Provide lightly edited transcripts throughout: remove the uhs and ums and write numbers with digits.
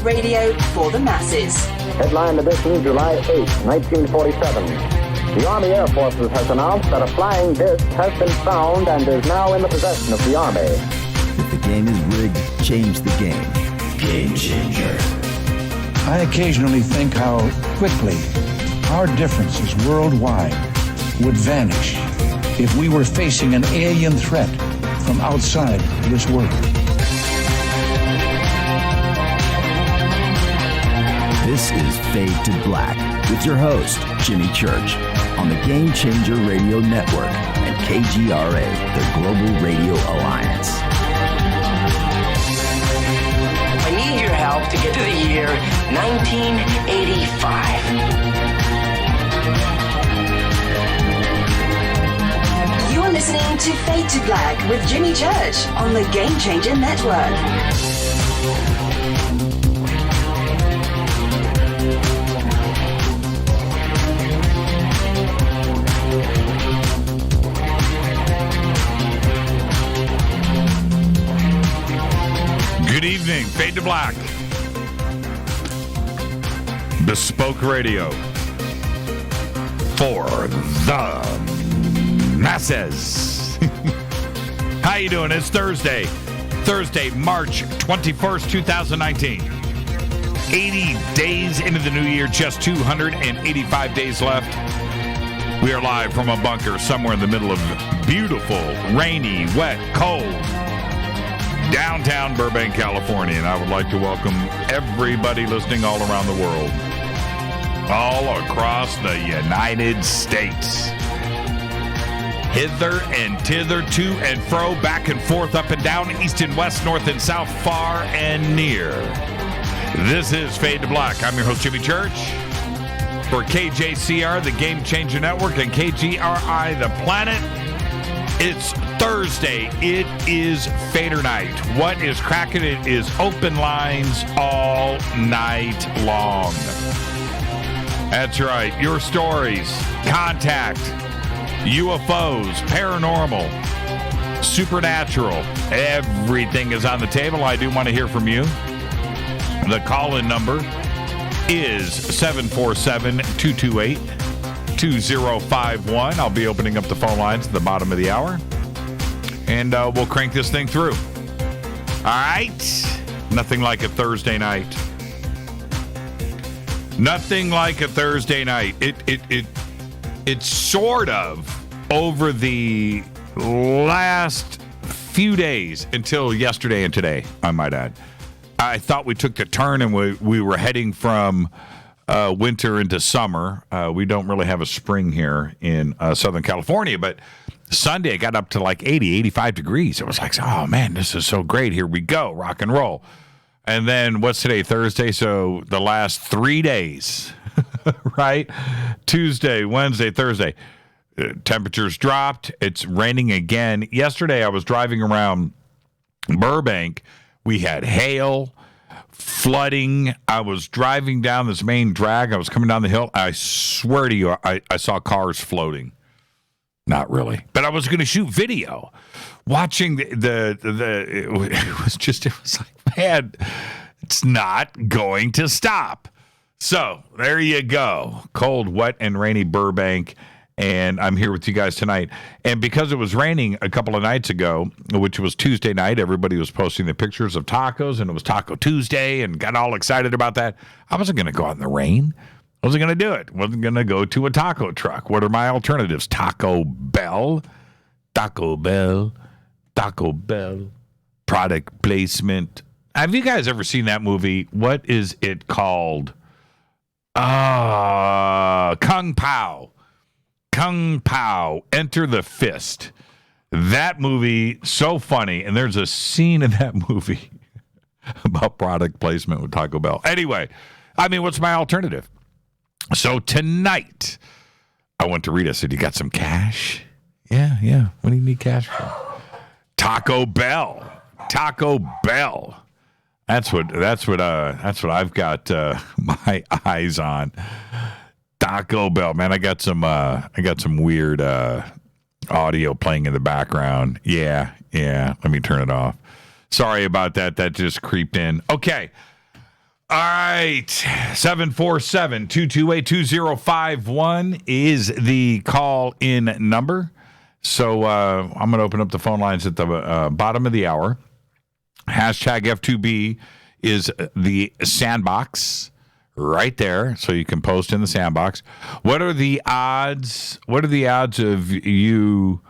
radio for the masses. Headline edition, July 8, 1947. The Army Air Forces has announced that a flying disc has been found and is now in the possession of the Army. If the game is rigged, change the game. Game changer. I occasionally think how quickly our differences worldwide would vanish if we were facing an alien threat from outside this world. This is Fade to Black with your host, Jimmy Church, on the Game Changer Radio Network and KGRA, the Global Radio Alliance. I need your help to get to the year 1985. You're listening to Fade to Black with Jimmy Church on the Game Changer Network. Good evening, Fade to Black. Bespoke radio for the masses. How you doing? It's Thursday, March 21st, 2019. 80 days into the new year, just 285 days left. We are live from a bunker somewhere in the middle of beautiful, rainy, wet, cold downtown Burbank, California, and I would like to welcome everybody listening all around the world, all across the United States, hither and thither, to and fro, back and forth, up and down, east and west, north and south, far and near. This is Fade to Black. I'm your host, Jimmy Church, for KJCR, the Game Changer Network, and KGRI, the Planet. It's Thursday. It is Fadernight. What is cracking? It is open lines all night long. That's right. Your stories, contact, UFOs, paranormal, supernatural. Everything is on the table. I do want to hear from you. The call-in number is 747-228-2051. I'll be opening up the phone lines at the bottom of the hour, and we'll crank this thing through. All right? Nothing like a Thursday night. Nothing like a Thursday night. It's sort of over the last few days until yesterday and today, I might add. I thought we took the turn and we were heading from winter into summer. We don't really have a spring here in Southern California, but Sunday it got up to like 80, 85 degrees. It was like, oh man, this is so great. Here we go, rock and roll. And then what's today, Thursday? So the last 3 days, right? Tuesday, Wednesday, Thursday, temperatures dropped. It's raining again. Yesterday I was driving around Burbank. We had hail, flooding. I was driving down this main drag. I was coming down the hill. I swear to you, I saw cars floating. Not really. But I was going to shoot video. Watching it was like, man, it's not going to stop. So there you go. Cold, wet, and rainy Burbank. And I'm here with you guys tonight. And because it was raining a couple of nights ago, which was Tuesday night, everybody was posting the pictures of tacos, and it was Taco Tuesday, and got all excited about that. I wasn't going to go out in the rain. I wasn't going to do it. Wasn't going to go to a taco truck. What are my alternatives? Taco Bell. Product placement. Have you guys ever seen that movie? What is it called? Kung Pao. Kung Pao, Enter the Fist. That movie, so funny. And there's a scene in that movie about product placement with Taco Bell. Anyway, I mean, what's my alternative? So tonight, I went to Rita. I said, you got some cash? Yeah. What do you need cash for? Taco Bell. That's what I've got my eyes on. Taco Bell, man. I got some weird audio playing in the background. Yeah. Let me turn it off. Sorry about that. That just creeped in. Okay. All right. 747-228-2051 is the call-in number. So I'm going to open up the phone lines at the bottom of the hour. Hashtag F2B is the sandbox right there, so you can post in the sandbox. What are the odds? What are the odds of you?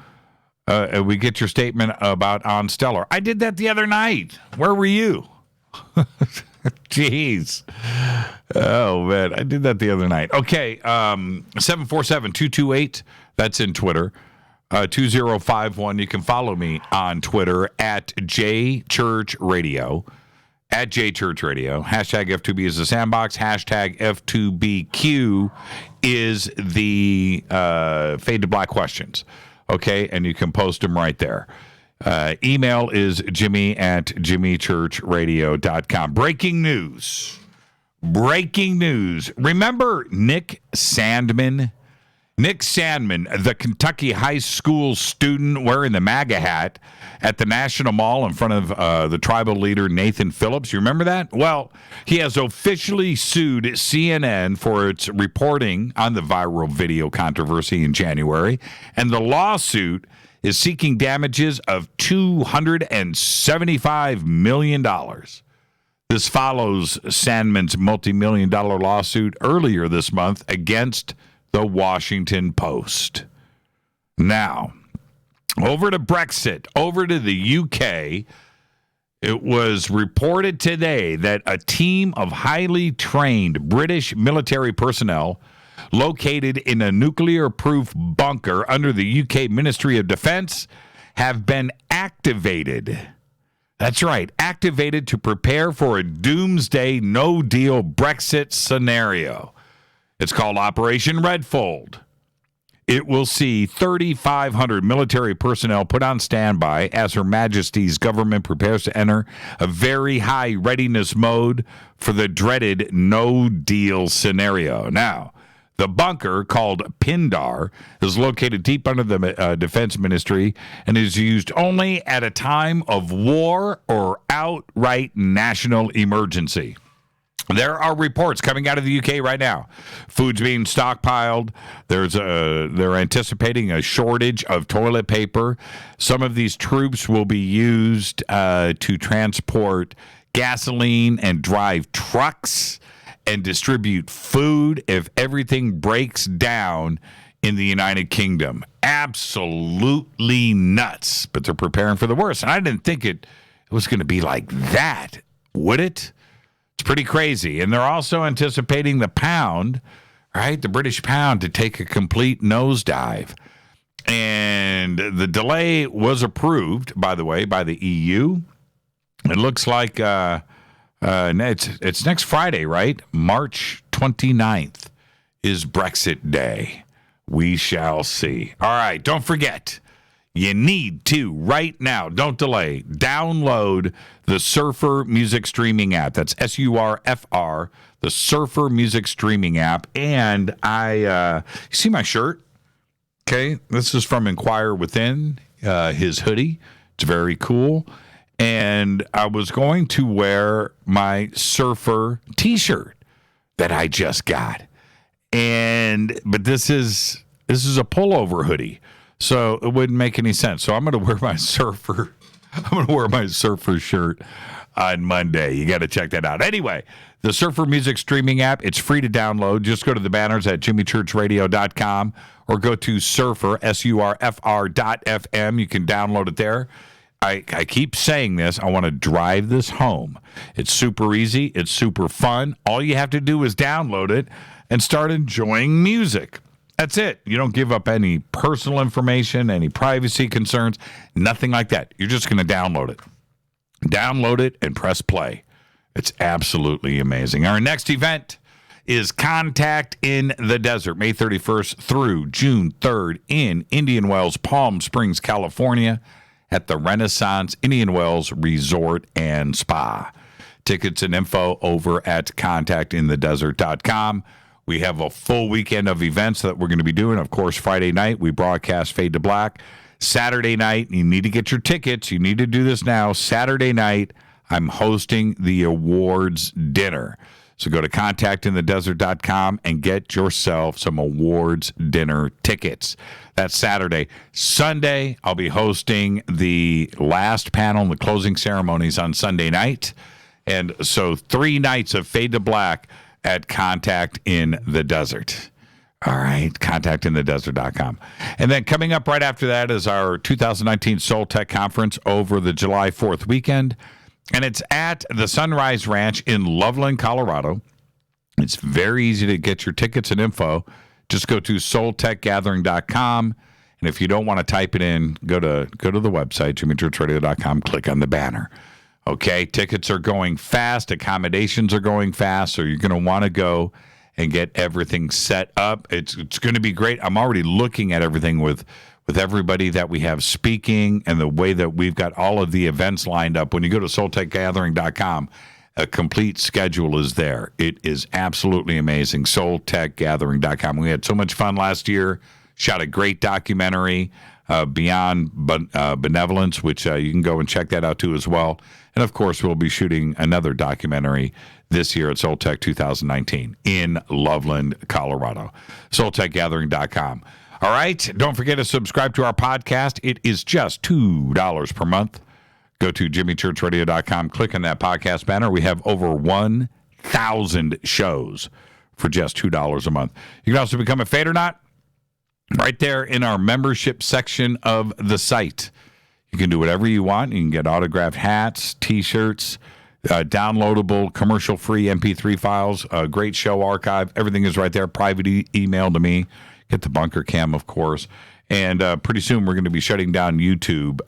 We get your statement about On Stellar. I did that the other night. Where were you? Jeez. Oh, man. I did that the other night. Okay. 747-228. That's in Twitter. 2051. You can follow me on Twitter at JChurchRadio. At JChurchRadio. Hashtag F2B is the sandbox. Hashtag F2BQ is the Fade to Black questions. Okay, and you can post them right there. Email is jimmy@jimmychurchradio.com. Breaking news. Remember Nick Sandman? Nick Sandman, the Kentucky high school student wearing the MAGA hat at the National Mall in front of the tribal leader Nathan Phillips. You remember that? Well, he has officially sued CNN for its reporting on the viral video controversy in January, and the lawsuit is seeking damages of $275 million. This follows Sandman's multi-million-dollar lawsuit earlier this month against the Washington Post. Now, over to Brexit, over to the UK. It was reported today that a team of highly trained British military personnel located in a nuclear-proof bunker under the UK Ministry of Defense have been activated. That's right, activated to prepare for a doomsday no-deal Brexit scenario. It's called Operation Redfold. It will see 3,500 military personnel put on standby as Her Majesty's government prepares to enter a very high readiness mode for the dreaded no-deal scenario. Now, the bunker, called Pindar, is located deep under the Defense Ministry and is used only at a time of war or outright national emergency. There are reports coming out of the UK right now. Food's being stockpiled. They're anticipating a shortage of toilet paper. Some of these troops will be used to transport gasoline and drive trucks and distribute food if everything breaks down in the United Kingdom. Absolutely nuts. But they're preparing for the worst. And I didn't think it was going to be like that, would it? It's pretty crazy. And they're also anticipating the pound, right? The British pound to take a complete nosedive. And the delay was approved, by the way, by the EU. It looks like it's next Friday, right? March 29th is Brexit Day. We shall see. All right, don't forget. You need to, right now, don't delay, download the Surfer music streaming app. That's SURFR, the Surfer music streaming app. And you see my shirt? Okay, this is from Inquire Within, his hoodie. It's very cool. And I was going to wear my Surfer t-shirt that I just got. But this is a pullover hoodie. So it wouldn't make any sense. So I'm going to wear my Surfer shirt on Monday. You got to check that out. Anyway, the Surfer music streaming app, it's free to download. Just go to the banners at jimmychurchradio.com or go to surfer, SURFR.FM. You can download it there. I keep saying this. I want to drive this home. It's super easy. It's super fun. All you have to do is download it and start enjoying music. That's it. You don't give up any personal information, any privacy concerns, nothing like that. You're just going to download it. Download it and press play. It's absolutely amazing. Our next event is Contact in the Desert, May 31st through June 3rd in Indian Wells, Palm Springs, California, at the Renaissance Indian Wells Resort and Spa. Tickets and info over at contactinthedesert.com. We have a full weekend of events that we're going to be doing. Of course, Friday night, we broadcast Fade to Black. Saturday night, you need to get your tickets. You need to do this now. Saturday night, I'm hosting the awards dinner. So go to contactinthedesert.com and get yourself some awards dinner tickets. That's Saturday. Sunday, I'll be hosting the last panel and the closing ceremonies on Sunday night. And so 3 nights of Fade to Black at Contact in the Desert. All right, contactinthedesert.com. And then coming up right after that is our 2019 Soul Tech Conference over the July 4th weekend. And it's at the Sunrise Ranch in Loveland, Colorado. It's very easy to get your tickets and info. Just go to soultechgathering.com. And if you don't want to type it in, go to the website, jimmychurchradio.com, click on the banner. Okay, tickets are going fast. Accommodations are going fast. So you're going to want to go and get everything set up. It's going to be great. I'm already looking at everything with everybody that we have speaking and the way that we've got all of the events lined up. When you go to soultechgathering.com, a complete schedule is there. It is absolutely amazing. soultechgathering.com. We had so much fun last year. Shot a great documentary, Beyond Benevolence, which you can go and check that out too as well. And of course, we'll be shooting another documentary this year at Soul Tech 2019 in Loveland, Colorado. soultechgathering.com. All right. Don't forget to subscribe to our podcast. It is just $2 per month. Go to jimmychurchradio.com. Click on that podcast banner. We have over 1,000 shows for just $2 a month. You can also become a Fadernight right there in our membership section of the site. You can do whatever you want. You can get autographed hats, T-shirts, downloadable, commercial-free MP3 files, a great show archive. Everything is right there. Private email to me. Get the bunker cam, of course. And pretty soon we're going to be shutting down YouTube.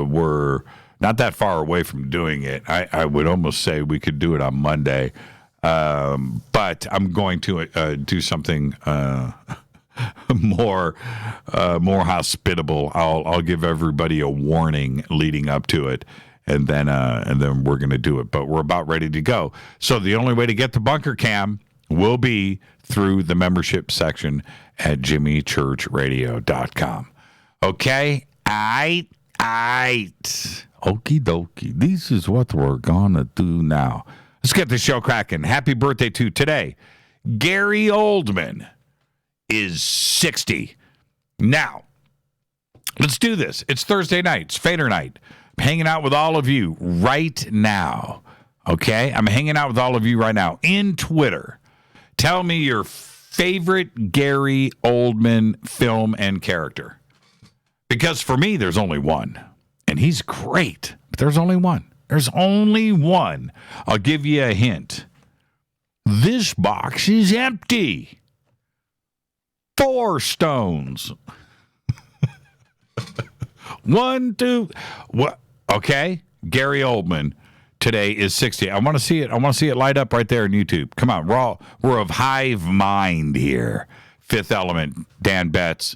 We're not that far away from doing it. I would almost say we could do it on Monday. But I'm going to do something more hospitable. I'll give everybody a warning leading up to it. And then we're going to do it. But we're about ready to go. So the only way to get the bunker cam will be through the membership section at jimmychurchradio.com. Okay? Aight. Okie dokie. This is what we're going to do now. Let's get the show cracking. Happy birthday to today. Gary Oldman is 60. Now, let's do this. It's Thursday night. It's Fader night. I'm hanging out with all of you right now. Okay? I'm hanging out with all of you right now in Twitter. Tell me your favorite Gary Oldman film and character. Because for me, there's only one. And he's great. But there's only one. There's only one. I'll give you a hint. This box is empty. 4 stones. 1, 2. What? Okay. Gary Oldman today is 60. I want to see it. I want to see it light up right there on YouTube. Come on. We're of hive mind here. Fifth Element. Dan Betts.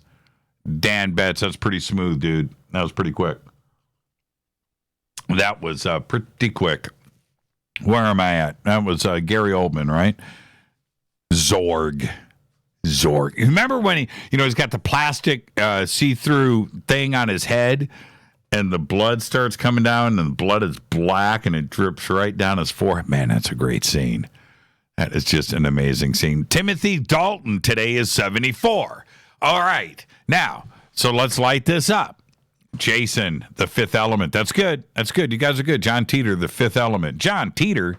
That's pretty smooth, dude. That was pretty quick. That was pretty quick. Where am I at? That was Gary Oldman, right? Zorg. Remember when he's got the plastic see-through thing on his head and the blood starts coming down and the blood is black and it drips right down his forehead? Man, that's a great scene. That is just an amazing scene. Timothy Dalton today is 74. All right. Now, so let's light this up. Jason, the Fifth Element. That's good. You guys are good. John Teeter, the Fifth Element. John Teeter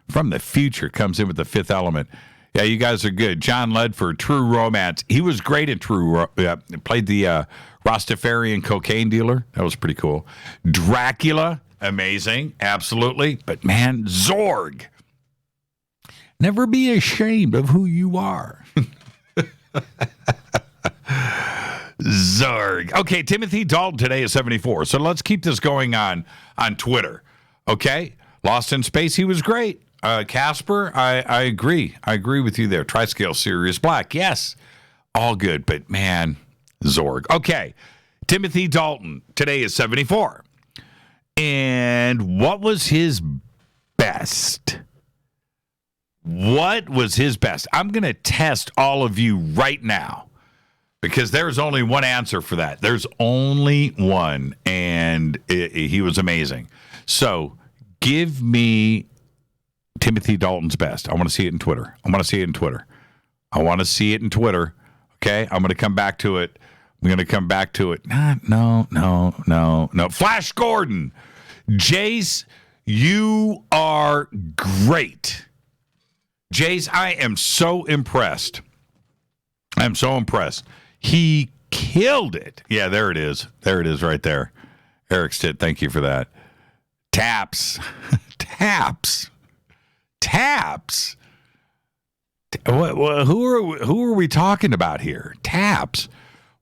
from the future comes in with the Fifth Element. Yeah, you guys are good. John Ledford, True Romance. He was great in played the Rastafarian cocaine dealer. That was pretty cool. Dracula, amazing. Absolutely. But man, Zorg. Never be ashamed of who you are. Zorg. Okay, Timothy Dalton today is 74. So let's keep this going on Twitter. Okay? Lost in Space, he was great. Casper, I agree. I agree with you there. Triscale Sirius Black, yes. All good, but man, Zorg. Okay, Timothy Dalton today is 74. And what was his best? I'm going to test all of you right now because there's only one answer for that. There's only one, and he was amazing. So give me Timothy Dalton's best. I want to see it in Twitter. Okay, I'm going to come back to it. No. Flash Gordon. Jace, you are great. Jace, I am so impressed. He killed it. Yeah, there it is. There it is right there. Eric Stitt, thank you for that. Taps. Who are we talking about here? Taps.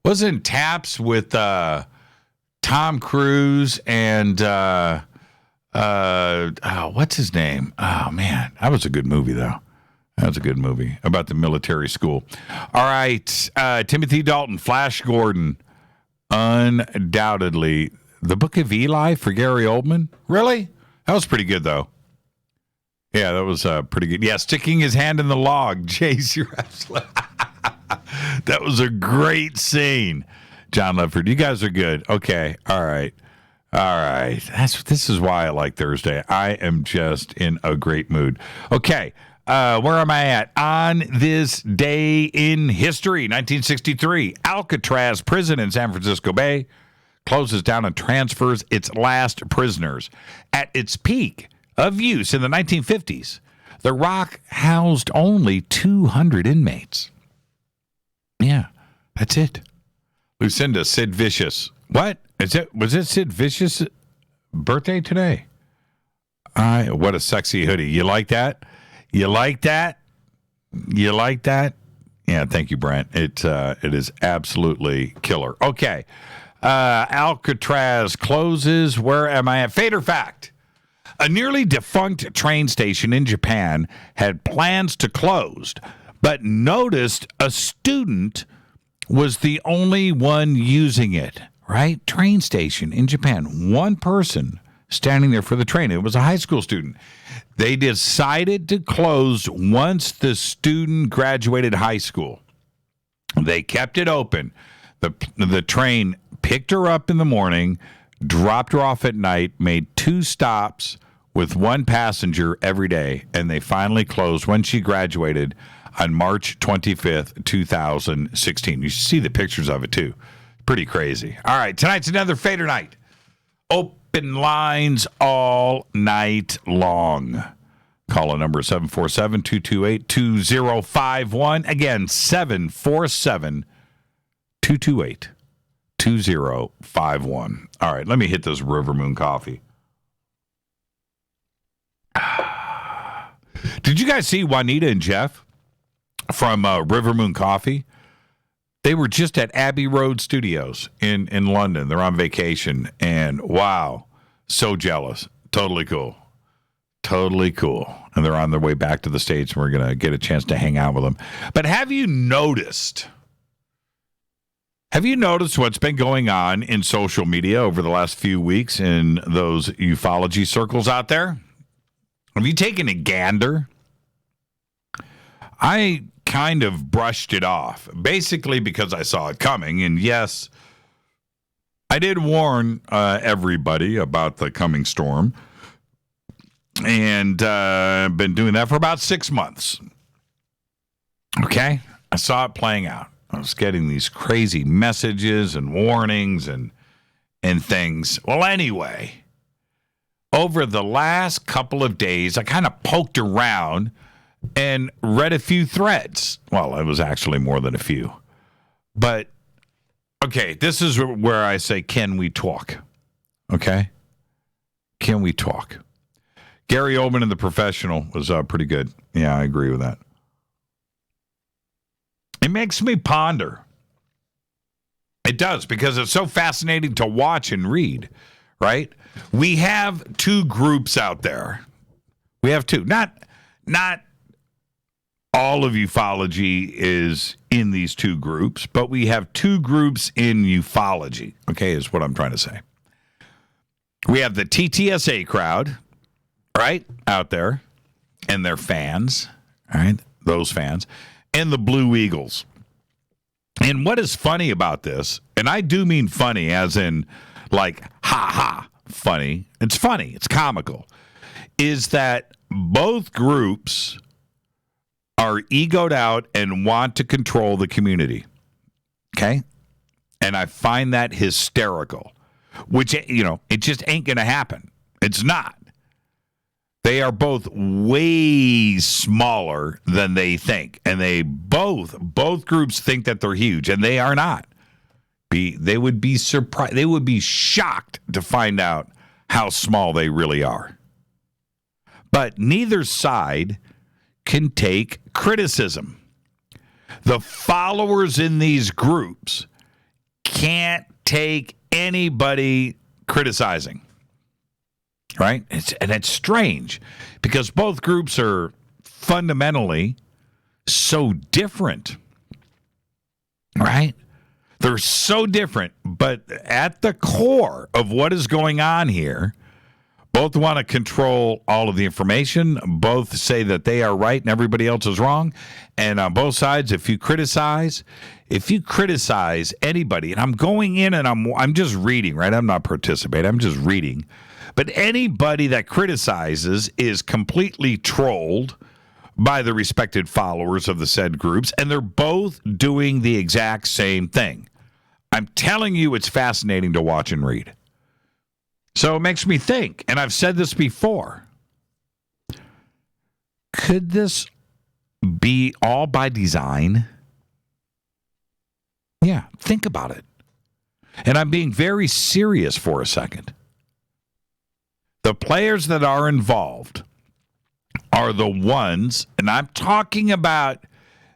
Wasn't Taps with Tom Cruise and what's his name? Oh man, that was a good movie though. That was a good movie about the military school. All right, Timothy Dalton, Flash Gordon, undoubtedly the Book of Eli for Gary Oldman. Really? That was pretty good though. Yeah, that was pretty good. Yeah, sticking his hand in the log. Jace, you're absolutely... That was a great scene. John Ledford, you guys are good. Okay, all right. This is why I like Thursday. I am just in a great mood. Okay, where am I at? On this day in history, 1963, Alcatraz prison in San Francisco Bay closes down and transfers its last prisoners. At its peak of use in the 1950s, the Rock housed only 200 inmates. Yeah, that's it. Lucinda, Sid Vicious. What? Was it Sid Vicious' birthday today? What a sexy hoodie. You like that? Yeah, thank you, Brent. It is absolutely killer. Okay. Alcatraz closes. Where am I at? Fader fact. A nearly defunct train station in Japan had plans to close, but noticed a student was the only one using it, right? Train station in Japan. One person standing there for the train. It was a high school student. They decided to close once the student graduated high school. They kept it open. The train picked her up in the morning, dropped her off at night, made 2 stops with 1 passenger every day, and they finally closed when she graduated on March 25th, 2016. You should see the pictures of it, too. Pretty crazy. All right, tonight's another Fader night. Open lines all night long. Call a number 747-228-2051. Again, 747-228-2051. All right, let me hit this River Moon coffee. Did you guys see Juanita and Jeff from River Moon Coffee? They were just at Abbey Road Studios in London. They're on vacation, and wow, so jealous. Totally cool. And they're on their way back to the States, and we're going to get a chance to hang out with them. But have you noticed what's been going on in social media over the last few weeks in those ufology circles out there? Have you taken a gander? I kind of brushed it off, basically because I saw it coming. And yes, I did warn everybody about the coming storm. And I've been doing that for about 6 months. Okay? I saw it playing out. I was getting these crazy messages and warnings and things. Well, anyway, over the last couple of days, I kind of poked around and read a few threads. Well, it was actually more than a few. But, okay, this is where I say, can we talk? Okay? Can we talk? Gary Oldman in The Professional was pretty good. Yeah, I agree with that. It makes me ponder. It does, because it's so fascinating to watch and read, right? We have 2 groups out there. We have 2. Not all of ufology is in these 2 groups, but we have 2 groups in ufology, okay, is what I'm trying to say. We have the TTSA crowd, right, out there, and their fans, all right, those fans, and the Blue Eagles. And what is funny about this, and I do mean funny as in like, ha ha, funny. It's funny. It's comical. Is that both groups are egoed out and want to control the community. Okay? And I find that hysterical, which, it just ain't going to happen. It's not. They are both way smaller than they think. And they both groups think that they're huge, and they are not. They would be surprised. They would be shocked to find out how small they really are. But neither side can take criticism. The followers in these groups can't take anybody criticizing. Right? It's strange because both groups are fundamentally so different. Right? They're so different, but at the core of what is going on here, both want to control all of the information. Both say that they are right and everybody else is wrong. And on both sides, if you criticize anybody, and I'm going in and I'm just reading, right? I'm not participating. I'm just reading. But anybody that criticizes is completely trolled by the respected followers of the said groups, and they're both doing the exact same thing. I'm telling you, it's fascinating to watch and read. So it makes me think, and I've said this before, could this be all by design? Yeah, think about it. And I'm being very serious for a second. The players that are involved are the ones, and I'm talking about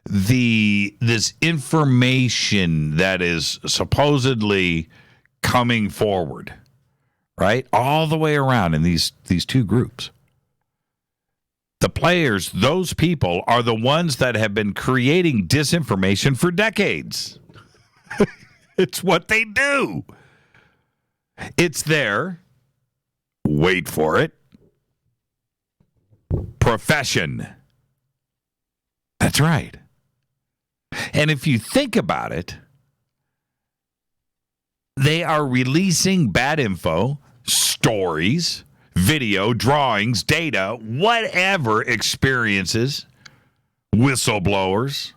this information that is supposedly coming forward, right? All the way around in these two groups. The players, those people, are the ones that have been creating disinformation for decades. It's what they do. It's their, wait for it, profession. That's right. And if you think about it, they are releasing bad info, stories, video, drawings, data, whatever experiences, whistleblowers,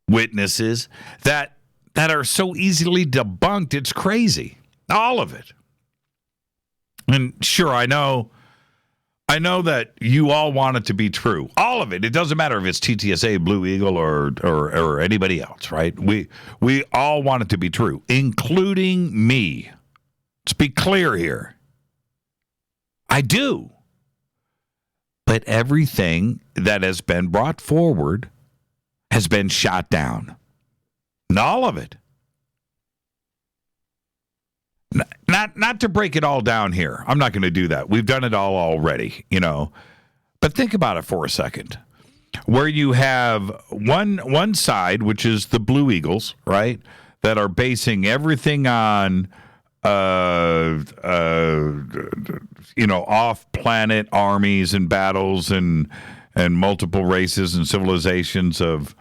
witnesses that are so easily debunked, it's crazy. All of it. And sure, I know that you all want it to be true. All of it. It doesn't matter if it's TTSA, Blue Eagle, or anybody else, right? We all want it to be true, including me. Let's be clear here. I do. But everything that has been brought forward has been shot down. And all of it. Not to break it all down here. I'm not going to do that. We've done it all already, But think about it for a second. Where you have one side, which is the Blue Eagles, right, that are basing everything on, off-planet armies and battles and multiple races and civilizations of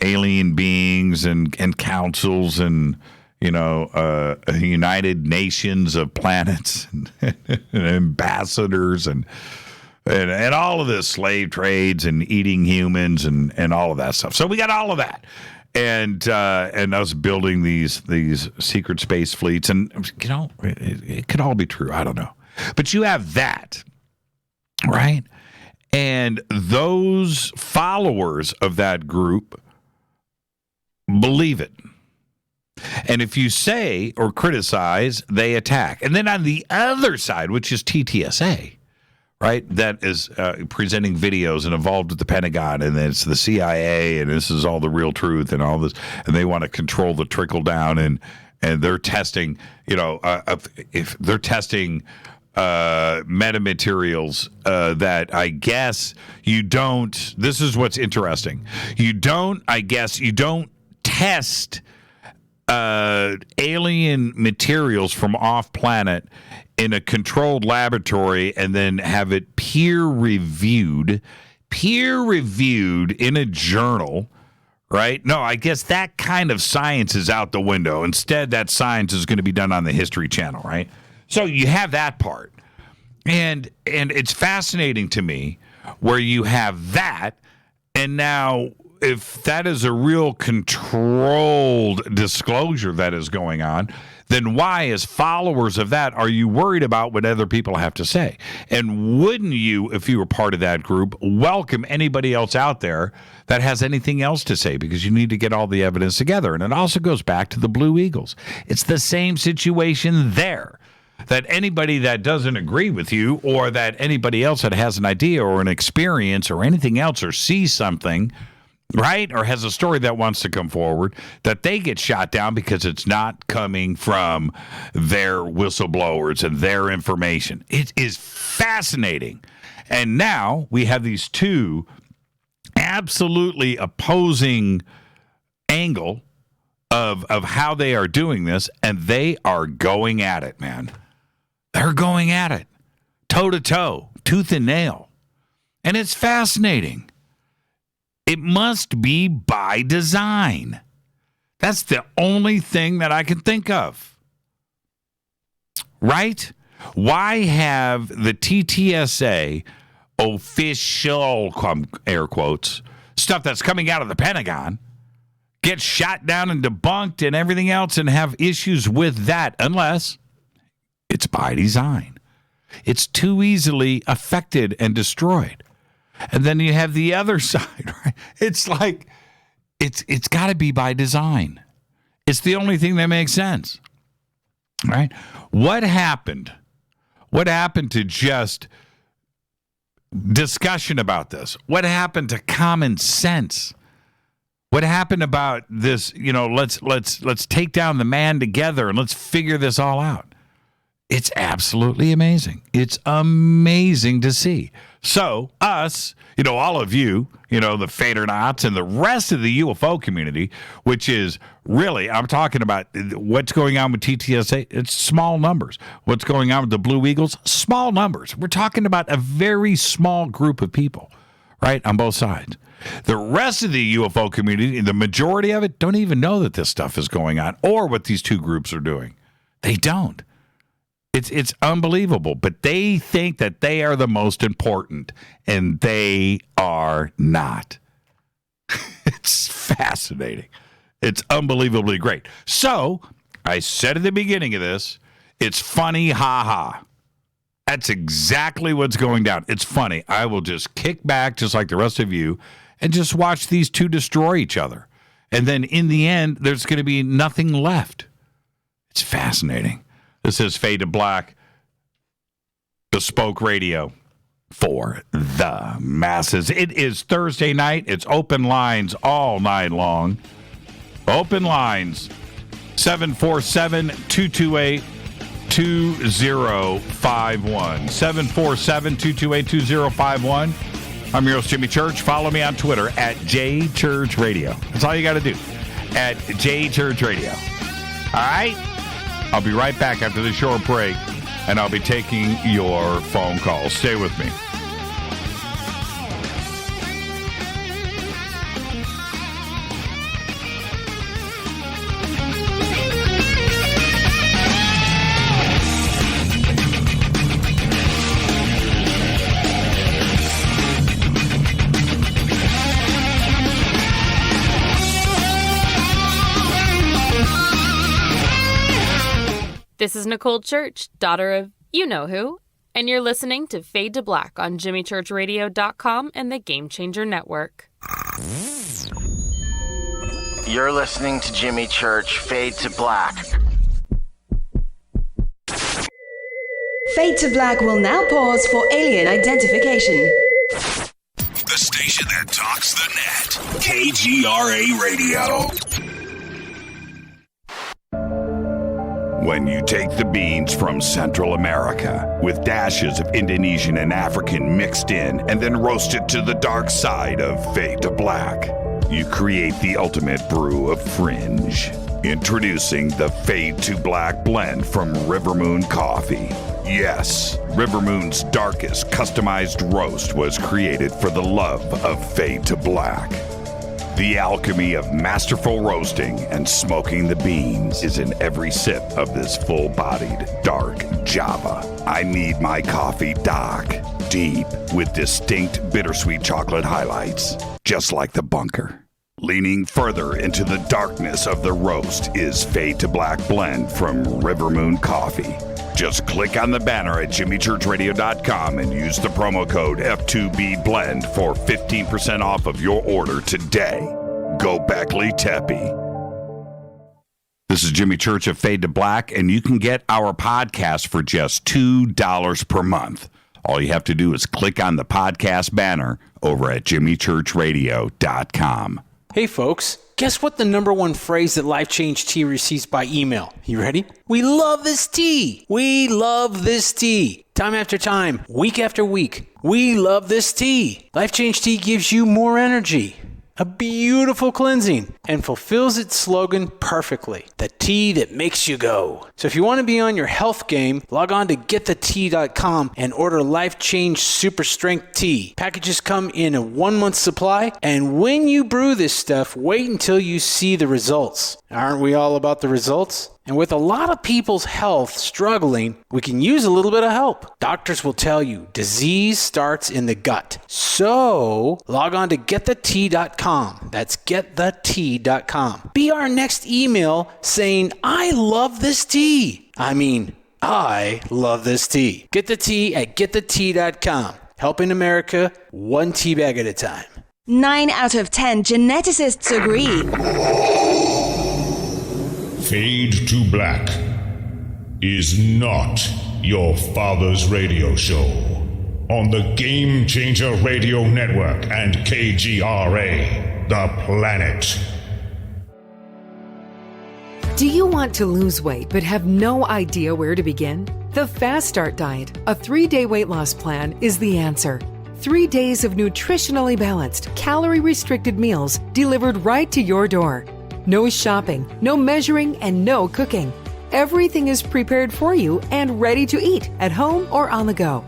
alien beings and councils and United Nations of planets and ambassadors and all of this, slave trades and eating humans and all of that stuff. So we got all of that, and us building these secret space fleets, and it could all be true. I don't know, but you have that, right? And those followers of that group believe it. And if you say or criticize, they attack. And then on the other side, which is TTSA, right, that is presenting videos and involved with the Pentagon, and it's the CIA, and this is all the real truth and all this, and they want to control the trickle down, and they're testing, if they're testing metamaterials that I guess you don't. This is what's interesting. You don't test alien materials from off planet in a controlled laboratory and then have it peer reviewed in a journal, right? No, I guess that kind of science is out the window. Instead, that science is going to be done on the History Channel, right? So you have that part. And it's fascinating to me where you have that, and now if that is a real controlled disclosure that is going on, then why, as followers of that, are you worried about what other people have to say? And wouldn't you, if you were part of that group, welcome anybody else out there that has anything else to say, because you need to get all the evidence together? And it also goes back to the Blue Eagles. It's the same situation there. That anybody that doesn't agree with you, or that anybody else that has an idea or an experience or anything else, or sees something, right, or has a story that wants to come forward, that they get shot down because it's not coming from their whistleblowers and their information. It is fascinating. And now we have these two absolutely opposing angle of how they are doing this, and they are going at it, man. They're going at it, toe to toe, tooth and nail. And it's fascinating. It must be by design. That's the only thing that I can think of. Right? Why have the TTSA official, air quotes, stuff that's coming out of the Pentagon get shot down and debunked and everything else, and have issues with that, unless it's by design? It's too easily affected and destroyed. And then you have the other side, right? It's like, it's got to be by design. It's the only thing that makes sense, right? What happened? What happened to just discussion about this? What happened to common sense? What happened about this? Let's take down the man together and let's figure this all out. It's absolutely amazing. It's amazing to see. So us, all of you, the Fadernights and the rest of the UFO community, which is really, I'm talking about what's going on with TTSA, it's small numbers. What's going on with the Blue Eagles, small numbers. We're talking about a very small group of people, right, on both sides. The rest of the UFO community, the majority of it, don't even know that this stuff is going on or what these two groups are doing. They don't. It's unbelievable, but they think that they are the most important, and they are not. It's fascinating. It's unbelievably great. So, I said at the beginning of this, it's funny, ha-ha. That's exactly what's going down. It's funny. I will just kick back, just like the rest of you, and just watch these two destroy each other. And then in the end, there's going to be nothing left. It's fascinating. This is Fade to Black, Bespoke Radio for the masses. It is Thursday night. It's open lines all night long. Open lines, 747-228-2051. 747-228-2051. I'm your host, Jimmy Church. Follow me on Twitter at JChurchRadio. That's all you got to do, at JChurchRadio. All right? I'll be right back after the short break, and I'll be taking your phone calls. Stay with me. This is Nicole Church, daughter of you-know-who, and you're listening to Fade to Black on JimmyChurchRadio.com and the Game Changer Network. You're listening to Jimmy Church, Fade to Black. Fade to Black will now pause for alien identification. The station that talks the net. KGRA Radio. When you take the beans from Central America with dashes of Indonesian and African mixed in and then roast it to the dark side of Fade to Black, you create the ultimate brew of fringe. Introducing the Fade to Black blend from Rivermoon Coffee. Yes, Rivermoon's darkest customized roast was created for the love of Fade to Black. The alchemy of masterful roasting and smoking the beans is in every sip of this full-bodied dark Java. I need my coffee dark, deep, with distinct bittersweet chocolate highlights, just like the bunker. Leaning further into the darkness of the roast is Fade to Black Blend from River Moon Coffee. Just click on the banner at jimmychurchradio.com and use the promo code F2BBLEND for 15% off of your order today. Go Beckley Teppy. This is Jimmy Church of Fade to Black, and you can get our podcast for just $2 per month. All you have to do is click on the podcast banner over at jimmychurchradio.com. Hey folks, guess what the number one phrase that Life Change Tea receives by email? You ready? We love this tea. We love this tea. Time after time, week after week, we love this tea. Life Change Tea gives you more energy, a beautiful cleansing, and fulfills its slogan perfectly. The tea that makes you go. So if you want to be on your health game, log on to getthetea.com and order Life Change Super Strength Tea. Packages come in a 1-month supply, and when you brew this stuff, wait until you see the results. Aren't we all about the results? And with a lot of people's health struggling, we can use a little bit of help. Doctors will tell you disease starts in the gut. So log on to getthetea.com. That's getthetea.com. Be our next email saying, I love this tea. I love this tea. Get the tea at getthetea.com. Helping America one tea bag at a time. 9 out of 10 geneticists agree. Fade to Black is not your father's radio show on the Game Changer Radio Network and KGRA, The Planet. Do you want to lose weight but have no idea where to begin? The Fast Start Diet, a 3-day weight loss plan, is the answer. 3 days of nutritionally balanced, calorie-restricted meals delivered right to your door. No shopping, no measuring, and no cooking. Everything is prepared for you and ready to eat at home or on the go.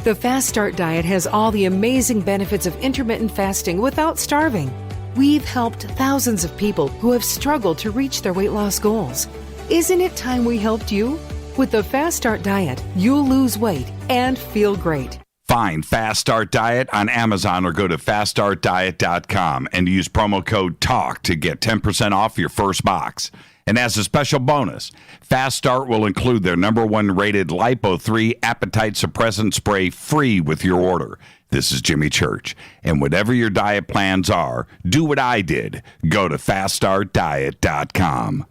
The Fast Start Diet has all the amazing benefits of intermittent fasting without starving. We've helped thousands of people who have struggled to reach their weight loss goals. Isn't it time we helped you? With the Fast Start Diet, you'll lose weight and feel great. Find Fast Start Diet on Amazon or go to faststartdiet.com and use promo code TALK to get 10% off your first box. And as a special bonus, Fast Start will include their #1 rated Lipo3 appetite suppressant spray free with your order. This is Jimmy Church. And whatever your diet plans are, do what I did. Go to faststartdiet.com.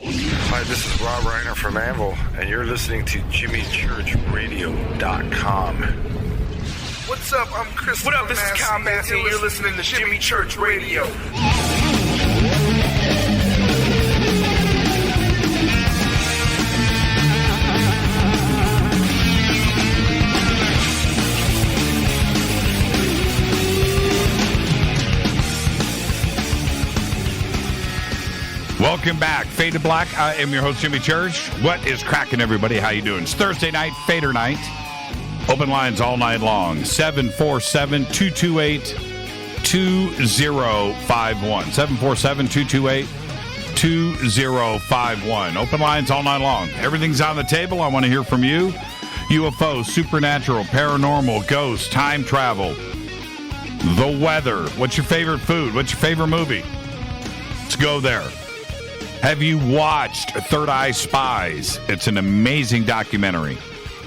Hi, this is Rob Reiner from Anvil, and you're listening to JimmyChurchRadio.com. What's up? I'm Chris. What up? This is Kyle Massey, and you're listening to Jimmy Church Radio. Welcome back. Fade to Black. I am your host, Jimmy Church. What is cracking, everybody? How you doing? It's Thursday night, Fadernight. Open lines all night long. 747-228-2051. 747-228-2051. Open lines all night long. Everything's on the table. I want to hear from you. UFOs, supernatural, paranormal, ghosts, time travel, the weather. What's your favorite food? What's your favorite movie? Let's go there. Have you watched Third Eye Spies? It's an amazing documentary.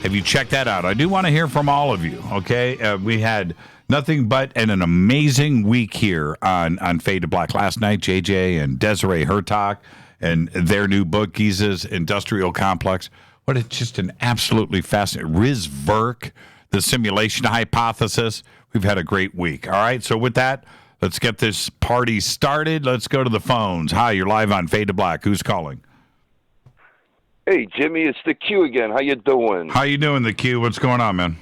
Have you checked that out? I do want to hear from all of you, okay? We had nothing but an amazing week here on Fade to Black. Last night, JJ and Desiree Hertog and their new book, Giza's Industrial Complex. What it's just an absolutely fascinating. Riz Verk, the simulation hypothesis. We've had a great week, all right? So with that, let's get this party started. Let's go to the phones. Hi, you're live on Fade to Black. Who's calling? Hey, Jimmy, it's the Q again. How you doing? How you doing, the Q? What's going on, man?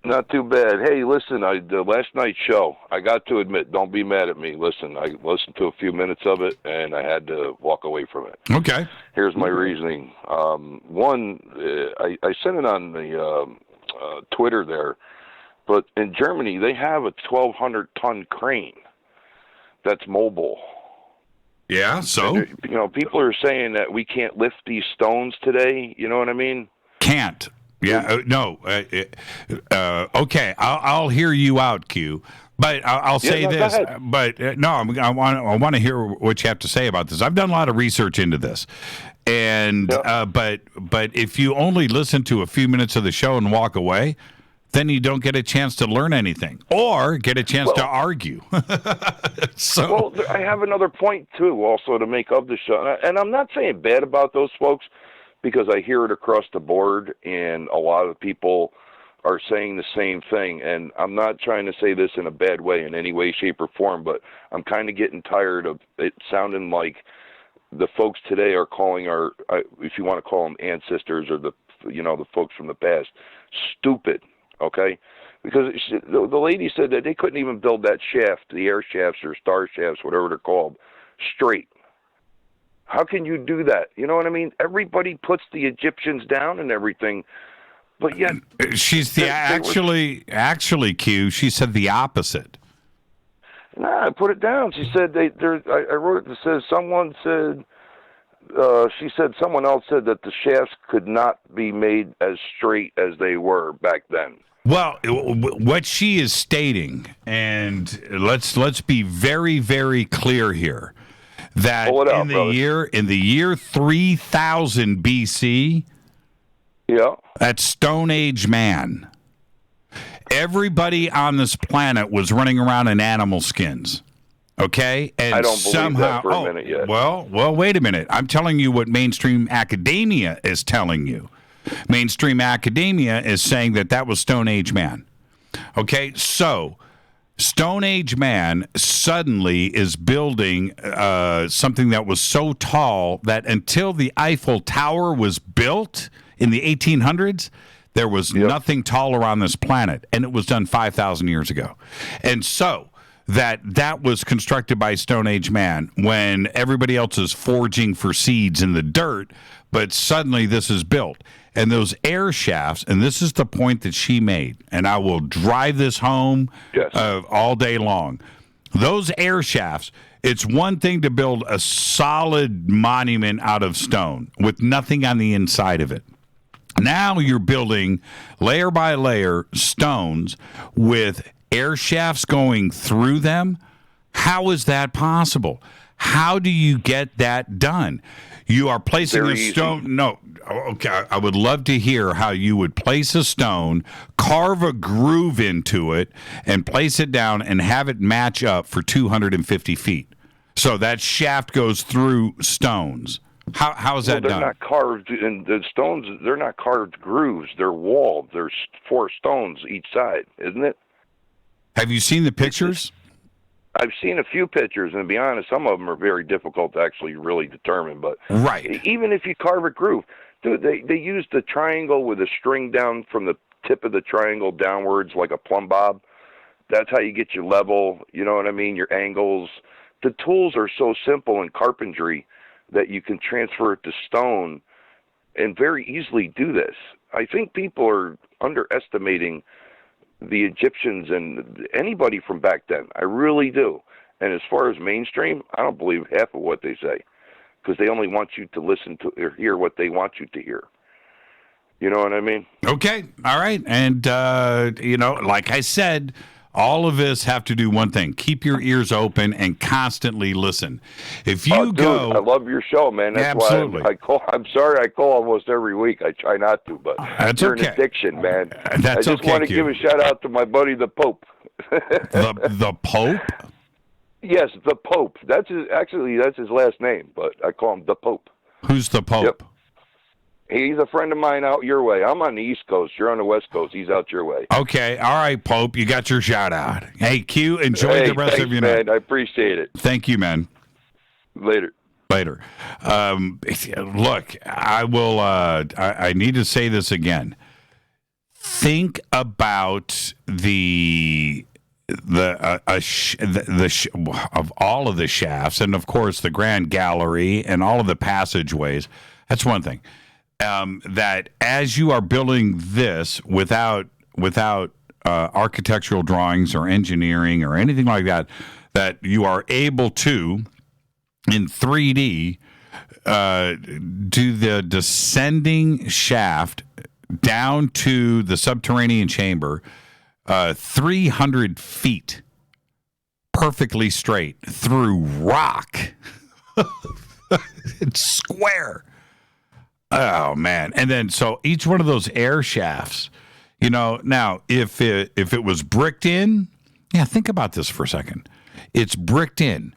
Not too bad. Hey, listen, the last night's show, I got to admit, don't be mad at me. Listen, I listened to a few minutes of it, and I had to walk away from it. Okay. Here's my reasoning. One, I sent it on the Twitter there, but in Germany, they have a 1,200-ton crane that's mobile. Yeah, so? And, you know, people are saying that we can't lift these stones today. You know what I mean? Can't. Yeah, no. Okay, I'll hear you out, Q. But I'll say this. But no, I want to hear what you have to say about this. I've done a lot of research into this, and but if you only listen to a few minutes of the show and walk away, then you don't get a chance to learn anything or get a chance to argue. Well, I have another point too, also to make of the show, and I'm not saying bad about those folks, because I hear it across the board, and a lot of people are saying the same thing. And I'm not trying to say this in a bad way in any way, shape, or form, but I'm kind of getting tired of it sounding like the folks today are calling our, if you want to call them ancestors or the folks from the past, stupid. Okay, because the lady said that they couldn't even build that shaft, the air shafts or star shafts, whatever they're called, straight. How can you do that? You know what I mean? Everybody puts the Egyptians down and everything, but yet she's actually Q. She said the opposite. Nah, I put it down. She said I wrote it. It says someone said. She said someone else said that the shafts could not be made as straight as they were back then. Well, what she is stating, and let's be very, very clear here, that in the year 3000 BC, that's Stone Age man. Everybody on this planet was running around in animal skins. Okay, and I don't somehow, believe that for a minute yet. Well, wait a minute. I'm telling you what mainstream academia is telling you. Mainstream academia is saying that was Stone Age man. Okay, so Stone Age man suddenly is building something that was so tall that until the Eiffel Tower was built in the 1800s, there was nothing taller on this planet, and it was done 5,000 years ago. And so that was constructed by Stone Age man when everybody else is foraging for seeds in the dirt, but suddenly this is built. And those air shafts, and this is the point that she made, and I will drive this home all day long. Those air shafts, it's one thing to build a solid monument out of stone with nothing on the inside of it. Now you're building layer by layer stones with air shafts going through them. How is that possible? How do you get that done? You are placing a stone. No, okay. I would love to hear how you would place a stone, carve a groove into it, and place it down and have it match up for 250 feet. So that shaft goes through stones. How is that done? They're not carved, and the stones, they're not carved grooves. They're walled. There's 4 stones each side, isn't it? Have you seen the pictures? I've seen a few pictures, and to be honest, some of them are very difficult to actually really determine. But even if you carve a groove, dude, they use the triangle with a string down from the tip of the triangle downwards like a plumb bob. That's how you get your level, you know what I mean, your angles. The tools are so simple in carpentry that you can transfer it to stone and very easily do this. I think people are underestimating the Egyptians and anybody from back then. I really do. And as far as mainstream, I don't believe half of what they say, because they only want you to listen to or hear what they want you to hear. You know what I mean? Okay. All right. And, like I said, all of us have to do one thing: keep your ears open and constantly listen. If you go, I love your show, man. That's absolutely. Why I call. I'm sorry, I call almost every week. I try not to, but that's you're an addiction, man. That's I just want to give a shout out to my buddy, the Pope. the Pope? Yes, the Pope. That's his last name, but I call him the Pope. Who's the Pope? Yep. He's a friend of mine out your way. I'm on the East Coast. You're on the West Coast. He's out your way. Okay. All right, Pope. You got your shout out. Hey, Q, enjoy the rest of your night. I appreciate it. Thank you, man. Later. Look, I will. I need to say this again. Think about of all of the shafts, and of course the Grand Gallery and all of the passageways. That's one thing. That as you are building this without architectural drawings or engineering or anything like that, that you are able to, in 3D, do the descending shaft down to the subterranean chamber, 300 feet, perfectly straight through rock. It's square. Oh man! And then so each one of those air shafts, now if it was bricked in, think about this for a second. It's bricked in.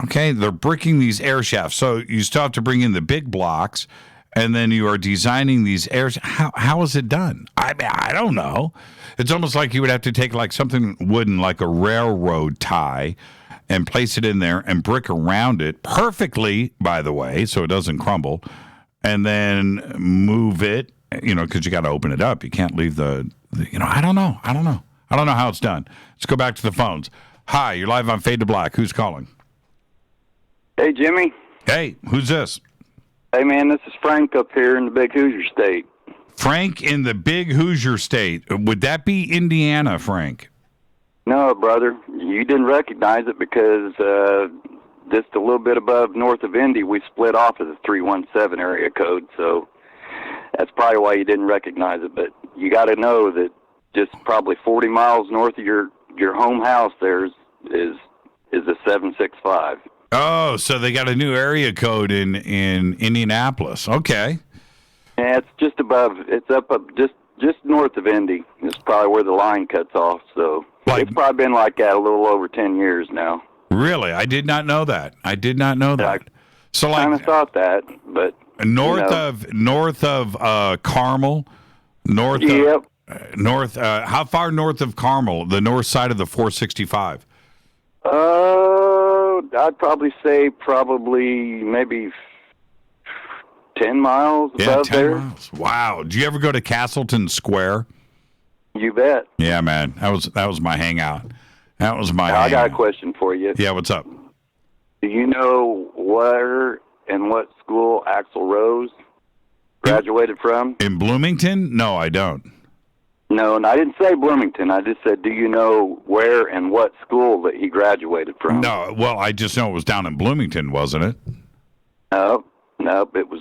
Okay, they're bricking these air shafts, so you still have to bring in the big blocks, and then you are designing these airs. How is it done? I don't know. It's almost like you would have to take like something wooden, like a railroad tie, and place it in there and brick around it perfectly, by the way, so it doesn't crumble, and then move it, because you got to open it up. You can't leave the I don't know. I don't know how it's done. Let's go back to the phones. Hi, you're live on Fade to Black. Who's calling? Hey, Jimmy. Hey, who's this? Hey, man, this is Frank up here in the Big Hoosier State. Frank in the Big Hoosier State. Would that be Indiana, Frank? No, brother. You didn't recognize it because just a little bit above north of Indy, we split off as a 317 area code, so that's probably why you didn't recognize it. But you got to know that just probably 40 miles north of your home house there is a 765. Oh, so they got a new area code in Indianapolis. Okay. Yeah, it's just above. It's up just north of Indy. It's probably where the line cuts off. So it's probably been like that a little over 10 years now. Really, I did not know that. So like, kind of thought that, but north of Carmel, Yep. How far north of Carmel? The north side of the 465. I'd probably say maybe 10 miles above 10 there. miles. Wow. Did you ever go to Castleton Square? You bet. Yeah, man. That was my hangout. I got a question for you. Yeah, what's up? Do you know where and what school Axl Rose graduated from? In Bloomington? No, I don't. No, and I didn't say Bloomington. I just said, do you know where and what school that he graduated from? No, well, I just know it was down in Bloomington, wasn't it? No, it was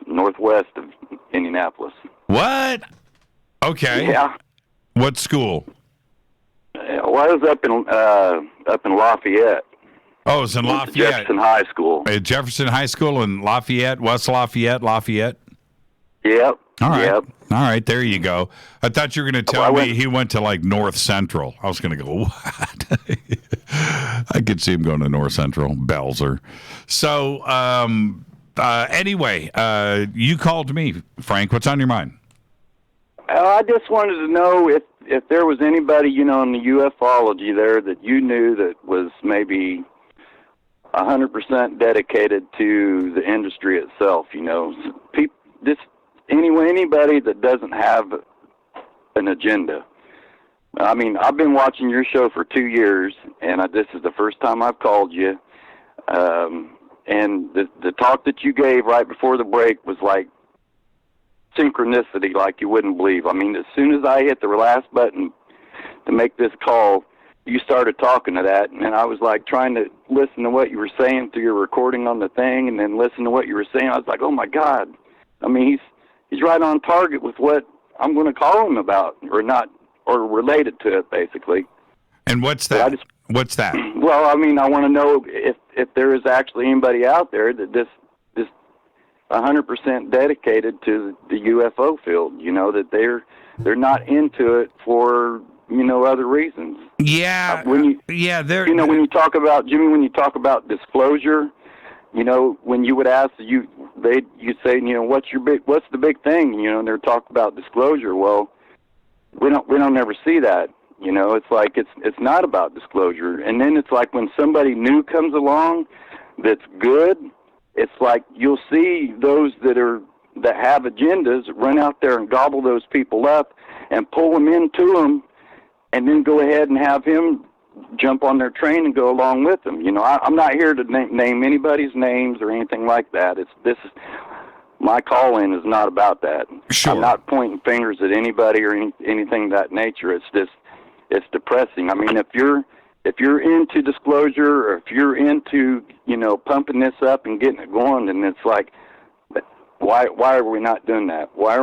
northwest of Indianapolis. What? Okay. Yeah. What school? Well, I was up in Lafayette. Oh, it's in Lafayette. Jefferson High School. Jefferson High School in Lafayette, West Lafayette. Yep. All right. Yep. All right, there you go. I thought you were going to tell me he went to like North Central. I was going to go, what? I could see him going to North Central, Belzer. So, anyway, you called me, Frank. What's on your mind? I just wanted to know if there was anybody, in the ufology there that you knew that was maybe 100% dedicated to the industry itself, anybody that doesn't have an agenda. I mean, I've been watching your show for 2 years, and this is the first time I've called you. And the talk that you gave right before the break was like synchronicity, like you wouldn't believe. I mean, as soon as I hit the last button to make this call, you started talking to that, and I was like trying to listen to what you were saying through your recording on the thing, and then listen to what you were saying. I was like, oh my God. I mean, he's right on target with what I'm going to call him about, or related to it, basically. And what's that? What's that? Well, I mean, I want to know if there is actually anybody out there that just 100% dedicated to the UFO field. That they're not into it for other reasons. Yeah. When you talk about Jimmy, when you talk about disclosure, when you would ask you'd say, what's the big thing, and they're talking about disclosure. Well, we don't ever see that. It's like it's not about disclosure. And then it's like when somebody new comes along that's good, it's like you'll see those that have agendas run out there and gobble those people up and pull them into them, and then go ahead and have him jump on their train and go along with them. I'm not here to name anybody's names or anything like that. My call-in is not about that. Sure. I'm not pointing fingers at anybody or anything of that nature. It's depressing. I mean, if you're if you're into disclosure, or if you're into, pumping this up and getting it going, then it's like, why are we not doing that? Why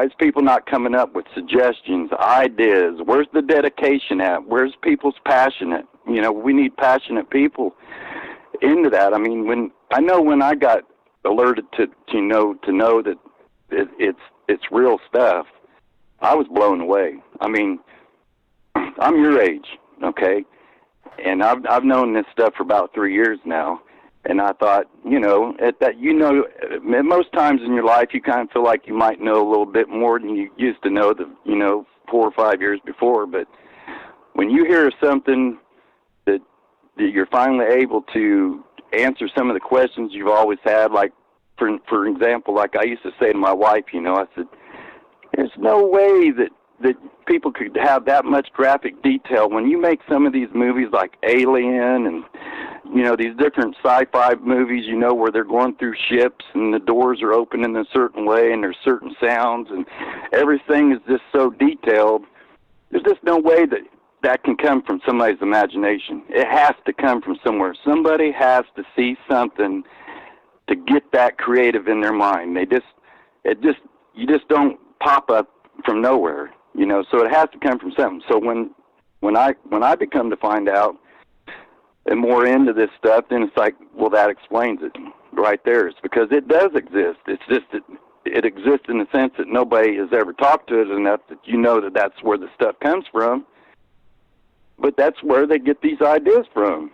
is people not coming up with suggestions, ideas? Where's the dedication at? Where's people's passionate? We need passionate people into that. I mean, when I got alerted to know that it's real stuff, I was blown away. I mean, I'm your age, okay, and I've known this stuff for about 3 years now, and I thought, most times in your life you kind of feel like you might know a little bit more than you used to know 4 or 5 years before. But when you hear something that you're finally able to answer some of the questions you've always had, like for example, like I used to say to my wife, I said, there's no way that people could have that much graphic detail when you make some of these movies like Alien and these different sci-fi movies, where they're going through ships and the doors are open in a certain way and there's certain sounds and everything is just so detailed. There's just no way that can come from somebody's imagination. It has to come from somewhere. Somebody has to see something to get that creative in their mind. You just don't pop up from nowhere, so it has to come from something. So when I become to find out and more into this stuff, then it's like, well, that explains it right there. It's because it does exist. It's just that it exists in the sense that nobody has ever talked to it enough that that's where the stuff comes from. But that's where they get these ideas from.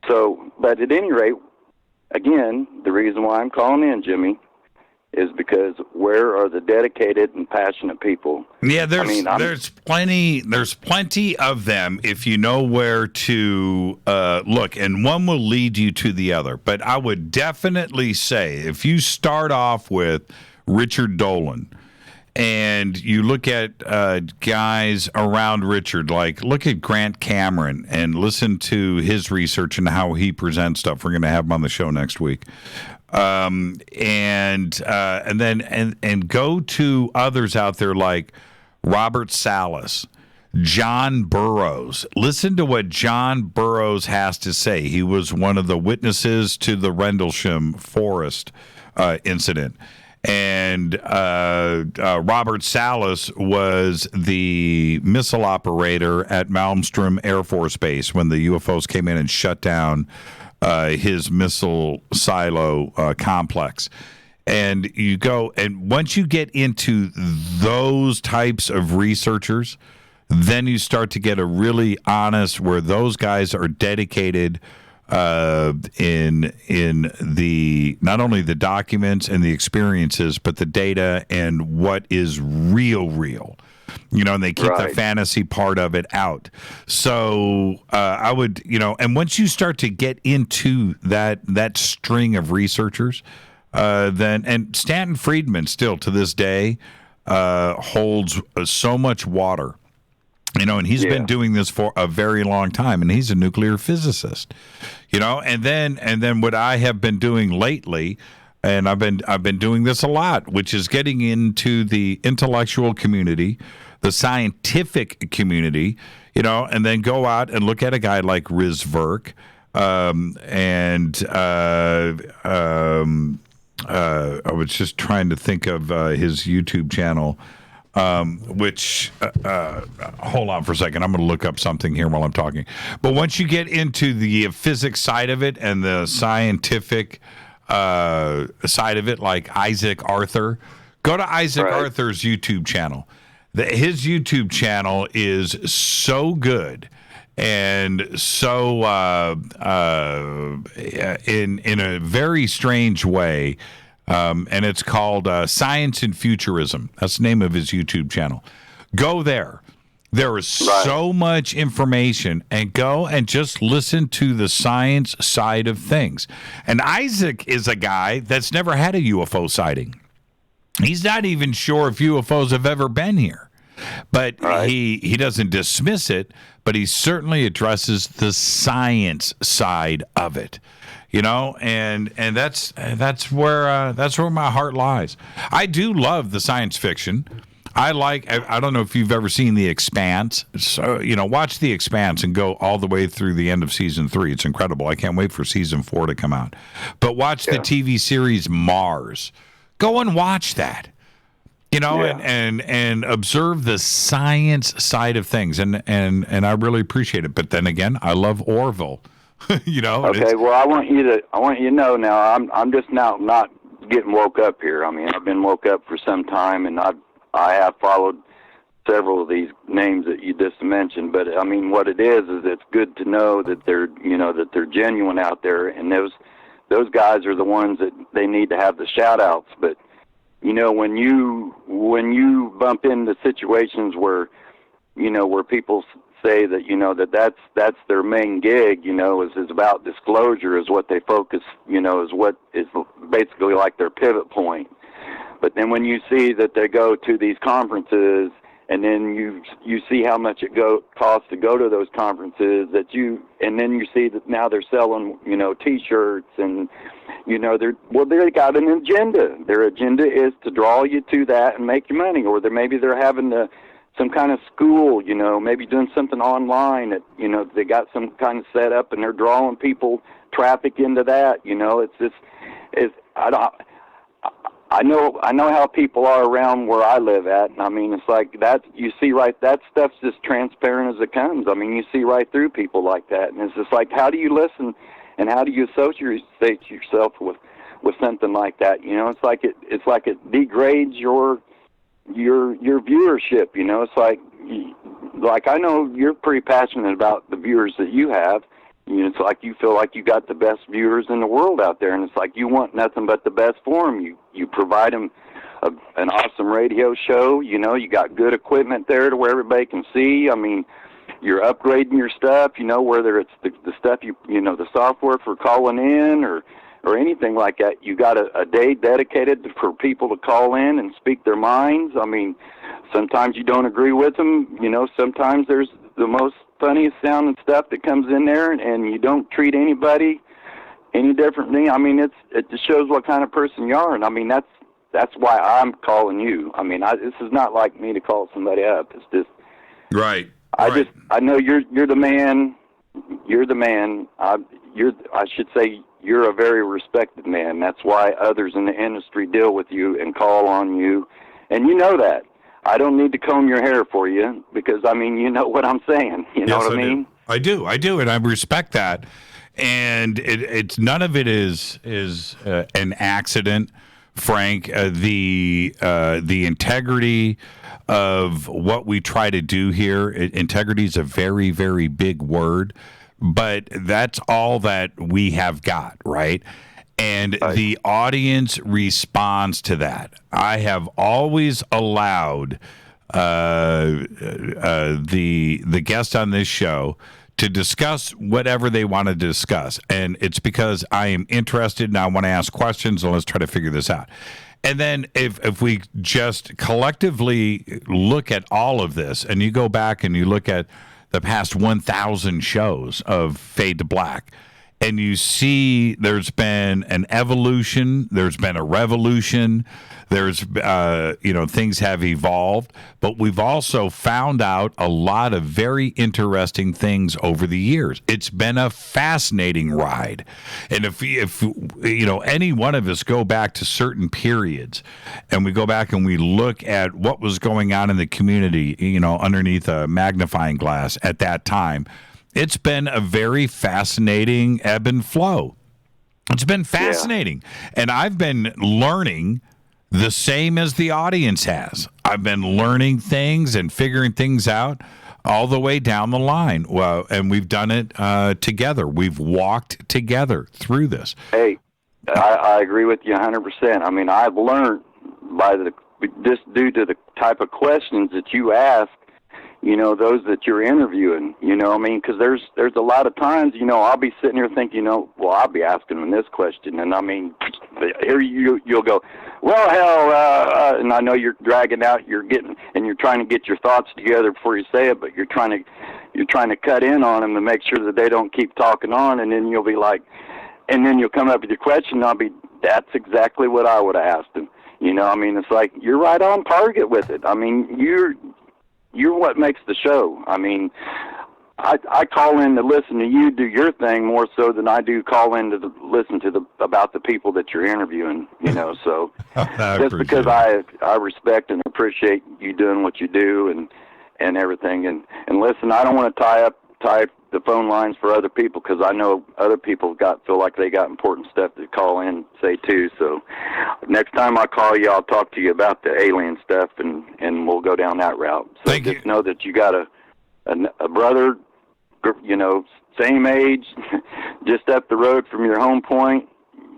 So, but at any rate, again, the reason why I'm calling in, Jimmy, is because where are the dedicated and passionate people? Yeah, there's plenty of them if you know where to look, and one will lead you to the other. But I would definitely say if you start off with Richard Dolan and you look at guys around Richard, like look at Grant Cameron and listen to his research and how he presents stuff. We're going to have him on the show next week. And then go to others out there like Robert Salas, John Burroughs. Listen to what John Burroughs has to say. He was one of the witnesses to the Rendlesham Forest incident. And Robert Salas was the missile operator at Malmstrom Air Force Base when the UFOs came in and shut down his missile silo complex. And you go, and once you get into those types of researchers, then you start to get a really honest, where those guys are dedicated in the not only the documents and the experiences, but the data and what is real. And they keep the fantasy part of it out. So I would, and once you start to get into that string of researchers, and Stanton Friedman still to this day holds so much water. And he's been doing this for a very long time, and he's a nuclear physicist. And then what I have been doing lately, and I've been doing this a lot, which is getting into the intellectual community, the scientific community, and then go out and look at a guy like Riz Verk, I was just trying to think of his YouTube channel. Which, hold on for a second. I'm going to look up something here while I'm talking. But once you get into the physics side of it and the scientific side of it, like Isaac Arthur, go to Isaac Arthur's YouTube channel. His YouTube channel is so good and so in a very strange way. And it's called Science and Futurism. That's the name of his YouTube channel. Go there. There is so much information, and go and just listen to the science side of things. And Isaac is a guy that's never had a UFO sighting. He's not even sure if UFOs have ever been here. But he doesn't dismiss it, but he certainly addresses the science side of it. And that's where my heart lies. I do love the science fiction. I don't know if you've ever seen The Expanse. So, watch The Expanse and go all the way through the end of season 3. It's incredible. I can't wait for season 4 to come out. But watch the TV series Mars. Go and watch that. And observe the science side of things. And I really appreciate it. But then again, I love Orville. Okay, well, I want you to know now. I'm just now not getting woke up here. I mean, I've been woke up for some time, and I have followed several of these names that you just mentioned. But I mean, what it is it's good to know that they're genuine out there, and those guys are the ones that they need to have the shout outs. But when you bump into situations where people say that that's their main gig, is about disclosure, is what they focus, is what is basically like their pivot point. But then when you see that they go to these conferences, and then you see how much it costs to go to those conferences, and then you see that now they're selling, T-shirts, and they got an agenda. Their agenda is to draw you to that and make you money, or maybe they're having some kind of school, maybe doing something online that, they got some kind of setup and they're drawing people, traffic into that. I know how people are around where I live at. And I mean, it's like that, you see that stuff's just transparent as it comes. I mean, you see right through people like that. And it's just like, how do you listen and how do you associate yourself with something like that? It's like it degrades your viewership. It's like I know you're pretty passionate about the viewers that you have. It's like you feel like you got the best viewers in the world out there, and it's like you want nothing but the best for them. You provide them an awesome radio show. You got good equipment there to where everybody can see. I mean, you're upgrading your stuff. Whether it's the stuff the software for calling in or anything like that. You got a day dedicated for people to call in and speak their minds. I mean, sometimes you don't agree with them. Sometimes there's the most funniest sounding stuff that comes in there, and you don't treat anybody any differently. I mean, it just shows what kind of person you are, and I mean that's why I'm calling you. I mean, this is not like me to call somebody up. It's just right. I know you're the man. You're the man. I should say you're a very respected man. That's why others in the industry deal with you and call on you, and you know that. I don't need to comb your hair for you because, I mean, you know what I'm saying. You know what I mean? I do, and I respect that. And it's none of it is an accident, Frank. The integrity of what we try to do here. Integrity is a very, very big word, but that's all that we have got, right? And the audience responds to that. I have always allowed the guest on this show to discuss whatever they want to discuss. And it's because I am interested and I want to ask questions, and let's try to figure this out. And then if we just collectively look at all of this, and you go back and you look at the past 1,000 shows of Fade to Black, and you see there's been an evolution, there's been a revolution, there's, things have evolved, but we've also found out a lot of very interesting things over the years. It's been a fascinating ride. And if any one of us go back to certain periods and we go back and we look at what was going on in the community, underneath a magnifying glass at that time, it's been a very fascinating ebb and flow. It's been fascinating. Yeah. And I've been learning the same as the audience has. I've been learning things and figuring things out all the way down the line. Well, and we've done it together. We've walked together through this. Hey, I agree with you 100%. I mean, I've learned just due to the type of questions that you ask, those that you're interviewing, I mean, because there's a lot of times, I'll be sitting here thinking, I'll be asking them this question. And I mean, here you'll go, well, hell, and I know you're dragging out, you're trying to get your thoughts together before you say it, but you're trying to cut in on them to make sure that they don't keep talking on. And then you'll be like, and then you'll come up with your question, and that's exactly what I would have asked them. You know, I mean, it's like you're right on target with it. I mean, you're what makes the show. I mean, I call in to listen to you do your thing more so than I do call in to listen to about the people that you're interviewing. You know, so just because I respect and appreciate you doing what you do and everything. And listen, I don't want to tie the phone lines for other people, because I know other people feel like they got important stuff to call in and say too. So next time I call you, I'll talk to you about the alien stuff, and we'll go down that route. So just know that you got a brother, you know, same age, just up the road from your home point,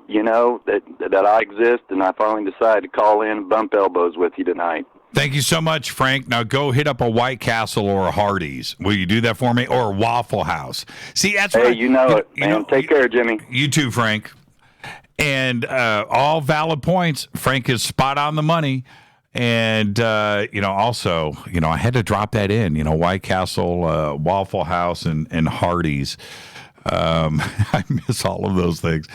you know, that I exist, and I finally decided to call in and bump elbows with you tonight. Thank you so much, Frank. Now go hit up a White Castle or a Hardee's. Will you do that for me? Or a Waffle House? See, that's what you know it, man. Take care, Jimmy. You too, Frank. And all valid points. Frank is spot on the money. And, you know, also, you know, I had to drop that in, you know, White Castle, Waffle House, and Hardee's. I miss all of those things.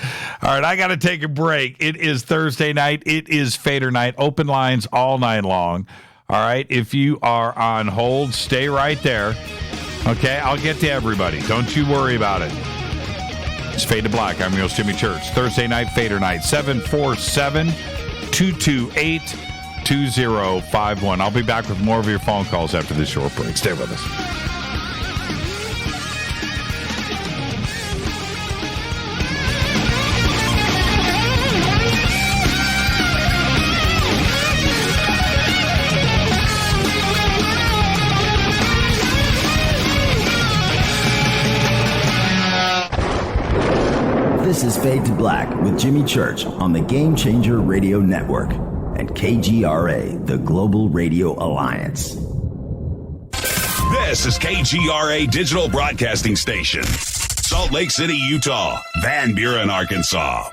All right, I got to take a break. It is Thursday night. It is Fadernight. Open lines all night long. All right, if you are on hold, stay right there. Okay, I'll get to everybody. Don't you worry about it. It's Fade to Black. I'm your host, Jimmy Church. Thursday night, Fadernight, 747-228-2051. I'll be back with more of your phone calls after this short break. Stay with us. This is Fade to Black with Jimmy Church on the Game Changer Radio Network and KGRA, the Global Radio Alliance. This is KGRA Digital Broadcasting Station, Salt Lake City, Utah, Van Buren, Arkansas.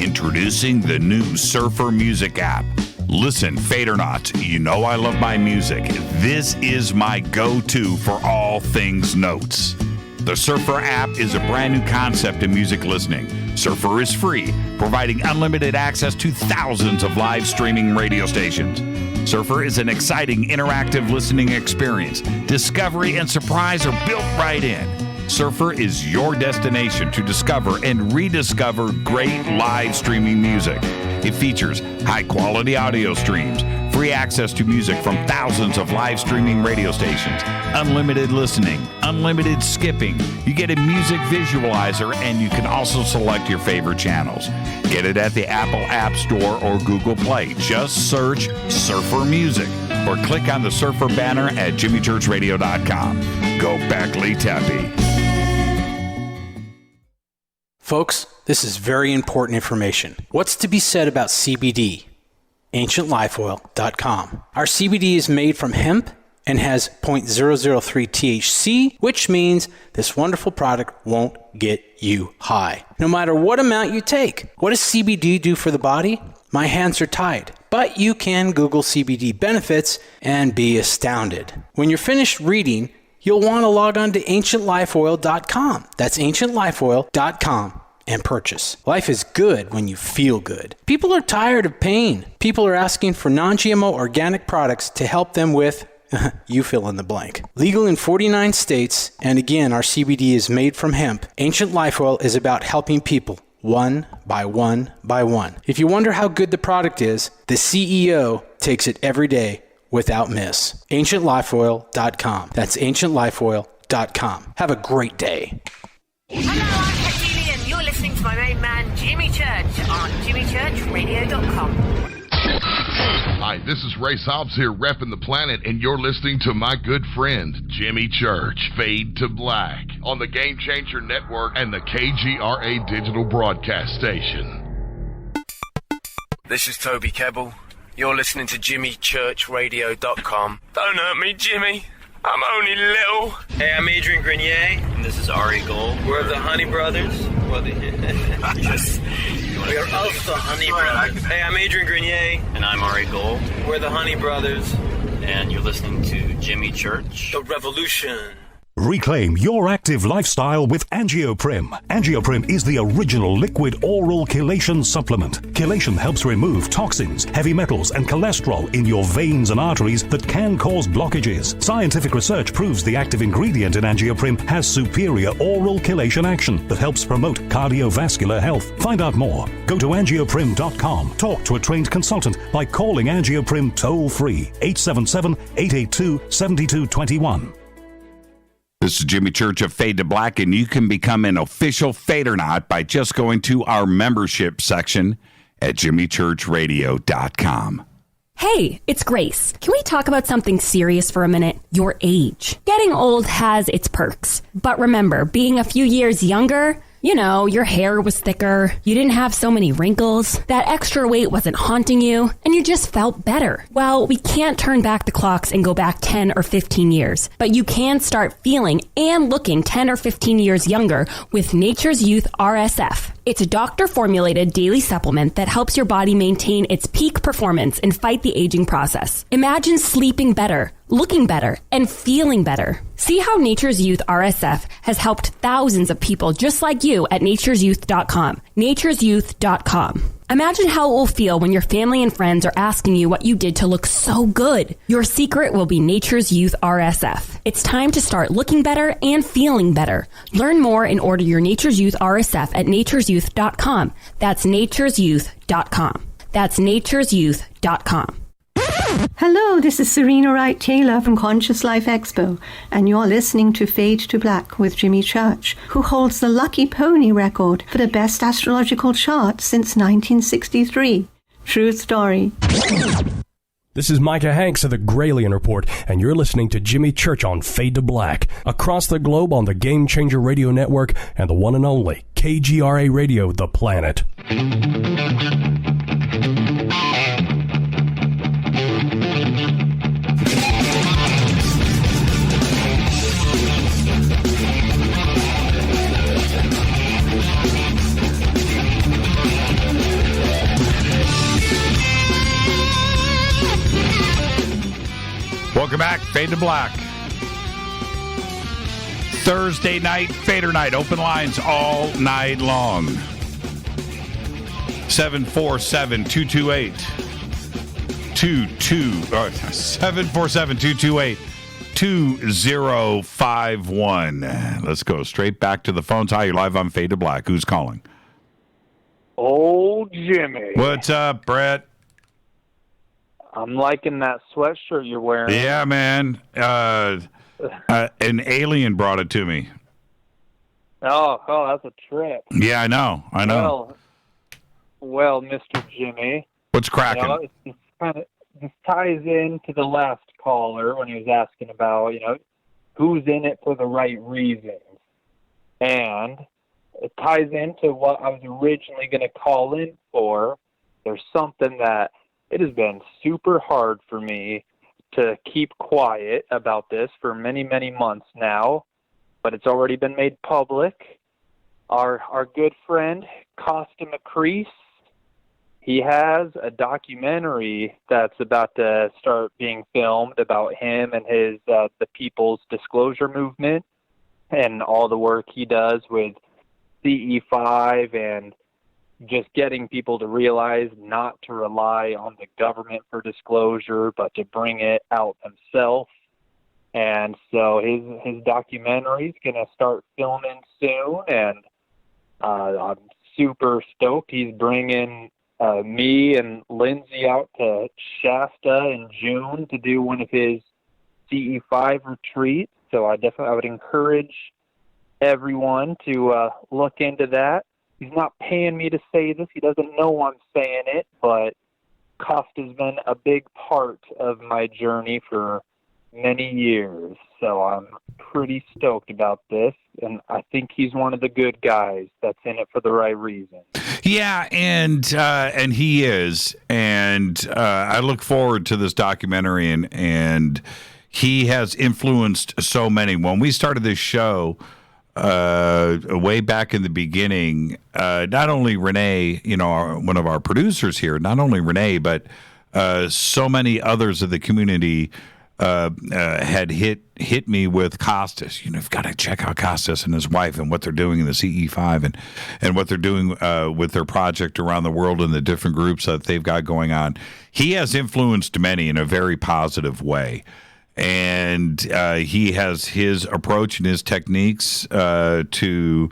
Introducing the new Surfer Music app. Listen, Fade or not, you know I love my music. This is my go-to for all things notes. The Surfer app is a brand new concept in music listening. Surfer is free, providing unlimited access to thousands of live streaming radio stations. Surfer is an exciting, interactive listening experience. Discovery and surprise are built right in. Surfer is your destination to discover and rediscover great live streaming music. It features high-quality audio streams, free access to music from thousands of live streaming radio stations, unlimited listening, unlimited skipping. You get a music visualizer, and you can also select your favorite channels. Get it at the Apple App Store or Google Play. Just search Surfer Music or click on the Surfer banner at jimmychurchradio.com. Go back, Lee Tappy. Folks, this is very important information. What's to be said about CBD? AncientLifeOil.com. Our CBD is made from hemp and has 0.003 THC, which means this wonderful product won't get you high, no matter what amount you take. What does CBD do for the body? My hands are tied. But you can Google CBD benefits and be astounded. When you're finished reading, you'll want to log on to AncientLifeOil.com. That's AncientLifeOil.com and purchase. Life is good when you feel good. People are tired of pain. People are asking for non-GMO organic products to help them with, you fill in the blank. Legal in 49 states, and again, our CBD is made from hemp. Ancient Life Oil is about helping people one by one by one. If you wonder how good the product is, the CEO takes it every day without miss. AncientLifeOil.com. That's AncientLifeOil.com. Have a great day. Hello, I'm Katie, and you're listening to my main man, Jimmy Church, on JimmyChurchRadio.com. Hi, this is Ray Hobbs here, repping the planet, and you're listening to my good friend, Jimmy Church, Fade to Black, on the Game Changer Network and the KGRA Digital Broadcast Station. This is Toby Kebbell. You're listening to JimmyChurchRadio.com. Don't hurt me, Jimmy. I'm only little. Hey, I'm Adrian Grenier. And this is Ari Gold. We're the Honey Brothers. We're of the Honey Brothers. Hey, I'm Adrian Grenier. And I'm Ari Gold. We're the Honey Brothers. And you're listening to Jimmy Church. The Revolution. Reclaim your active lifestyle with Angioprim. Angioprim is the original liquid oral chelation supplement. Chelation helps remove toxins, heavy metals, and cholesterol in your veins and arteries that can cause blockages. Scientific research proves the active ingredient in Angioprim has superior oral chelation action that helps promote cardiovascular health. Find out more. Go to angioprim.com. Talk to a trained consultant by calling Angioprim toll-free 877-882-7221. This is Jimmy Church of Fade to Black, and you can become an official Fadernight by just going to our membership section at jimmychurchradio.com. Hey, it's Grace. Can we talk about something serious for a minute? Your age. Getting old has its perks. But remember, being a few years younger, you know, your hair was thicker, you didn't have so many wrinkles, that extra weight wasn't haunting you, and you just felt better. Well, we can't turn back the clocks and go back 10 or 15 years, but you can start feeling and looking 10 or 15 years younger with Nature's Youth RSF. It's a doctor-formulated daily supplement that helps your body maintain its peak performance and fight the aging process. Imagine sleeping better, looking better, and feeling better. See how Nature's Youth RSF has helped thousands of people just like you at nature'syouth.com. nature'syouth.com. Imagine how it will feel when your family and friends are asking you what you did to look so good. Your secret will be Nature's Youth RSF. It's time to start looking better and feeling better. Learn more and order your Nature's Youth RSF at nature'syouth.com. That's nature'syouth.com. That's nature'syouth.com. Hello, this is Serena Wright Taylor from Conscious Life Expo, and you're listening to Fade to Black with Jimmy Church, who holds the Lucky Pony record for the best astrological chart since 1963. True story. This is Micah Hanks of the Gralien Report, and you're listening to Jimmy Church on Fade to Black, across the globe on the Game Changer Radio Network and the one and only KGRA Radio, The Planet. Welcome back, Fade to Black. Thursday night, Fader Night. Open lines all night long. 747-228-2051. Let's go straight back to the phones. Hi, you're live on Fade to Black. Who's calling? Old Jimmy. What's up, Brett? I'm liking that sweatshirt you're wearing. Yeah, man. An alien brought it to me. Oh, that's a trip. Yeah, I know. Well, Mr. Jimmy. What's cracking? You know, this ties into the last caller when he was asking about, who's in it for the right reasons. And it ties into what I was originally going to call in for. There's something that it has been super hard for me to keep quiet about this for many, many months now, but it's already been made public. Our good friend, Costa McCrease, he has a documentary that's about to start being filmed about him and his the People's Disclosure Movement and all the work he does with CE5 and just getting people to realize not to rely on the government for disclosure, but to bring it out themselves. And so his documentary is going to start filming soon, and I'm super stoked. He's bringing me and Lindsay out to Shasta in June to do one of his CE5 retreats. So I would encourage everyone to look into that. He's not paying me to say this. He doesn't know I'm saying it, but Costa's been a big part of my journey for many years. So I'm pretty stoked about this, and I think he's one of the good guys that's in it for the right reason. Yeah, and he is, and I look forward to this documentary, and he has influenced so many. When we started this show, way back in the beginning, not only Renee, one of our producers here, not only Renee, but so many others of the community had hit me with Costas. You've got to check out Costas and his wife and what they're doing in the CE5 and what they're doing with their project around the world and the different groups that they've got going on. He has influenced many in a very positive way. And he has his approach and his techniques to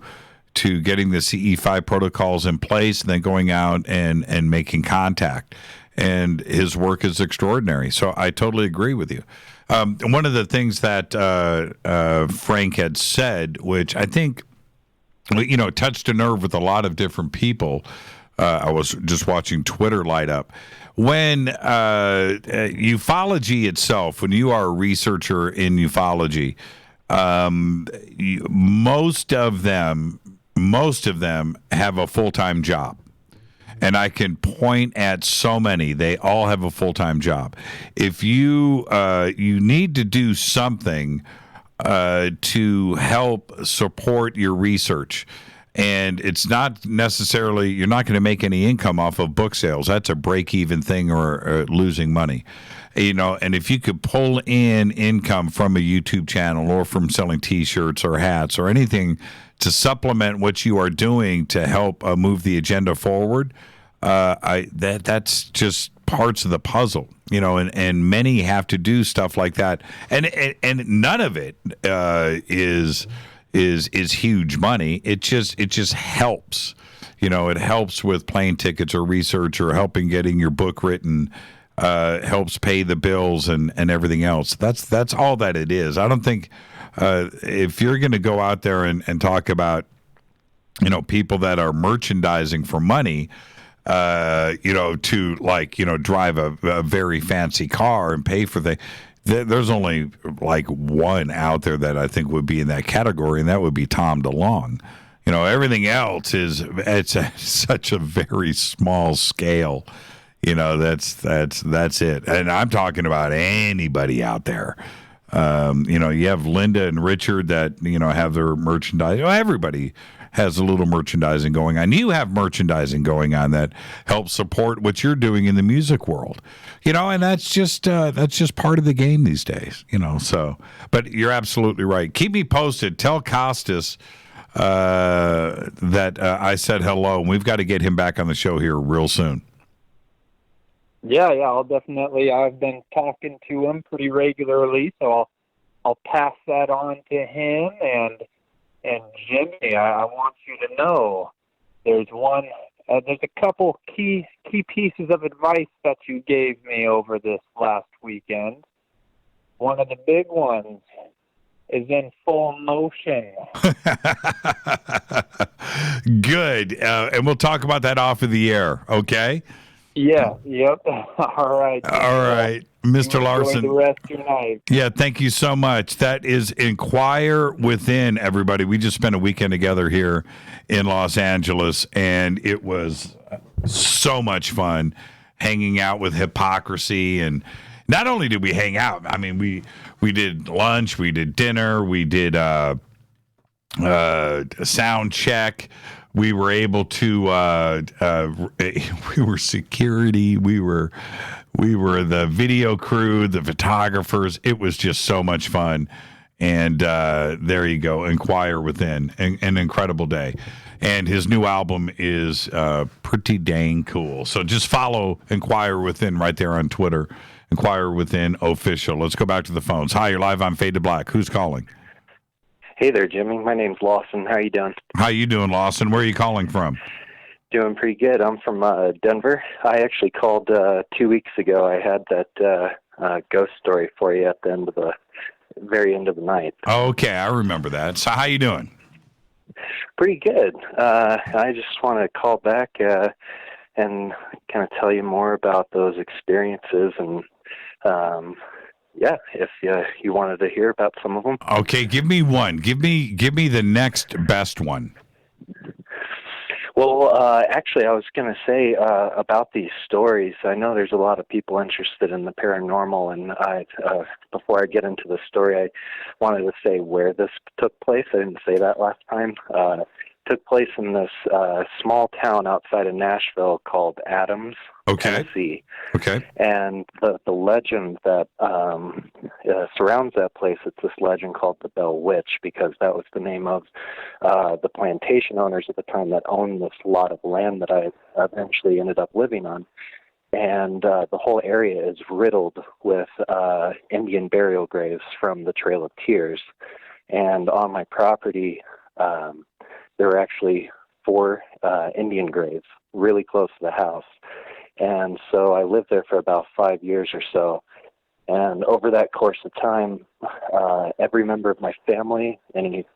getting the CE5 protocols in place and then going out and making contact. And his work is extraordinary. So I totally agree with you. One of the things that Frank had said, which I think, touched a nerve with a lot of different people. I was just watching Twitter light up. When ufology itself, when you are a researcher in ufology, most of them have a full-time job. And I can point at so many. They all have a full-time job. If you need to do something to help support your research, and it's not necessarily, you're not going to make any income off of book sales. That's a break-even thing or losing money. And if you could pull in income from a YouTube channel or from selling T-shirts or hats or anything to supplement what you are doing to help move the agenda forward, that's just parts of the puzzle, and many have to do stuff like that, and none of it is huge money. It just helps, it helps with plane tickets or research or helping getting your book written, helps pay the bills and everything else. That's all that it is. I don't think if you're going to go out there and talk about people that are merchandising for money, to drive a very fancy car and pay for there's only like one out there that I think would be in that category, and that would be Tom DeLonge. Everything else it's such a very small scale. That's it. And I'm talking about anybody out there. You have Linda and Richard that, have their merchandise. Everybody has a little merchandising going on. You have merchandising going on that helps support what you're doing in the music world. And that's just part of the game these days, so, but you're absolutely right. Keep me posted. Tell Costas that I said hello, and we've got to get him back on the show here real soon. Yeah, I'll definitely. I've been talking to him pretty regularly, so I'll pass that on to him. And Jimmy, I want you to know there's a couple key pieces of advice that you gave me over this last weekend. One of the big ones is in full motion. Good, and we'll talk about that off of the air. Okay. Yeah. Yep. All right. Mr. Larson. Enjoy the rest of your night. Yeah, thank you so much. That is Inquire Within, everybody. We just spent a weekend together here in Los Angeles, and it was so much fun hanging out with Hypocrisy. And not only did we hang out, I mean, we did lunch, we did dinner, we did a sound check. We were able to, we were security. We were the video crew, the photographers. It was just so much fun. And there you go, Inquire Within, an incredible day. And his new album is pretty dang cool. So just follow Inquire Within right there on Twitter, Inquire Within Official. Let's go back to the phones. Hi, you're live on Fade to Black. Who's calling? Hey there, Jimmy. My name's Lawson. How you doing? How you doing, Lawson? Where are you calling from? Doing pretty good. I'm from Denver. I actually called 2 weeks ago. I had that ghost story for you at the very end of the night. Okay, I remember that. So how you doing? Pretty good. I just want to call back and kind of tell you more about those experiences and yeah, if you wanted to hear about some of them. Okay, give me one. Give me the next best one. Well, actually, I was going to say about these stories. I know there's a lot of people interested in the paranormal, and before I get into the story, I wanted to say where this took place. I didn't say that last time. took place in this small town outside of Nashville called Adams, Tennessee. Okay. And the legend that surrounds that place, it's this legend called the Bell Witch, because that was the name of the plantation owners at the time that owned this lot of land that I eventually ended up living on. And the whole area is riddled with Indian burial graves from the Trail of Tears. And on my property, there were actually 4 Indian graves really close to the house. And so I lived there for about 5 years or so. And over that course of time, every member of my family, any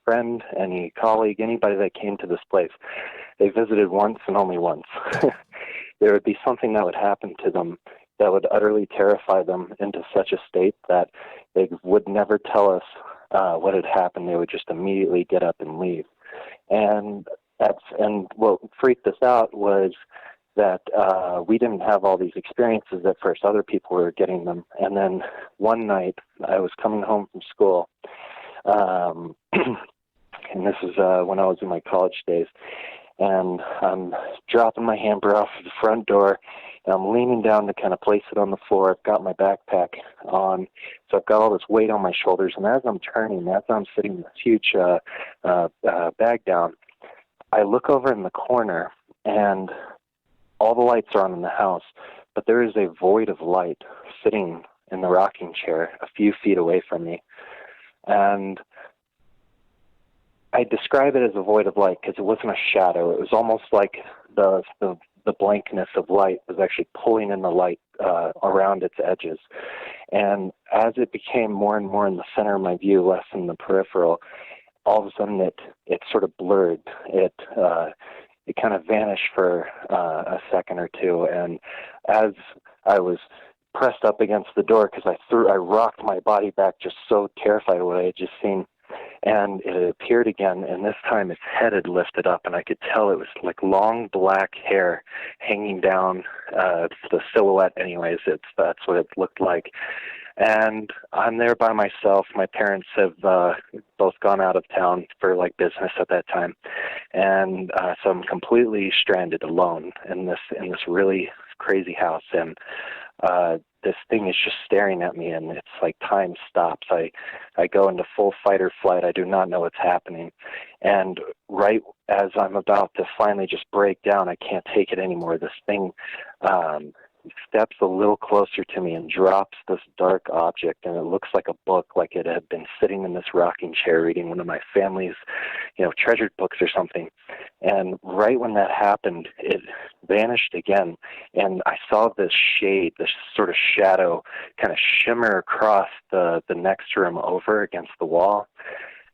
friend, any colleague, anybody that came to this place, they visited once and only once. There would be something that would happen to them that would utterly terrify them into such a state that they would never tell us what had happened. They would just immediately get up and leave. And what freaked us out was that we didn't have all these experiences at first. Other people were getting them. And then one night I was coming home from school, and this is when I was in my college days, and I'm dropping my hamper off at the front door, and I'm leaning down to kind of place it on the floor. I've got my backpack on, so I've got all this weight on my shoulders, and as I'm turning, as I'm sitting this huge bag down, I look over in the corner, and all the lights are on in the house, but there is a void of light sitting in the rocking chair a few feet away from me. And I describe it as a void of light because it wasn't a shadow. It was almost like the blankness of light was actually pulling in the light around its edges. And as it became more and more in the center of my view, less in the peripheral, all of a sudden it sort of blurred. It kind of vanished for a second or two. And as I was pressed up against the door, because I rocked my body back, just so terrified of what I had just seen, and it appeared again, and this time its head had lifted up, and I could tell it was like long black hair hanging down the silhouette anyways. That's what it looked like. And I'm there by myself. My parents have both gone out of town for like business at that time, and so I'm completely stranded alone in this really crazy house. And this thing is just staring at me, and it's like time stops. I go into full fight or flight. I do not know what's happening. And right as I'm about to finally just break down, I can't take it anymore. This thing steps a little closer to me and drops this dark object, and it looks like a book, like it had been sitting in this rocking chair reading one of my family's, treasured books or something. And right when that happened, it vanished again, and I saw this shade, this sort of shadow kind of shimmer across the next room over against the wall.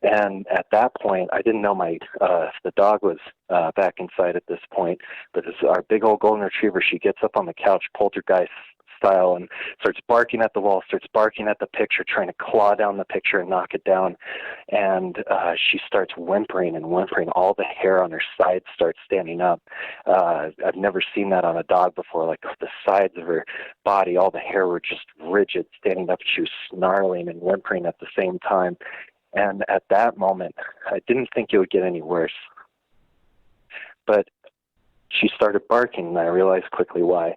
And at that point, I didn't know the dog was back inside at this point, but it's our big old golden retriever. She gets up on the couch, poltergeist style, and starts barking at the wall, starts barking at the picture, trying to claw down the picture and knock it down. And she starts whimpering and whimpering. All the hair on her sides starts standing up. I've never seen that on a dog before. Like the sides of her body, all the hair were just rigid, standing up. She was snarling and whimpering at the same time. And at that moment, I didn't think it would get any worse. But she started barking, and I realized quickly why.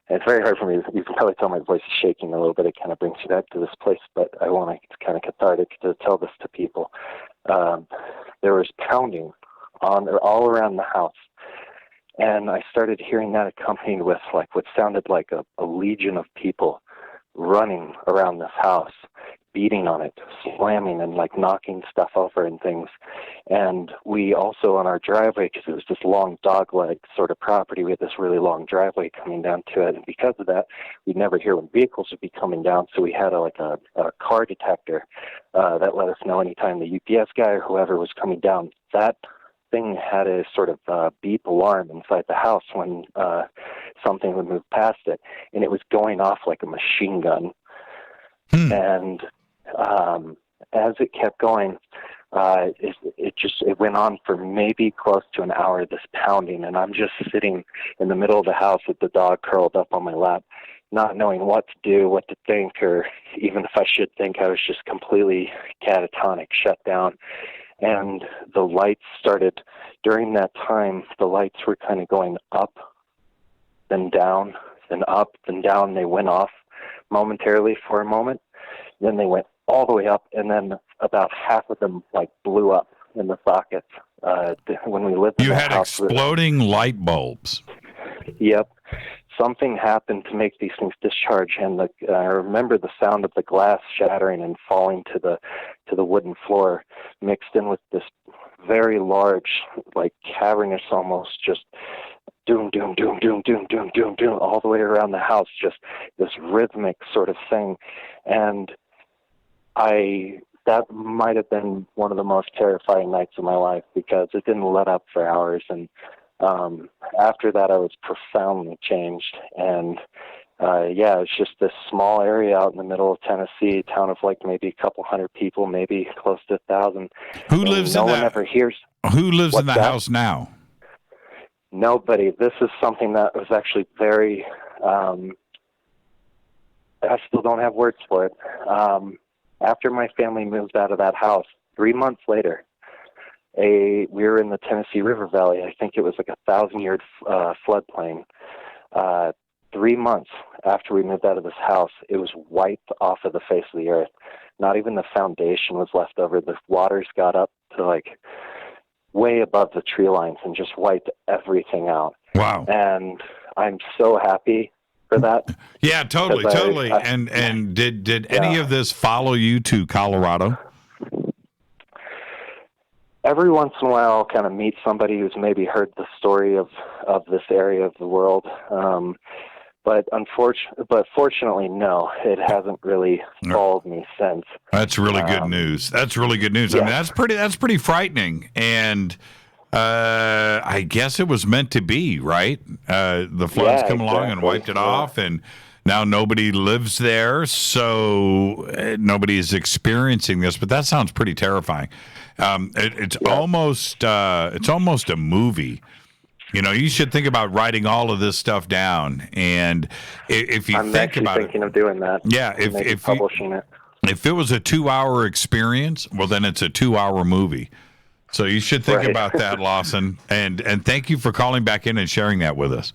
And it's very hard for me. You can probably tell my voice is shaking a little bit. It kind of brings you back to this place, but I want to, it's kind of cathartic to tell this to people. There was pounding all around the house. And I started hearing that accompanied with like what sounded like a legion of people running around this house, beating on it, slamming and like knocking stuff over and things. And we also on our driveway, because it was this long dogleg sort of property, we had this really long driveway coming down to it. And because of that, we'd never hear when vehicles would be coming down. So we had a car detector that let us know anytime the UPS guy or whoever was coming down. That thing had a sort of beep alarm inside the house when something would move past it. And it was going off like a machine gun. And as it kept going, it went on for maybe close to an hour, this pounding, and I'm just sitting in the middle of the house with the dog curled up on my lap, not knowing what to do, what to think, or even if I should think. I was just completely catatonic, shut down. and the lights started, during that time, the lights were kind of going up, then down, then up, then down. They went off momentarily for a moment, then they went all the way up, and then about half of them like blew up in the sockets. When we lived in You that had house, exploding light bulbs. Yep. Something happened to make these things discharge, and I remember the sound of the glass shattering and falling to the wooden floor, mixed in with this very large, like cavernous almost, just doom, doom, doom, doom, doom, doom, doom, doom, all the way around the house, just this rhythmic sort of thing. And that might have been one of the most terrifying nights of my life, because it didn't let up for hours. And after that, I was profoundly changed. And it's just this small area out in the middle of Tennessee, a town of like maybe a couple hundred people, maybe close to 1,000. Who lives in that? No one ever hears. Who lives in the house now? Nobody. This is something that was actually very. I still don't have words for it. After my family moved out of that house, 3 months later, we were in the Tennessee River Valley. I think it was like 1,000-year floodplain. 3 months after we moved out of this house, it was wiped off of the face of the earth. Not even the foundation was left over. The waters got up to like way above the tree lines and just wiped everything out. Wow. And I'm so happy for that. Yeah, totally. And did any of this follow you to Colorado? Every once in a while, I'll kind of meet somebody who's maybe heard the story of this area of the world. But fortunately, no, it hasn't really followed me since. That's really good news. That's really good news. Yeah. I mean, that's pretty frightening. And I guess it was meant to be, right? The floods come along and wiped it off, and now nobody lives there, so nobody is experiencing this. But that sounds pretty terrifying. It's almost a movie. You know, you should think about writing all of this stuff down, and if you think about it, I'm thinking of doing that. Yeah, if publishing it. If it was a 2-hour experience, well, then it's a 2-hour movie. So you should think about that, Lawson. And thank you for calling back in and sharing that with us.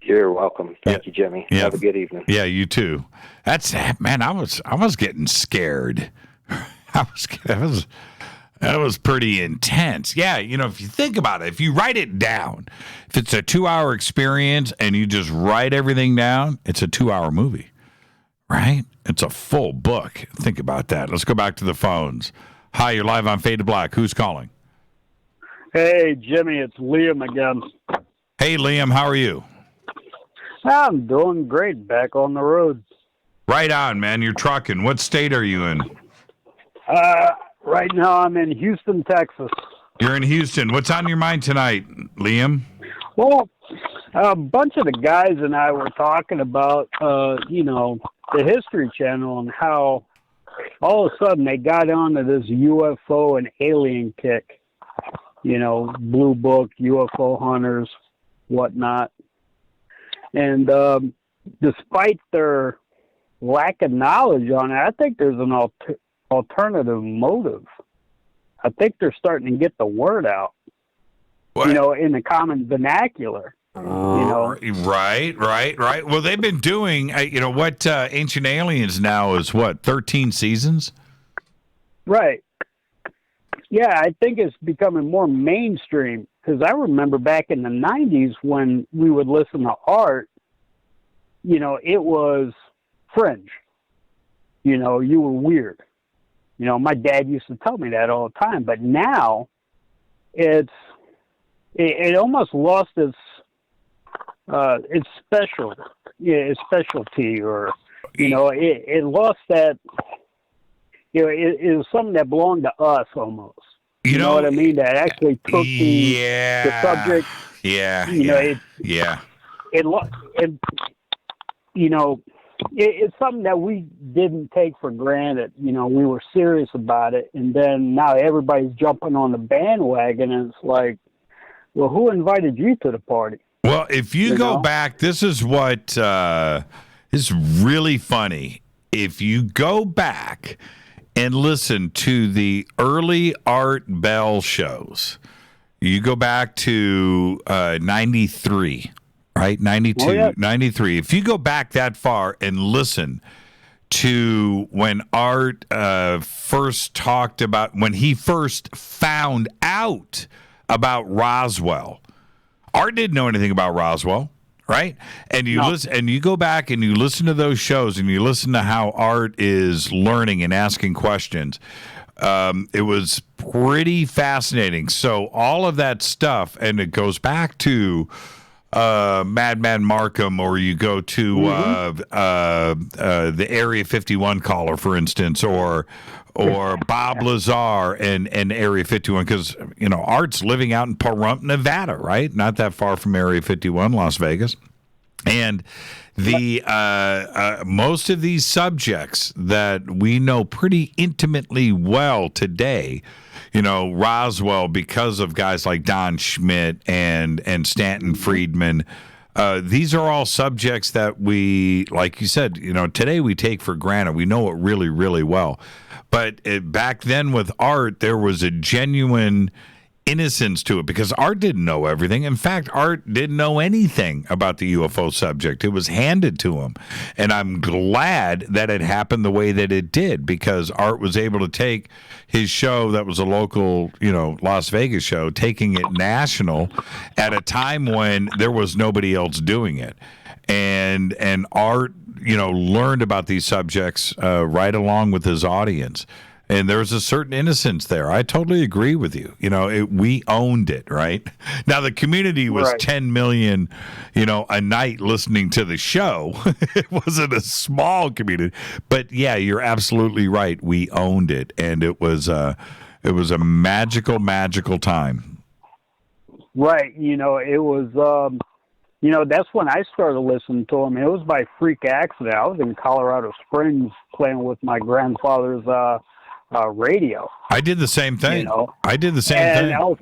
You're welcome. Thank you, Jimmy. Yeah. Have a good evening. Yeah, you too. Man, I was getting scared. That was pretty intense. Yeah, you know, if you think about it, if you write it down, if it's a 2-hour experience and you just write everything down, it's a 2-hour movie, right? It's a full book. Think about that. Let's go back to the phones. Hi, you're live on Fade to Black. Who's calling? Hey, Jimmy, it's Liam again. Hey, Liam, how are you? I'm doing great, back on the road. Right on, man. You're trucking. What state are you in? Right now I'm in Houston, Texas. You're in Houston. What's on your mind tonight, Liam? Well, a bunch of the guys and I were talking about, the History Channel and how all of a sudden they got onto this UFO and alien kick. You know, Blue Book, UFO hunters, whatnot. And despite their lack of knowledge on it, I think there's an alternative motive. I think they're starting to get the word out. What? You know, in the common vernacular. Right. Well, they've been doing, what Ancient Aliens now is, 13 seasons? Right. Yeah, I think it's becoming more mainstream, because I remember back in the 90s when we would listen to art, it was fringe. You were weird. My dad used to tell me that all the time, but now it almost lost its specialty, or it lost that. It was something that belonged to us almost. You know what I mean? That actually took the subject. It's something that we didn't take for granted. We were serious about it, and then now everybody's jumping on the bandwagon, and it's like, well, who invited you to the party? Well, if you go back, this is what is really funny. If you go back and listen to the early Art Bell shows. You go back to 93, right? 92, 93. If you go back that far and listen to when Art first talked about, when he first found out about Roswell. Art didn't know anything about Roswell, right? And you listen, and you go back and you listen to those shows, and you listen to how Art is learning and asking questions. It was pretty fascinating. So all of that stuff, and it goes back to Madman Markham, or you go to the Area 51 caller, for instance, or Bob Lazar and Area 51, because Art's living out in Pahrump, Nevada, right? Not that far from Area 51, Las Vegas. And the most of these subjects that we know pretty intimately well today, Roswell, because of guys like Don Schmidt and Stanton Friedman, these are all subjects that we, like you said, today we take for granted. We know it really, really well. But back then with Art, there was a genuine innocence to it, because Art didn't know everything. In fact, Art didn't know anything about the UFO subject. It was handed to him. And I'm glad that it happened the way that it did, because Art was able to take his show that was a local, Las Vegas show, taking it national at a time when there was nobody else doing it. And Art, learned about these subjects right along with his audience. And there's a certain innocence there. I totally agree with you. We owned it, right? Now, the community was 10 million, a night listening to the show. It wasn't a small community. But, yeah, you're absolutely right. We owned it. And it was a magical, magical time. Right. It was, that's when I started listening to him. It was by freak accident. I was in Colorado Springs playing with my grandfather's radio. I did the same thing. I did the same thing. And I was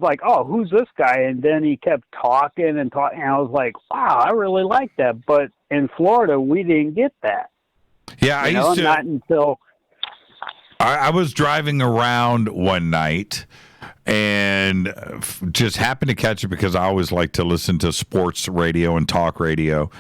like, oh, who's this guy? And then he kept talking and talking. And I was like, wow, I really like that. But in Florida, we didn't get that. Yeah, I used to. Not until I was driving around one night and just happened to catch it, because I always like to listen to sports radio and talk radio.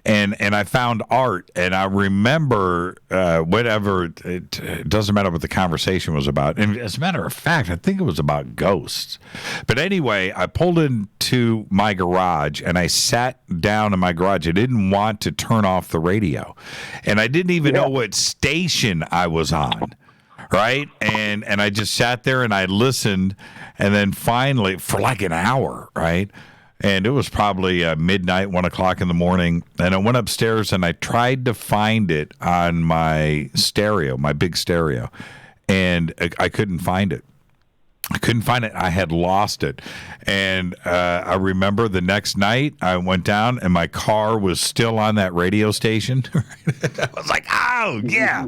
And I found Art, and I remember whatever, it doesn't matter what the conversation was about. And as a matter of fact, I think it was about ghosts. But anyway, I pulled into my garage, and I sat down in my garage. I didn't want to turn off the radio. And I didn't even know what station I was on, right? And I just sat there, and I listened, and then finally, for like an hour, right? And it was probably midnight, 1 o'clock in the morning. And I went upstairs and I tried to find it on my stereo, my big stereo. And I couldn't find it. I had lost it. And I remember the next night I went down and my car was still on that radio station. I was like, oh, yeah,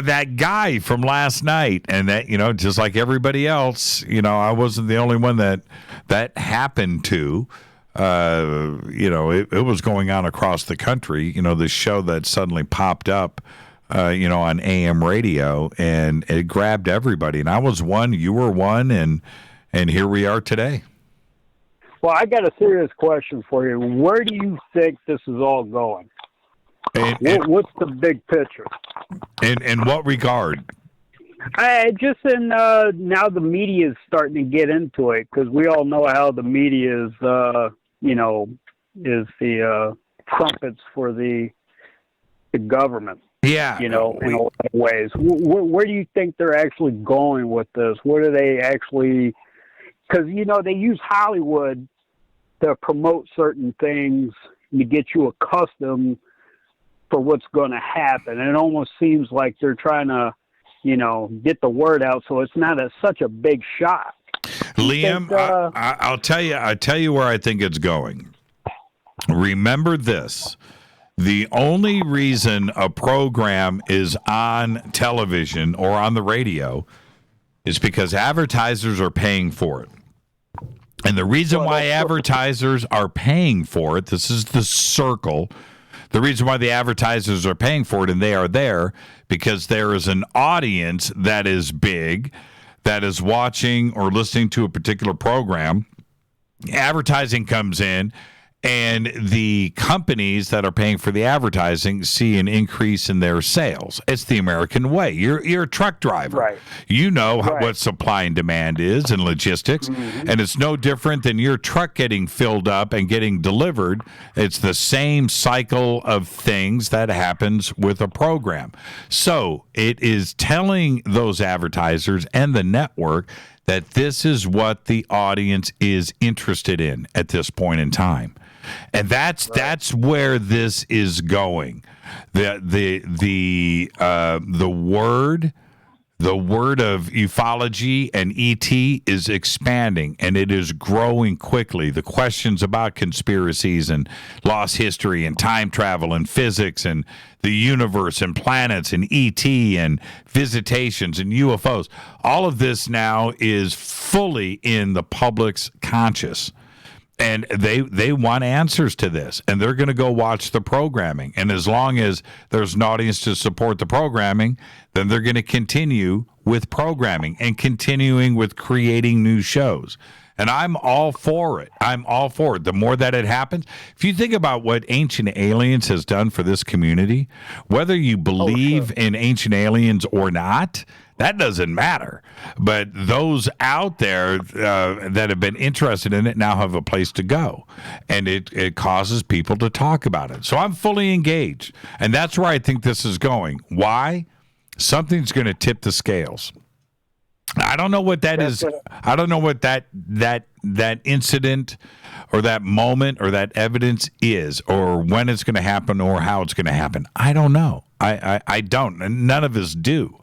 that guy from last night. And that, just like everybody else, I wasn't the only one that happened to. It was going on across the country, this show that suddenly popped up, on AM radio, and it grabbed everybody. And I was one, you were one, and here we are today. Well, I got a serious question for you. Where do you think this is all going? What's the big picture? In what regard? Just in now the media is starting to get into it, because we all know how the media is, is the trumpets for the government. Yeah. In a lot of ways. Where do you think they're actually going with this? What are they actually? Because they use Hollywood to promote certain things to get you accustomed for what's going to happen. And it almost seems like they're trying to, get the word out so it's not such a big shock. Liam, I'll tell you where I think it's going. Remember this. The only reason a program is on television or on the radio is because advertisers are paying for it. And the reason why advertisers are paying for it, this is the circle. The reason why the advertisers are paying for it, and they are there, because there is an audience that is big, that is watching or listening to a particular program. Advertising comes in, and the companies that are paying for the advertising see an increase in their sales. It's the American way. You're a truck driver. Right. You know what supply and demand is in logistics, and it's no different than your truck getting filled up and getting delivered. It's the same cycle of things that happens with a program. So it is telling those advertisers and the network that this is what the audience is interested in at this point in time. And that's where this is going. The word of ufology and ET is expanding, and it is growing quickly. The questions about conspiracies and lost history and time travel and physics and the universe and planets and ET and visitations and UFOs, all of this now is fully in the public's conscious. And they want answers to this, and they're going to go watch the programming. And as long as there's an audience to support the programming, then they're going to continue with programming and continuing with creating new shows. And I'm all for it. I'm all for it. The more that it happens, if you think about what Ancient Aliens has done for this community, whether you believe in Ancient Aliens or not, that doesn't matter. But those out there that have been interested in it now have a place to go. And it causes people to talk about it. So I'm fully engaged. And that's where I think this is going. Why? Something's going to tip the scales. I don't know what that is. I don't know what that incident or that moment or that evidence is, or when it's going to happen or how it's going to happen. I don't know. I don't. And none of us do.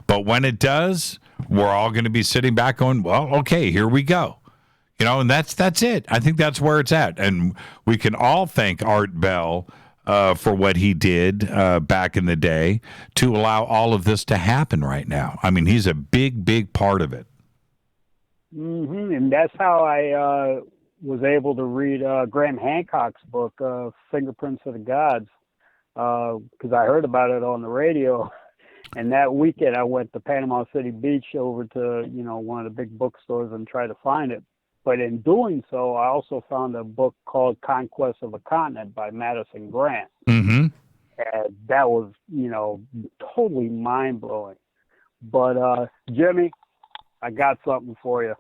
But when it does, we're all going to be sitting back going, well, okay, here we go. You know, and that's it. I think that's where it's at. And we can all thank Art Bell for what he did back in the day to allow all of this to happen right now. I mean, he's a big, big part of it. And that's how I was able to read Graham Hancock's book, Fingerprints of the Gods, because I heard about it on the radio. And that weekend I went to Panama City Beach over to, one of the big bookstores and tried to find it. But in doing so, I also found a book called Conquest of a Continent by Madison Grant. Mm-hmm. And that was, totally mind-blowing. But, Jimmy, I got something for you.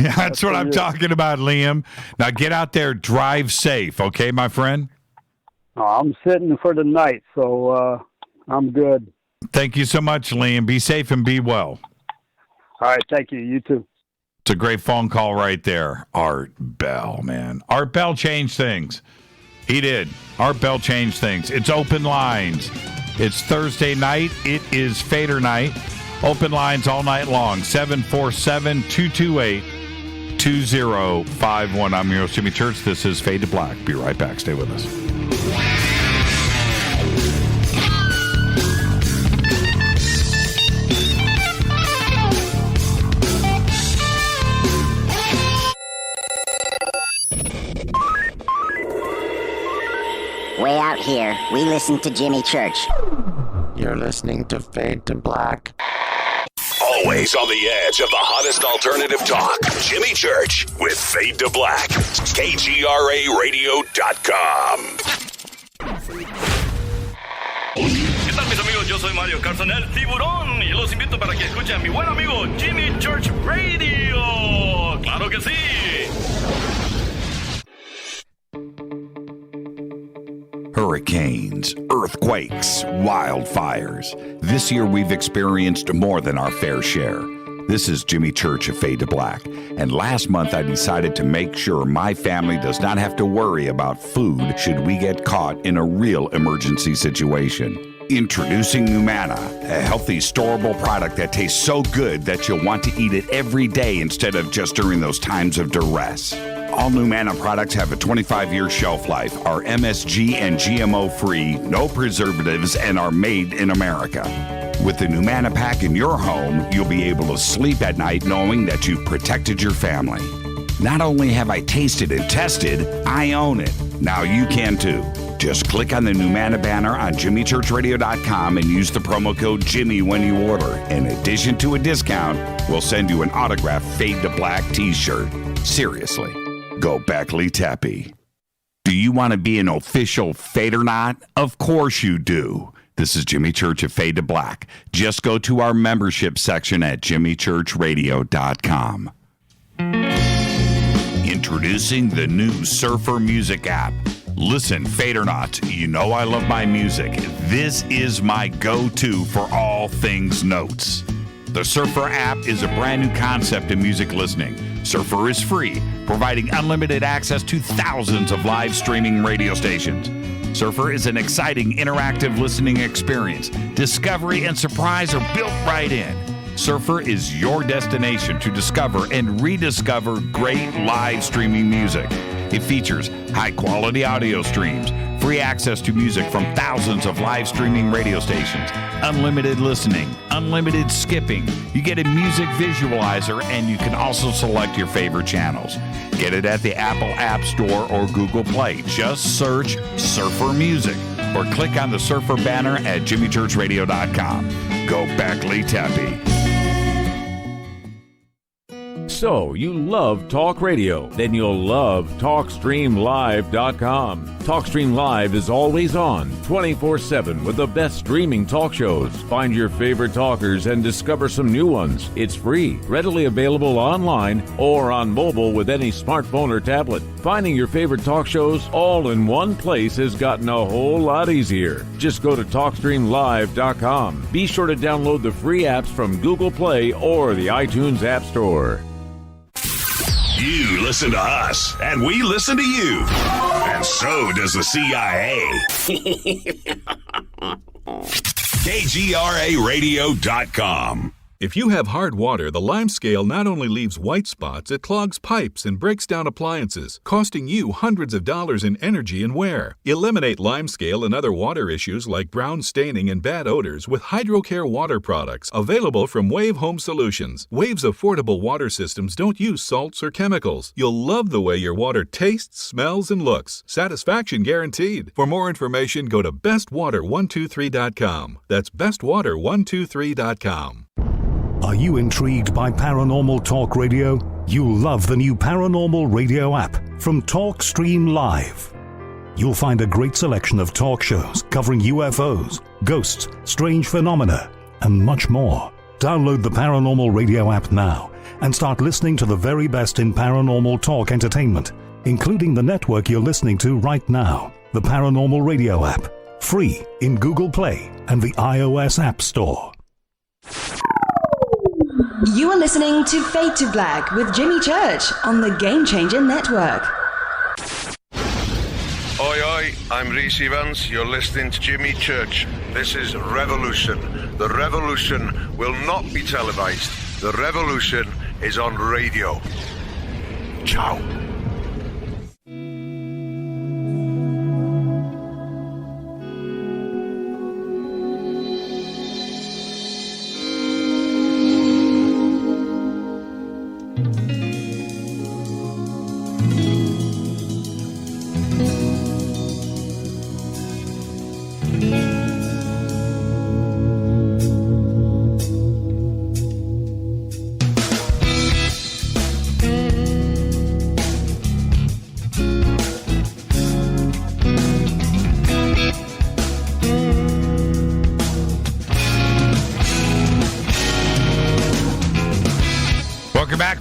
That's what I'm talking about, Liam. Now get out there, drive safe, okay, my friend? I'm sitting for the night, so I'm good. Thank you so much, Liam. Be safe and be well. All right, thank you. You too. It's a great phone call right there. Art Bell, man. Art Bell changed things. He did. Art Bell changed things. It's open lines. It's Thursday night. It is Fadernight. Open lines all night long. 747-228-2051. I'm your host, Jimmy Church. This is Fade to Black. Be right back. Stay with us. Way out here, we listen to Jimmy Church. You're listening to Fade to Black. Always on the edge of the hottest alternative talk. Jimmy Church with Fade to Black. KGRARadio.com. ¿Qué tal, mis amigos? Yo soy Mario Carson, el tiburón, y los invito para que escuchen a mi buen amigo Jimmy Church Radio. ¡Claro que sí! Hurricanes, earthquakes, wildfires. This year we've experienced more than our fair share. This is Jimmy Church of Fade to Black. And last month I decided to make sure my family does not have to worry about food should we get caught in a real emergency situation. Introducing Numana, a healthy, storable product that tastes so good that you'll want to eat it every day instead of just during those times of duress. All Numana products have a 25-year shelf life, are MSG and GMO-free, no preservatives, and are made in America. With the Numana pack in your home, you'll be able to sleep at night knowing that you've protected your family. Not only have I tasted and tested, I own it. Now you can too. Just click on the Numanna banner on jimmychurchradio.com and use the promo code Jimmy when you order. In addition to a discount, we'll send you an autographed Fade to Black t-shirt. Seriously, go Beckley Teppy. Do you want to be an official Fadernight? Of course you do. This is Jimmy Church of Fade to Black. Just go to our membership section at jimmychurchradio.com. Introducing the new Surfer Music app. Listen, Fadernauts, you know I love my music. This is my go-to for all things notes. The Surfer app is a brand new concept in music listening. Surfer is free, providing unlimited access to thousands of live streaming radio stations. Surfer is an exciting, interactive listening experience. Discovery and surprise are built right in. Surfer is your destination to discover and rediscover great live streaming music. It features high-quality audio streams, free access to music from thousands of live streaming radio stations, unlimited listening, unlimited skipping. You get a music visualizer, and you can also select your favorite channels. Get it at the Apple App Store or Google Play. Just search Surfer Music or click on the Surfer banner at jimmychurchradio.com. Go Beckley Teppy. So, you love talk radio? Then you'll love TalkStreamLive.com. TalkStream Live is always on, 24/7, with the best streaming talk shows. Find your favorite talkers and discover some new ones. It's free, readily available online or on mobile with any smartphone or tablet. Finding your favorite talk shows all in one place has gotten a whole lot easier. Just go to TalkStreamLive.com. Be sure to download the free apps from Google Play or the iTunes App Store. You listen to us, and we listen to you. And so does the CIA. KGRARadio.com. If you have hard water, the lime scale not only leaves white spots, it clogs pipes and breaks down appliances, costing you hundreds of dollars in energy and wear. Eliminate lime scale and other water issues like brown staining and bad odors with HydroCare water products, available from Wave Home Solutions. Wave's affordable water systems don't use salts or chemicals. You'll love the way your water tastes, smells, and looks. Satisfaction guaranteed. For more information, go to bestwater123.com. That's bestwater123.com. Are you intrigued by Paranormal Talk Radio? You'll love the new Paranormal Radio app from TalkStream Live. You'll find a great selection of talk shows covering UFOs, ghosts, strange phenomena, and much more. Download the Paranormal Radio app now and start listening to the very best in paranormal talk entertainment, including the network you're listening to right now. The Paranormal Radio app, free in Google Play and the iOS App Store. You are listening to Fade to Black with Jimmy Church on the Game Changer Network. Oi, oi, I'm Reese Evans. You're listening to Jimmy Church. This is Revolution. The revolution will not be televised. The revolution is on radio. Ciao.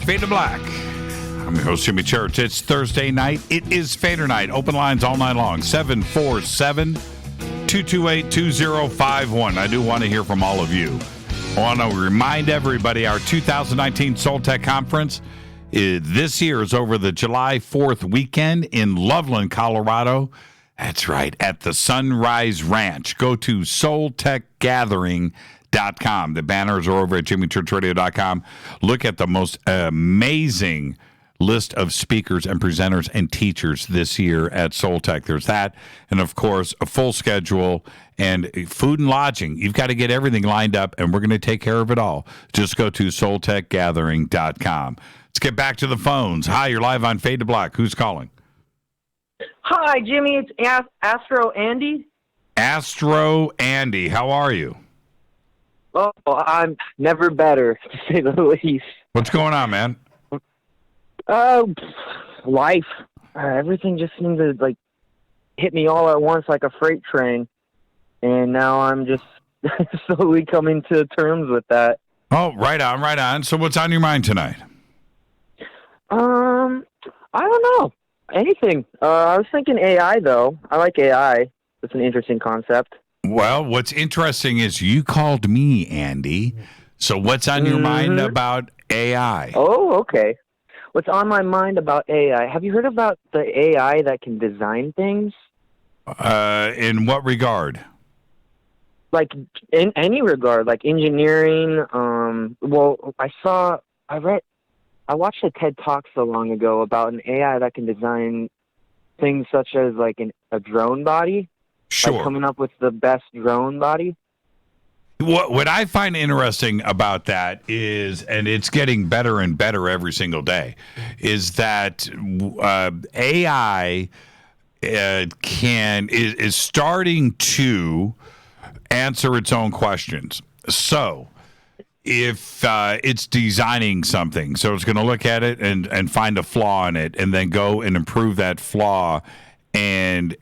Fade to Black. I'm your host, Jimmy Church. It's Thursday night. It is Fadernight. Open lines all night long. 747-228-2051. I do want to hear from all of you. I want to remind everybody our 2019 Soul Tech Conference this year is over the July 4th weekend in Loveland, Colorado. That's right, at the Sunrise Ranch. Go to soultechgathering.com. The banners are over at jimmychurchradio.com. Look at the most amazing list of speakers and presenters and teachers this year at Soul Tech. There's that, and of course, a full schedule and food and lodging. You've got to get everything lined up, and we're going to take care of it all. Just go to soultechgathering.com. Let's get back to the phones. Hi, you're live on Fade to Black. Who's calling? Hi, Jimmy. It's Astro Andy. Astro Andy, how are you? Oh, I'm never better, to say the least. What's going on, man? Life. Everything just seemed to hit me all at once like a freight train, and now I'm just slowly coming to terms with that. Oh, right on, right on. So what's on your mind tonight? I don't know. Anything. I was thinking AI, though. I like AI. It's an interesting concept. Well, what's interesting is you called me, Andy. So what's on your mind about AI? Oh, okay. What's on my mind about AI? Have you heard about the AI that can design things? In what regard? Like, in any regard, like engineering. I watched a TED Talk so long ago about an AI that can design things such as a drone body. Sure. Like coming up with the best drone body. What I find interesting about that is, and it's getting better and better every single day, is that AI is starting to answer its own questions. So if it's designing something, so it's going to look at it and find a flaw in it, and then go and improve that flaw and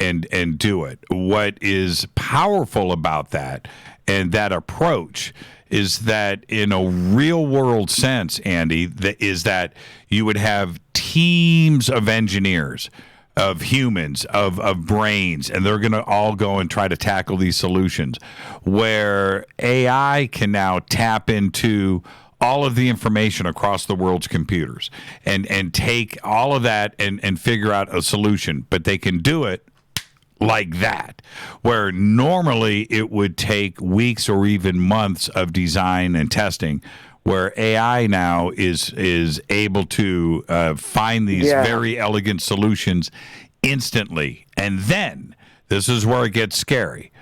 do it. What is powerful about that and that approach is that in a real world sense, Andy, is that you would have teams of engineers, of humans, of brains, and they're going to all go and try to tackle these solutions, where AI can now tap into all of the information across the world's computers and take all of that and figure out a solution. But they can do it like that, where normally it would take weeks or even months of design and testing, where AI now is able to find these very elegant solutions instantly. And then, this is where it gets scary.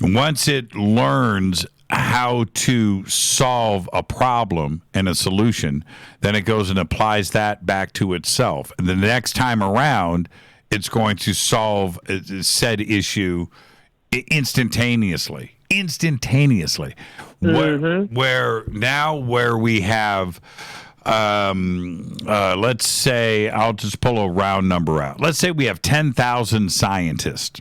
Once it learns how to solve a problem and a solution, then it goes and applies that back to itself. And the next time around, it's going to solve said issue instantaneously. Where we have, let's say, I'll just pull a round number out. Let's say we have 10,000 scientists,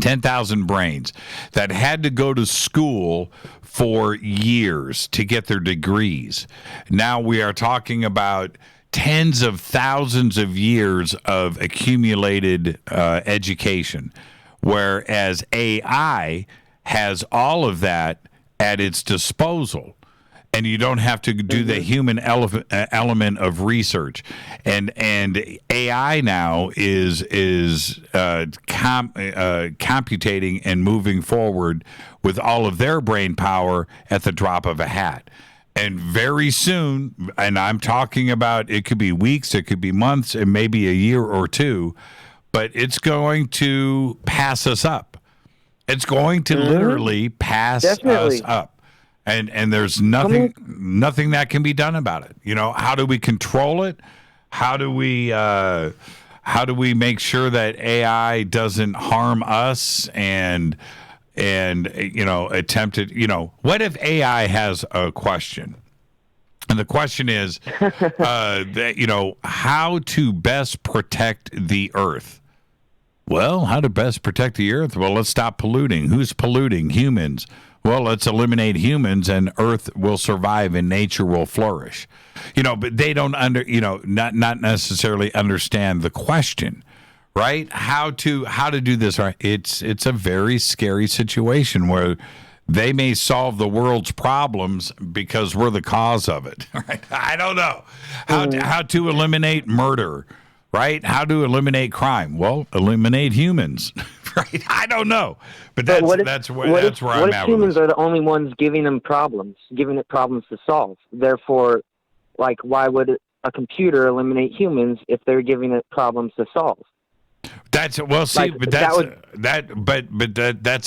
10,000 brains that had to go to school for years to get their degrees. Now we are talking about tens of thousands of years of accumulated education, whereas AI has all of that at its disposal, and you don't have to do the human element of research. And AI now is computating and moving forward with all of their brain power at the drop of a hat. And very soon, and I'm talking about, it could be weeks, it could be months, and maybe a year or two, but it's going to pass us up. It's going to literally pass us up. And there's nothing that can be done about it. You know, how do we control it? How do we make sure that AI doesn't harm us and attempt it? What if AI has a question? And the question is how to best protect the earth. Well, how to best protect the earth? Well, let's stop polluting. Who's polluting? Humans. Well, let's eliminate humans and Earth will survive and nature will flourish. But they don't not necessarily understand the question, right? How to do this, right? It's a very scary situation where they may solve the world's problems because we're the cause of it, right? I don't know. How to eliminate murder, right? How to eliminate crime? Well, eliminate humans. Right? I don't know, but that's where I'm at. What if humans are the only ones giving it problems to solve? Therefore, why would a computer eliminate humans if they're giving it problems to solve? That's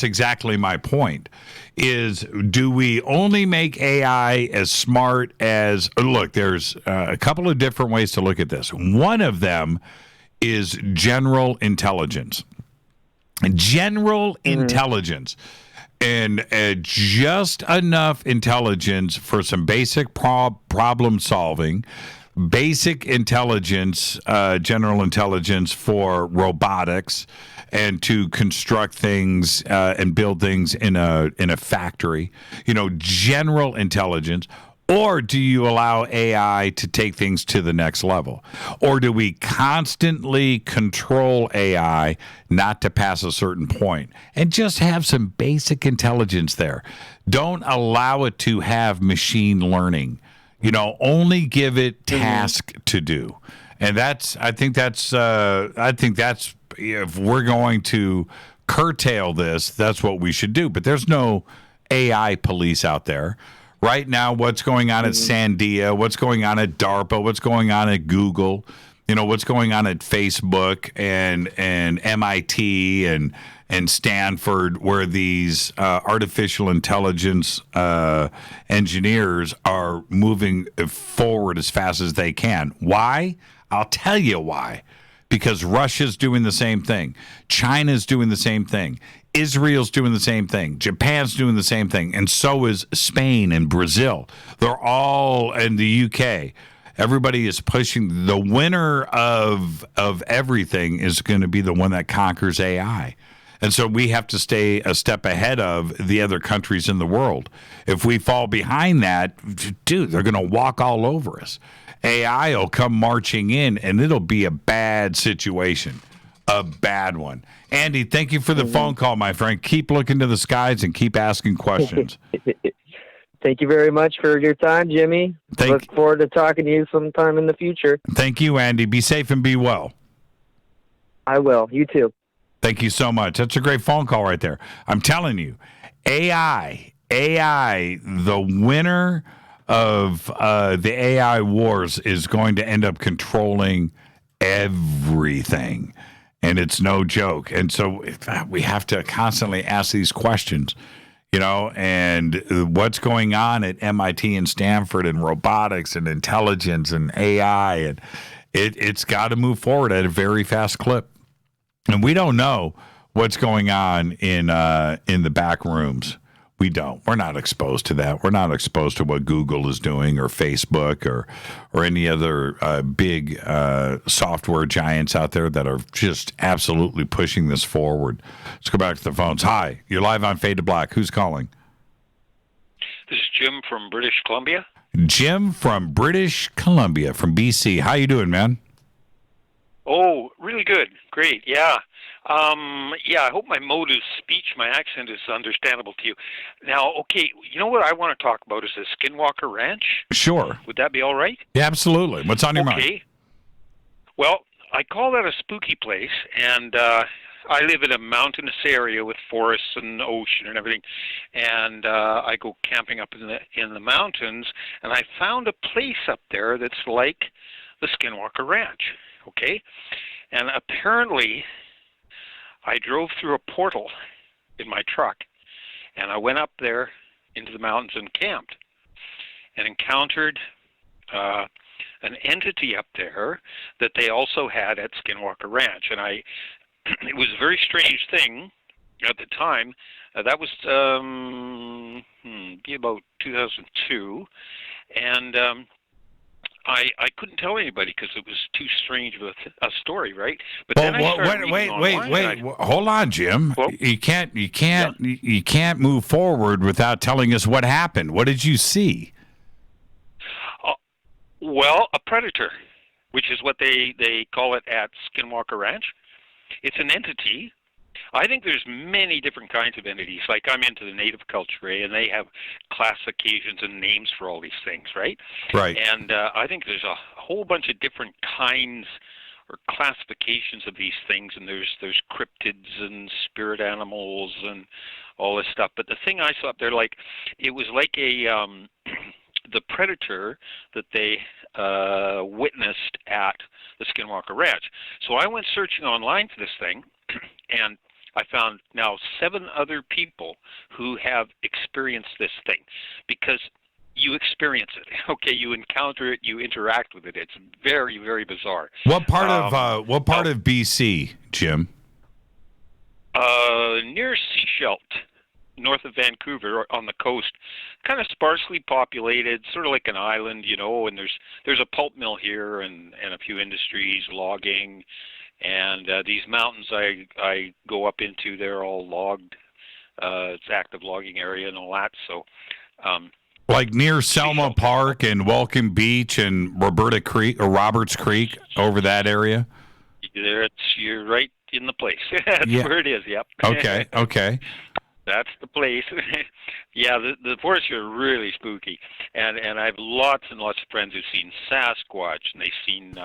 exactly my point. Is do we only make AI as smart as? Look, there's a couple of different ways to look at this. One of them is general intelligence. General intelligence. And just enough intelligence for some basic problem solving, basic intelligence, general intelligence for robotics, and to construct things and build things in a factory. General intelligence. Or do you allow AI to take things to the next level? Or do we constantly control AI not to pass a certain point and just have some basic intelligence there? Don't allow it to have machine learning. Only give it task to do. And I think that's if we're going to curtail this, that's what we should do. But there's no AI police out there. Right now, what's going on at Sandia, what's going on at DARPA, what's going on at Google, what's going on at Facebook and MIT and Stanford, where these artificial intelligence engineers are moving forward as fast as they can. Why? I'll tell you why. Because Russia's doing the same thing. China's doing the same thing. Israel's doing the same thing. Japan's doing the same thing. And so is Spain and Brazil. They're all in the UK. Everybody is pushing. The winner of everything is going to be the one that conquers AI. And so we have to stay a step ahead of the other countries in the world. If we fall behind that, dude, they're going to walk all over us. AI will come marching in, and it'll be a bad situation. A bad one. Andy, thank you for the phone call, my friend. Keep looking to the skies and keep asking questions. Thank you very much for your time, Jimmy. Look forward to talking to you sometime in the future. Thank you, Andy. Be safe and be well. I will. You too. Thank you so much. That's a great phone call right there. I'm telling you, AI, the winner of the AI wars is going to end up controlling everything. And it's no joke. And so we have to constantly ask these questions, and what's going on at MIT and Stanford and robotics and intelligence and AI. And it's got to move forward at a very fast clip. And we don't know what's going on in the back rooms. We don't. We're not exposed to that. We're not exposed to what Google is doing or Facebook or any other big software giants out there that are just absolutely pushing this forward. Let's go back to the phones. Hi, you're live on Fade to Black. Who's calling? This is Jim from British Columbia. Jim from British Columbia, from BC. How you doing, man? Oh, really good. Great. Yeah. I hope my mode of speech, my accent is understandable to you. Now, okay, you know what I want to talk about is the Skinwalker Ranch? Sure. Would that be all right? Yeah, absolutely. What's on your mind? Okay. Well, I call that a spooky place, and I live in a mountainous area with forests and ocean and everything, and I go camping up in the mountains, and I found a place up there that's like the Skinwalker Ranch, okay? And apparently, I drove through a portal in my truck, and I went up there into the mountains and camped, and encountered an entity up there that they also had at Skinwalker Ranch. And it was a very strange thing at the time. That was be about 2002, and I couldn't tell anybody because it was too strange of a story, right? But then I started wait. Hold on, Jim. Well, you can't move forward without telling us what happened. What did you see? Well, a predator, which is what they call it at Skinwalker Ranch. It's an entity. I think there's many different kinds of entities. Like, I'm into the native culture, and they have classifications and names for all these things, right? Right. And I think there's a whole bunch of different kinds or classifications of these things, and there's cryptids and spirit animals and all this stuff. But the thing I saw up there, like, it was like the predator that they witnessed at the Skinwalker Ranch. So I went searching online for this thing, and I found now 7 other people who have experienced this thing. Because, you experience it. Okay, you encounter it, you interact with it. It's very, very bizarre. What part of BC, Jim? Near Sechelt, north of Vancouver, on the coast, kind of sparsely populated, sort of like an island, and there's a pulp mill here and a few industries, logging, and these mountains I go up into, they're all logged. It's active logging area and all that, so... like near Selma Park and Welcome Beach and Roberta Creek or Roberts Creek, over that area? You're right in the place. That's where it is, yep. Okay. That's the place. Yeah, the forests are really spooky. And I have lots and lots of friends who've seen Sasquatch, and they've seen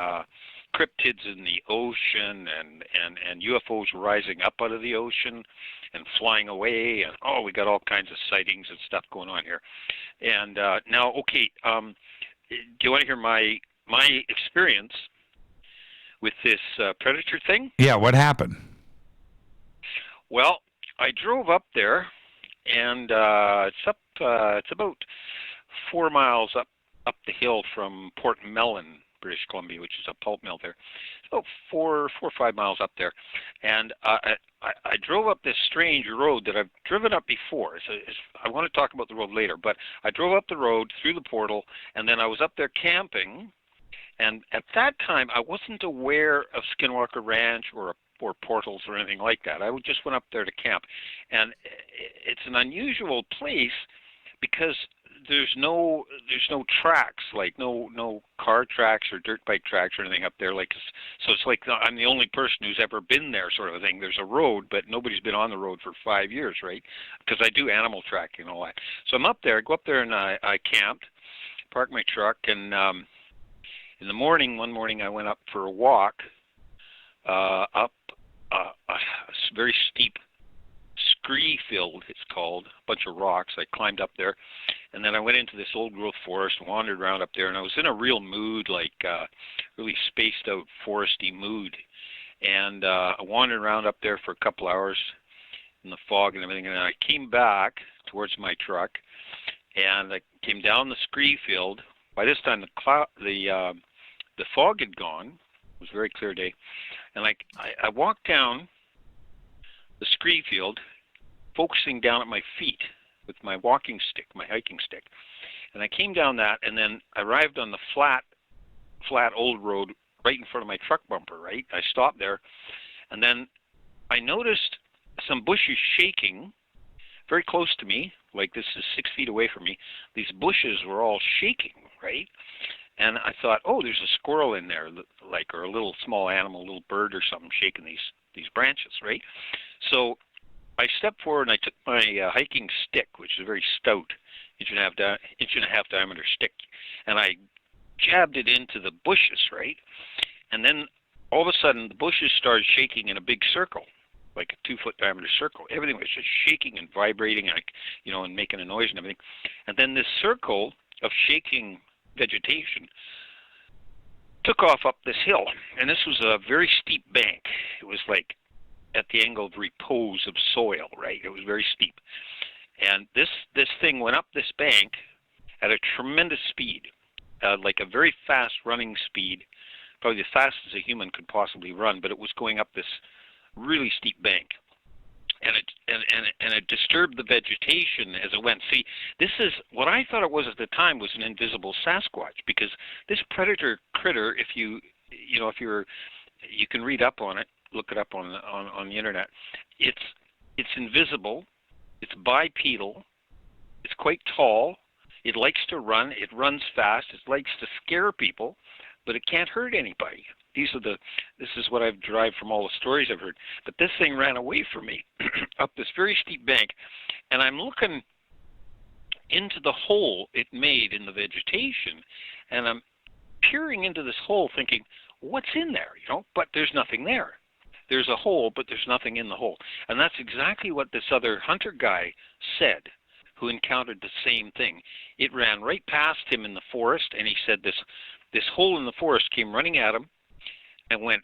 cryptids in the ocean and UFOs rising up out of the ocean and flying away, and we got all kinds of sightings and stuff going on here. And now, okay, do you want to hear my experience with this predator thing? Yeah, what happened? Well, I drove up there, and it's about 4 miles up the hill from Port Mellon, British Columbia, which is a pulp mill there. It's about 4 or 5 miles up there, and I drove up this strange road that I've driven up before. I want to talk about the road later, but I drove up the road through the portal, and then I was up there camping, and at that time I wasn't aware of Skinwalker Ranch or portals or anything like that. I just went up there to camp, and it's an unusual place because there's no tracks, like no car tracks or dirt bike tracks or anything up there. So it's like I'm the only person who's ever been there, sort of a thing. There's a road, but nobody's been on the road for 5 years, right? Because I do animal tracking and all that. So I'm up there. I go up there and I camped, parked my truck, and in the morning, one morning I went up for a walk up a very steep scree field, it's called, a bunch of rocks. I climbed up there, and then I went into this old growth forest, wandered around up there, and I was in a real mood, like really spaced out foresty mood. And I wandered around up there for a couple hours in the fog and everything, and I came back towards my truck, and I came down the scree field. By this time, the fog had gone. It was a very clear day, and I walked down the scree field, focusing down at my feet with my walking stick, my hiking stick. And I came down that, and then I arrived on the flat old road right in front of my truck bumper, right? I stopped there, and then I noticed some bushes shaking very close to me, like this is 6 feet away from me. These bushes were all shaking, right? And I thought, there's a squirrel in there, or a little small animal, a little bird or something shaking these branches, right? So I stepped forward and I took my hiking stick, which is a very stout, inch and a half diameter stick, and I jabbed it into the bushes, right? And then all of a sudden the bushes started shaking in a big circle, like a 2-foot diameter circle. Everything was just shaking and vibrating, and making a noise and everything. And then this circle of shaking vegetation took off up this hill, and this was a very steep bank. It was like at the angle of repose of soil, right? It was very steep. And this thing went up this bank at a tremendous speed, like a very fast running speed, probably as fast as a human could possibly run, but it was going up this really steep bank. And it disturbed the vegetation as it went. See, this is what I thought it was at the time was an invisible Sasquatch, because this predator critter, if you can read up on it, look it up on the internet. It's invisible. It's bipedal. It's quite tall. It likes to run. It runs fast. It likes to scare people, but it can't hurt anybody. This is what I've derived from all the stories I've heard. But this thing ran away from me up this very steep bank, and I'm looking into the hole it made in the vegetation, and I'm peering into this hole thinking, what's in there? But there's nothing there. There's a hole, but there's nothing in the hole. And that's exactly what this other hunter guy said, who encountered the same thing. It ran right past him in the forest, and he said this hole in the forest came running at him and went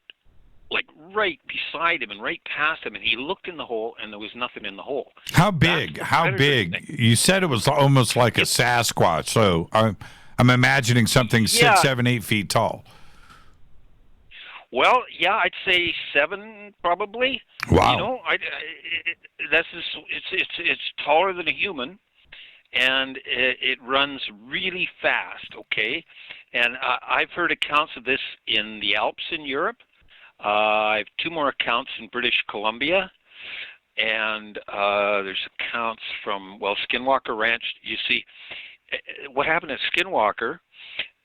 like right beside him and right past him, and he looked in the hole, and there was nothing in the hole. How big? How big? You said it was almost like a Sasquatch. So I'm imagining something 6, 7, 8 feet tall. Well, yeah, I'd say 7 probably. Wow. You know, it's taller than a human, and it runs really fast. Okay, and I've heard accounts of this in the Alps in Europe. I have 2 more accounts in British Columbia, and there's accounts from Skinwalker Ranch. You see, what happened at Skinwalker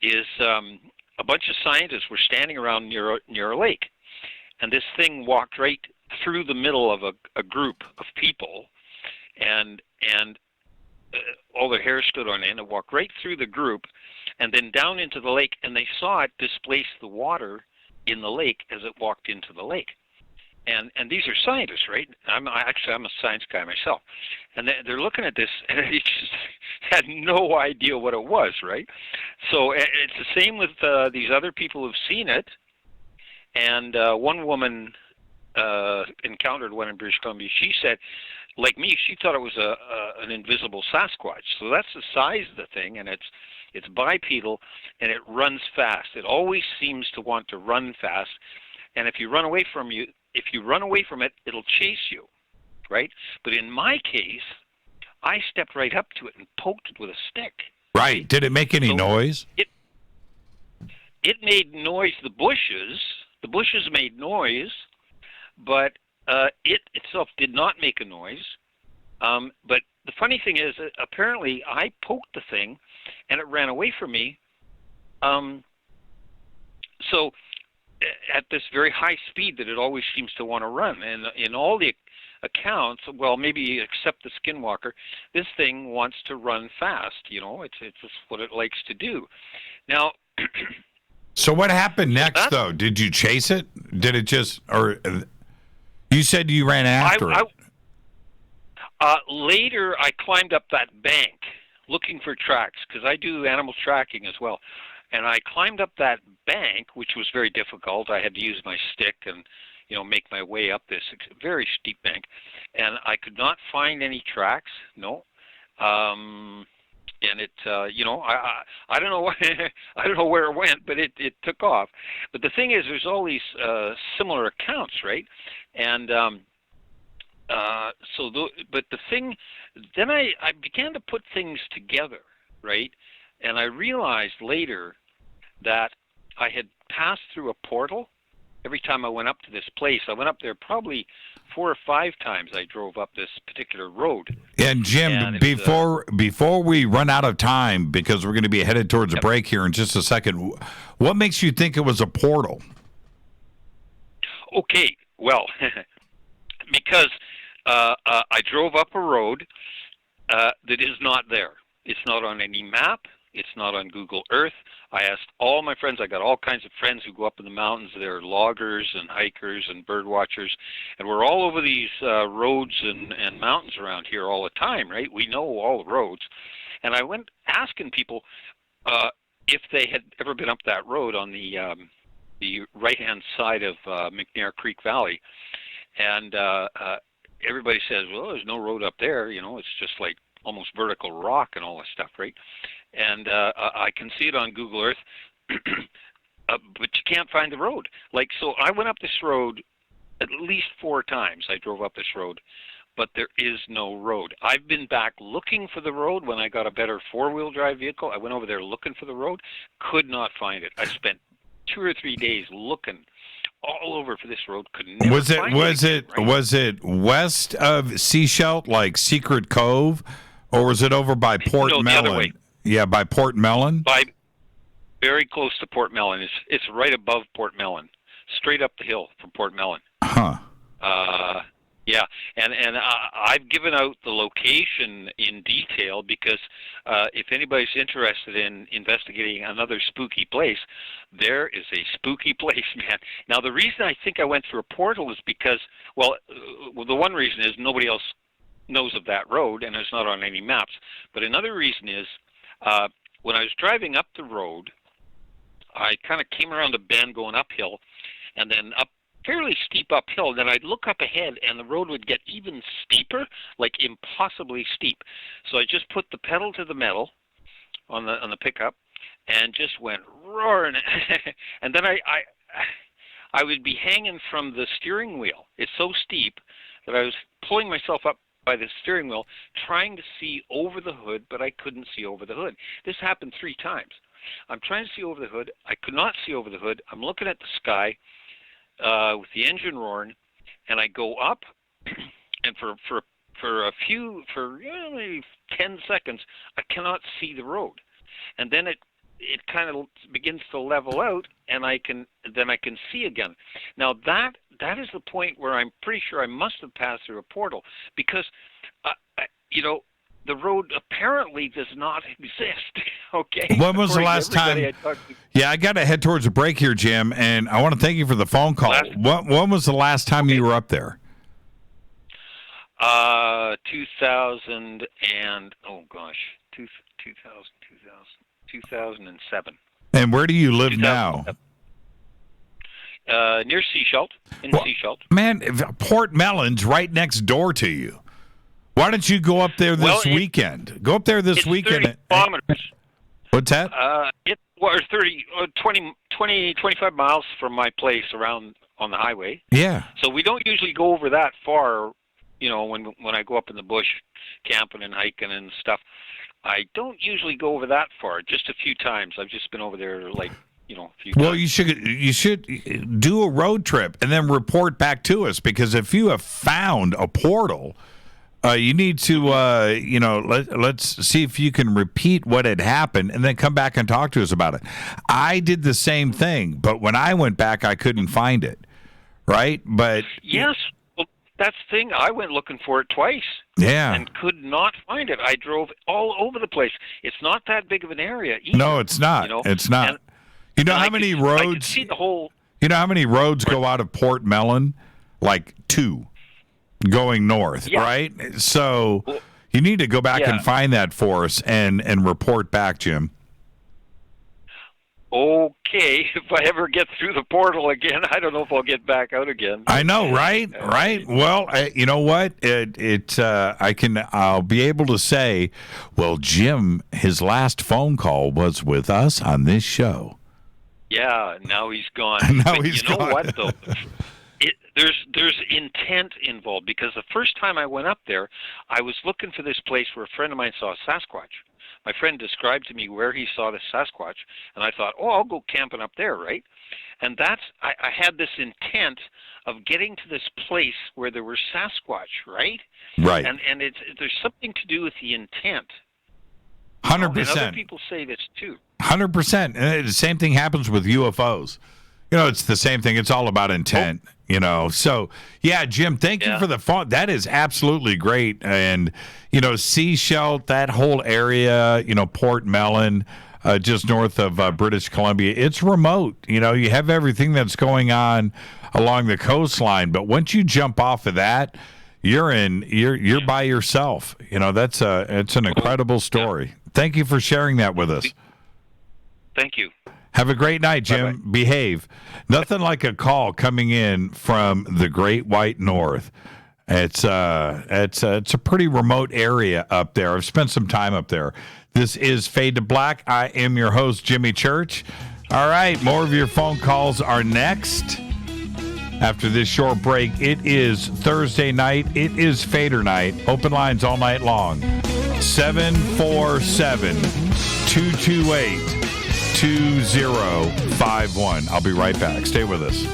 is a bunch of scientists were standing around near a lake, and this thing walked right through the middle of a group of people, and all their hair stood on end. It walked right through the group, and then down into the lake, and they saw it displace the water in the lake as it walked into the lake. And these are scientists, right? I'm a science guy myself, and they're looking at this, and they just had no idea what it was, right? So it's the same with these other people who've seen it. And one woman encountered one in British Columbia. She said, like me, she thought it was an invisible Sasquatch. So that's the size of the thing, and it's bipedal, and it runs fast. It always seems to want to run fast, and if you run away from it, it'll chase you, right? But in my case, I stepped right up to it and poked it with a stick. Right. Did it make any noise? It made noise. The bushes made noise, but it itself did not make a noise. But the funny thing is, apparently, I poked the thing, and it ran away from me. So at this very high speed that it always seems to want to run. And in all the accounts, well, maybe except the Skinwalker, this thing wants to run fast. You know, it's just what it likes to do. Now, so what happened next, though? Did you chase it? Did it just, or you said you ran after it? Later, I climbed up that bank looking for tracks, because I do animal tracking as well. And I climbed up that bank, which was very difficult. I had to use my stick and, make my way up this very steep bank. And I could not find any tracks. No. And it, I don't know, I don't know where it went, but it took off. But the thing is, there's all these similar accounts, right? And but the thing, then I began to put things together, right? And I realized later that I had passed through a portal every time I went up to this place. I went up there probably 4 or 5 times. I drove up this particular road. And Jim, before we run out of time, because we're going to be headed towards a break here in just a second, what makes you think it was a portal? Okay, well, because I drove up a road that is not there. It's not on any map. It's not on Google Earth. I asked all my friends. I got all kinds of friends who go up in the mountains. They're loggers and hikers and bird watchers. And we're all over these roads and mountains around here all the time, right? We know all the roads. And I went asking people if they had ever been up that road on the right-hand side of McNair Creek Valley. And everybody says, well, there's no road up there. It's just like almost vertical rock and all this stuff, right? And I can see it on Google Earth, but you can't find the road. So I went up this road at least 4 times. I drove up this road, but there is no road. I've been back looking for the road when I got a better 4-wheel drive vehicle. I went over there looking for the road, could not find it. I spent 2 or 3 days looking all over for this road, could never find it. Was it west of Seashelt, like Secret Cove, or was it over by Port Mellon? The other way. Yeah, by Port Mellon? Very close to Port Mellon. It's right above Port Mellon, straight up the hill from Port Mellon. Huh. Yeah, and I've given out the location in detail because if anybody's interested in investigating another spooky place, there is a spooky place, man. Now, the reason I think I went through a portal is because, well, the one reason is nobody else knows of that road, and it's not on any maps. But another reason is when I was driving up the road, I kind of came around a bend going uphill, and then up fairly steep uphill. Then I'd look up ahead, and the road would get even steeper, like impossibly steep. So I just put the pedal to the metal on the pickup, and just went roaring. And then I would be hanging from the steering wheel. It's so steep that I was pulling myself up by the steering wheel, trying to see over the hood, but I couldn't see over the hood. This happened 3 times. I'm trying to see over the hood. I could not see over the hood. I'm looking at the sky with the engine roaring, and I go up, and for maybe 10 seconds, I cannot see the road. And then it kind of begins to level out, and then I can see again. Now that is the point where I'm pretty sure I must have passed through a portal, because the road apparently does not exist. Okay. When was the last time? Yeah, I got to head towards a break here, Jim, and I want to thank you for the phone call. When was the last time you were up there? 2007. And where do you live now? Near Seashelt, Seashelt. Man, Port Mellon's right next door to you. Why don't you go up there this weekend? Go up there this weekend. 30 kilometers. What's that? It was 25 miles from my place around on the highway. Yeah. So we don't usually go over that far, when I go up in the bush camping and hiking and stuff. I don't usually go over that far, just a few times. I've just been over there a few times. Well, you should do a road trip and then report back to us, because if you have found a portal, you need to, let's see if you can repeat what had happened and then come back and talk to us about it. I did the same thing, but when I went back, I couldn't find it, right? But yes, well, that's the thing. I went looking for it twice. Yeah. And could not find it. I drove all over the place. It's not that big of an area either. No, it's not. It's not. And, you know how many roads? I could see the whole. You know how many roads go out of Port Mellon? Like 2. Going north, right? So you need to go back and find that for us and report back, Jim. Okay, if I ever get through the portal again, I don't know if I'll get back out again. I know, right? Right. Well, you know what? I'll be able to say, well, Jim, his last phone call was with us on this show. Yeah, now he's gone. Now he's gone. You know what, though? There's intent involved, because the first time I went up there, I was looking for this place where a friend of mine saw a Sasquatch. My friend described to me where he saw the Sasquatch, and I thought, I'll go camping up there, right? And I had this intent of getting to this place where there were Sasquatch, right? Right. And there's something to do with the intent. 100%. And other people say this too. 100%. And the same thing happens with UFOs. It's the same thing. It's all about intent. So yeah, Jim, thank you for the phone. That is absolutely great. And Seashelt, that whole area, Port Mellon, just north of British Columbia, it's remote. You have everything that's going on along the coastline, but once you jump off of that, you're by yourself. It's an incredible story. Yeah. Thank you for sharing that with us. Thank you. Have a great night, Jim. Bye-bye. Behave. Nothing like a call coming in from the Great White North. It's a pretty remote area up there. I've spent some time up there. This is Fade to Black. I am your host, Jimmy Church. All right, more of your phone calls are next. After this short break, it is Thursday night. It is Fadernight. Open lines all night long. 747-228 2051. I'll be right back. Stay with us.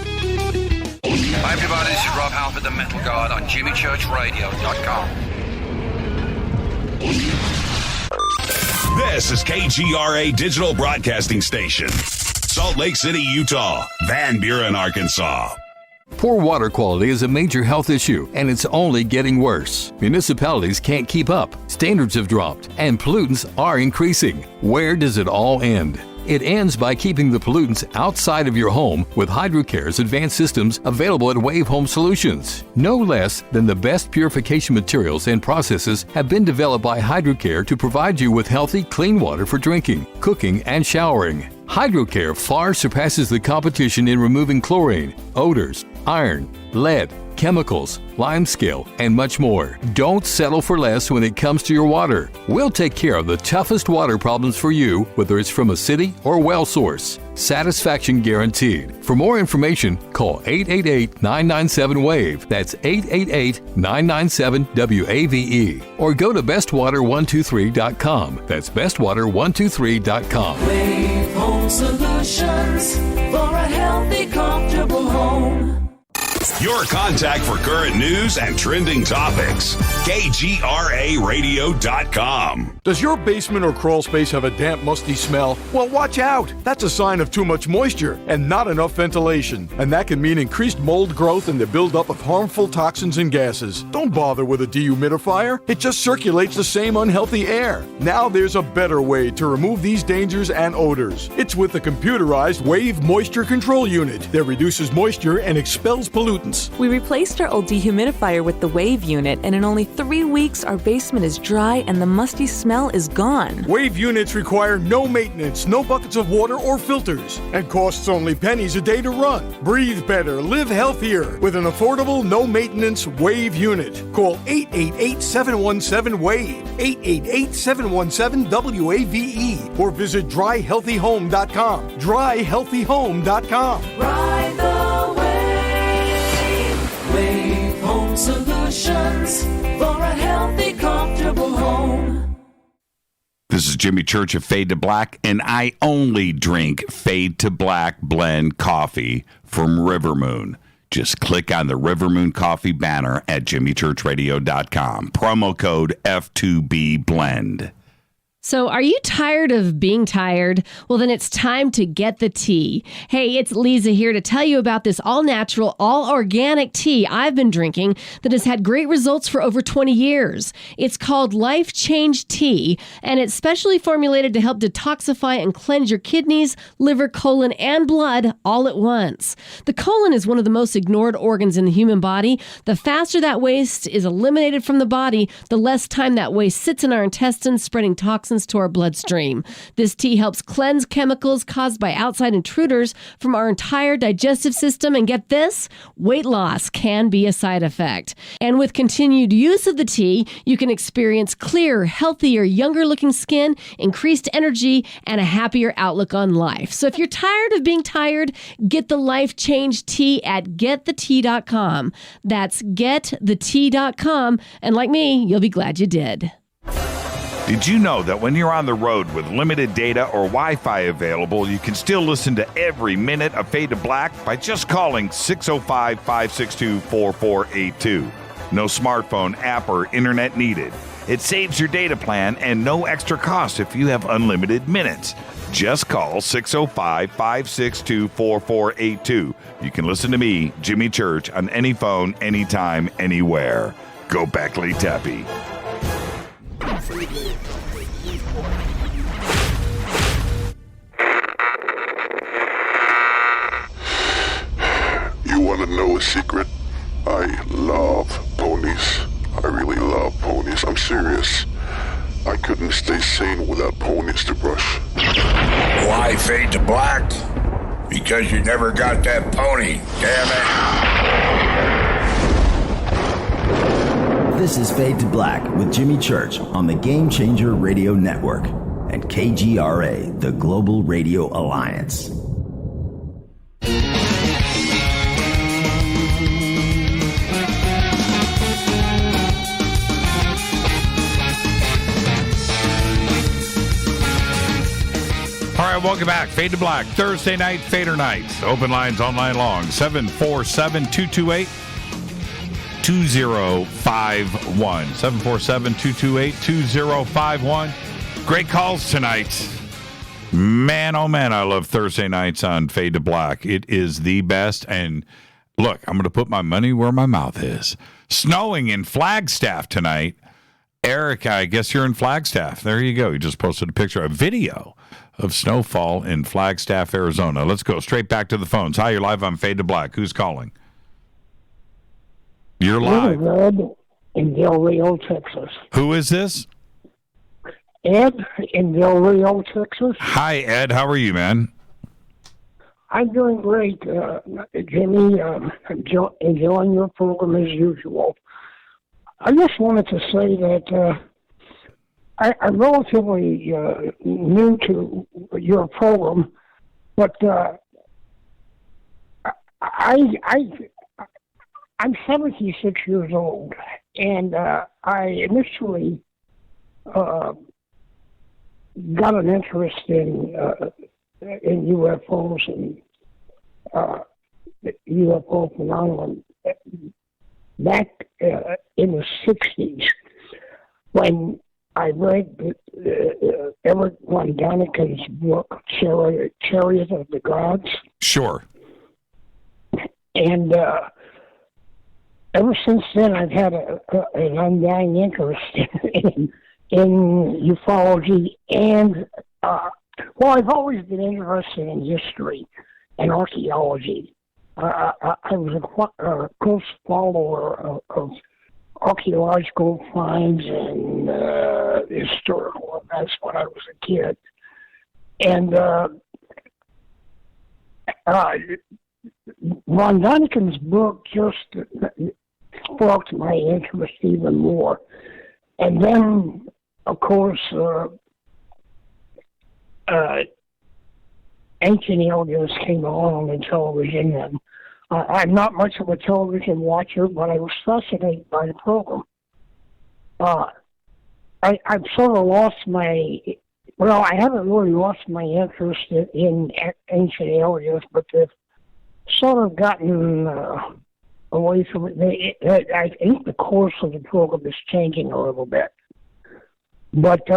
Hi, everybody. This is Rob Halford, the Metal Guard, on JimmyChurchRadio.com. This is KGRA Digital Broadcasting Station, Salt Lake City, Utah, Van Buren, Arkansas. Poor water quality is a major health issue, and it's only getting worse. Municipalities can't keep up, standards have dropped, and pollutants are increasing. Where does it all end? It ends by keeping the pollutants outside of your home with HydroCare's advanced systems available at Wave Home Solutions. No less than the best purification materials and processes have been developed by HydroCare to provide you with healthy, clean water for drinking, cooking, and showering. HydroCare far surpasses the competition in removing chlorine, odors, iron, lead, chemicals, limescale, and much more. Don't settle for less when it comes to your water. We'll take care of the toughest water problems for you, whether it's from a city or well source. Satisfaction guaranteed. For more information, call 888-997-WAVE. That's 888-997-WAVE. Or go to bestwater123.com. That's bestwater123.com. Wave Home Solutions for a healthy, comfortable home. Your contact for current news and trending topics. KGRAradio.com. Does your basement or crawl space have a damp, musty smell? Well, watch out. That's a sign of too much moisture and not enough ventilation. And that can mean increased mold growth and the buildup of harmful toxins and gases. Don't bother with a dehumidifier. It just circulates the same unhealthy air. Now there's a better way to remove these dangers and odors. It's with the computerized Wave Moisture Control Unit that reduces moisture and expels pollutants. We replaced our old dehumidifier with the Wave unit, and in only 3 weeks, our basement is dry and the musty smell is gone. Wave units require no maintenance, no buckets of water or filters, and costs only pennies a day to run. Breathe better, live healthier with an affordable, no-maintenance Wave unit. Call 888-717-WAVE, 888-717-WAVE, or visit dryhealthyhome.com, dryhealthyhome.com. Ride the wave. Wave Home Solutions for a healthy, comfortable home. This is Jimmy Church of Fade to Black, and I only drink Fade to Black blend coffee from River Moon. Just click on the River Moon coffee banner at jimmychurchradio.com. Promo code F2B Blend. So are you tired of being tired? Well, then it's time to get the tea. Hey, it's Lisa here to tell you about this all-natural, all-organic tea I've been drinking that has had great results for over 20 years. It's called Life Change Tea, and it's specially formulated to help detoxify and cleanse your kidneys, liver, colon, and blood all at once. The colon is one of the most ignored organs in the human body. The faster that waste is eliminated from the body, the less time that waste sits in our intestines, spreading toxins to our bloodstream. This tea helps cleanse chemicals caused by outside intruders from our entire digestive system. And get this, weight loss can be a side effect. And with continued use of the tea, you can experience clearer, healthier, younger looking skin, increased energy, and a happier outlook on life. So if you're tired of being tired, get the Life Change Tea at getthetea.com. That's getthetea.com. And like me, you'll be glad you did. Did you know that when you're on the road with limited data or Wi-Fi available, you can still listen to every minute of Fade to Black by just calling 605-562-4482. No smartphone, app, or internet needed. It saves your data plan and no extra cost if you have unlimited minutes. Just call 605-562-4482. You can listen to me, Jimmy Church, on any phone, anytime, anywhere. Go Beckley Tappy. You want to know a secret? I love ponies. I really love ponies. I'm serious. I couldn't stay sane without ponies to brush. Why Fade to Black? Because you never got that pony, damn it. This is Fade to Black with Jimmy Church on the Game Changer Radio Network and KGRA, the Global Radio Alliance. All right, welcome back. Fade to Black, Thursday night, Fadernight. Open lines all night long. 747-228-2051. 747-228-2051. Great calls tonight. Man, oh man, I love Thursday nights on Fade to Black. It is the best. And look, I'm going to put my money where my mouth is. Snowing in Flagstaff tonight. Eric, I guess you're in Flagstaff. There you go. You just posted a picture, a video of snowfall in Flagstaff, Arizona. Let's go straight back to the phones. Hi, you're live on Fade to Black. Who's calling? You're live. Ed in Del Rio, Texas. Who is this? Ed in Del Rio, Texas. Hi, Ed. How are you, man? I'm doing great, Jimmy. I'm enjoying your program as usual. I just wanted to say that I'm relatively new to your program, but I'm 76 years old, and I initially got an interest in UFOs and UFO phenomenon back in the 60s when I read Eric von Daniken's book, Chariot of the Gods. Sure. And ever since then, I've had an undying interest in ufology and, I've always been interested in history and archaeology. I was a close follower of archaeological finds and historical events when I was a kid. And Von Daniken's book just sparked my interest even more. And then, of course, Ancient Aliens came along on television, and I'm not much of a television watcher, but I was fascinated by the program. I've sort of lost I haven't really lost my interest in Ancient Aliens, but they've sort of gotten away from it. I think the course of the program is changing a little bit. But,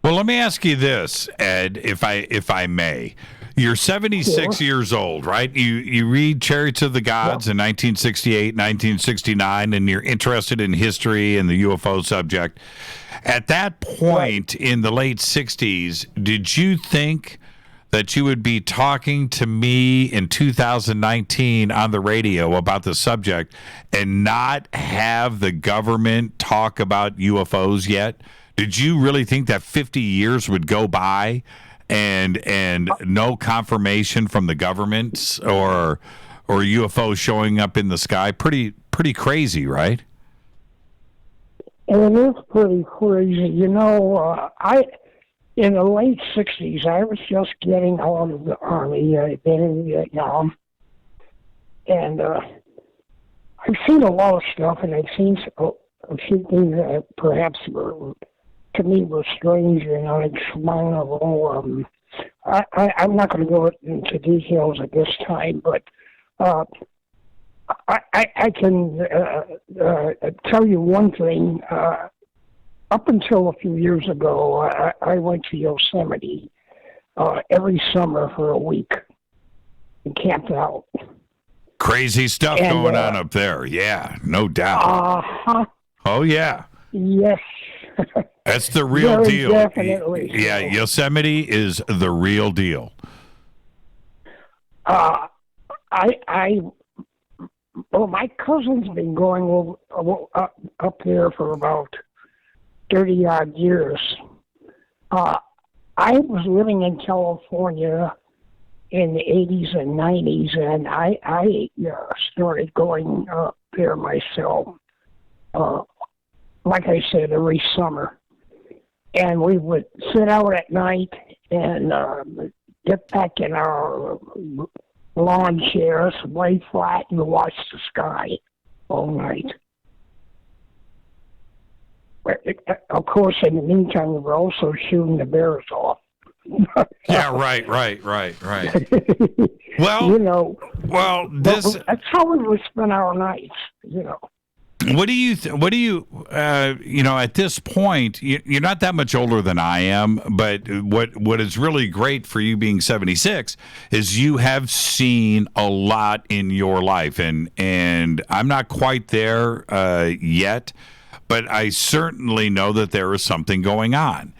well, let me ask you this, Ed, if I may. You're 76 years old, right? You read Chariots of the Gods in 1968, 1969, and you're interested in history and the UFO subject. At that point in the late 60s, did you think that you would be talking to me in 2019 on the radio about the subject and not have the government talk about UFOs yet? Did you really think that 50 years would go by and no confirmation from the government or UFOs showing up in the sky? Pretty crazy, right? It is pretty crazy. You know, in the late 60s, I was just getting out of the Army. I'd been in Vietnam. And I've seen a lot of stuff, and I've seen a few things that perhaps to me were strange and unexplainable. I'm not going to go into details at this time, but I can tell you one thing. Up until a few years ago, I went to Yosemite every summer for a week and camped out. Crazy stuff going on up there. Yeah, no doubt. Uh-huh. Oh, yeah. Yes. That's the real Very deal. Definitely. Yeah, Yosemite is the real deal. Well, my cousin's been going up there for about 30-odd years. I was living in California in the 80s and 90s, and I started going up there myself, like I said, every summer. And we would sit out at night and get back in our lawn chairs, lay flat, and watch the sky all night. Of course, in the meantime, we were also shooting the bears off. Yeah, right. Well, you know, this that's how we would spend our nights, you know. What do you at this point, you're not that much older than I am, but what is really great for you being 76 is you have seen a lot in your life, and I'm not quite there yet, but I certainly know that there is something going on.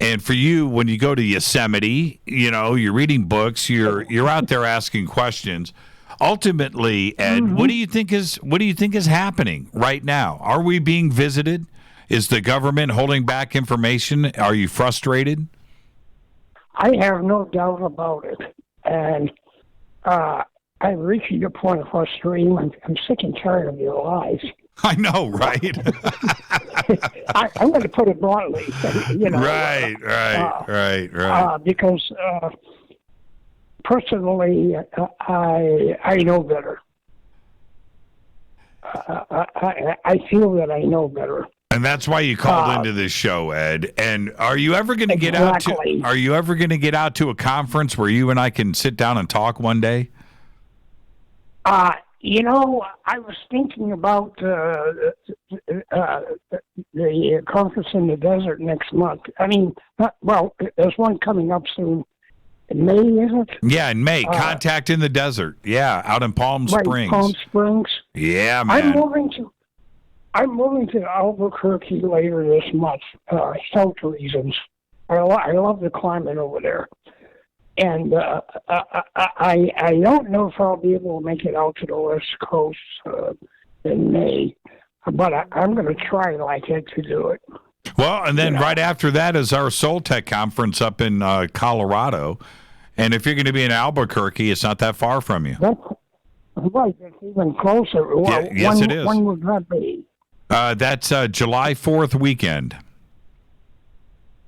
And for you, when you go to Yosemite, you're reading books, you're out there asking questions. Ultimately, Ed, what do you think is happening right now? Are we being visited? Is the government holding back information? Are you frustrated? I have no doubt about it. And I'm reaching a point of frustration. I'm sick and tired of your lies. I know, right? I'm going to put it bluntly. Right. Because personally, I know better. I feel that I know better. And that's why you called into this show, Ed. And are you ever going to get out to? Are you ever going to get out to a conference where you and I can sit down and talk one day? I was thinking about the conference in the desert next month. I mean, there's one coming up soon. In May, is it? Yeah, in May. Contact in the Desert. Yeah, out in Palm Springs. Palm Springs. Yeah, man. I'm moving to Albuquerque later this month. Health reasons. I love the climate over there. And I don't know if I'll be able to make it out to the West Coast in May, but I'm going to try like heck to do it. Well, and then right after that is our Soul Tech conference up in Colorado. And if you're going to be in Albuquerque, it's not that far from you. That's even closer. Well, yes, it is. When would that be? That's July 4th weekend.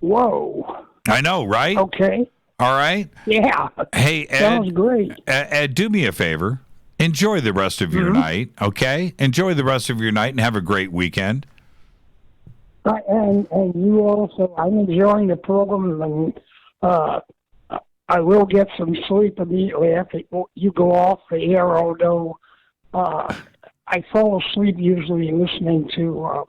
Whoa. I know, right? Okay. All right. Yeah. Hey, Ed. Sounds great. Ed, do me a favor. Enjoy the rest of your night, okay? Enjoy the rest of your night and have a great weekend. And you also, I'm enjoying the program, and I will get some sleep immediately after you go off the air, although I fall asleep usually listening to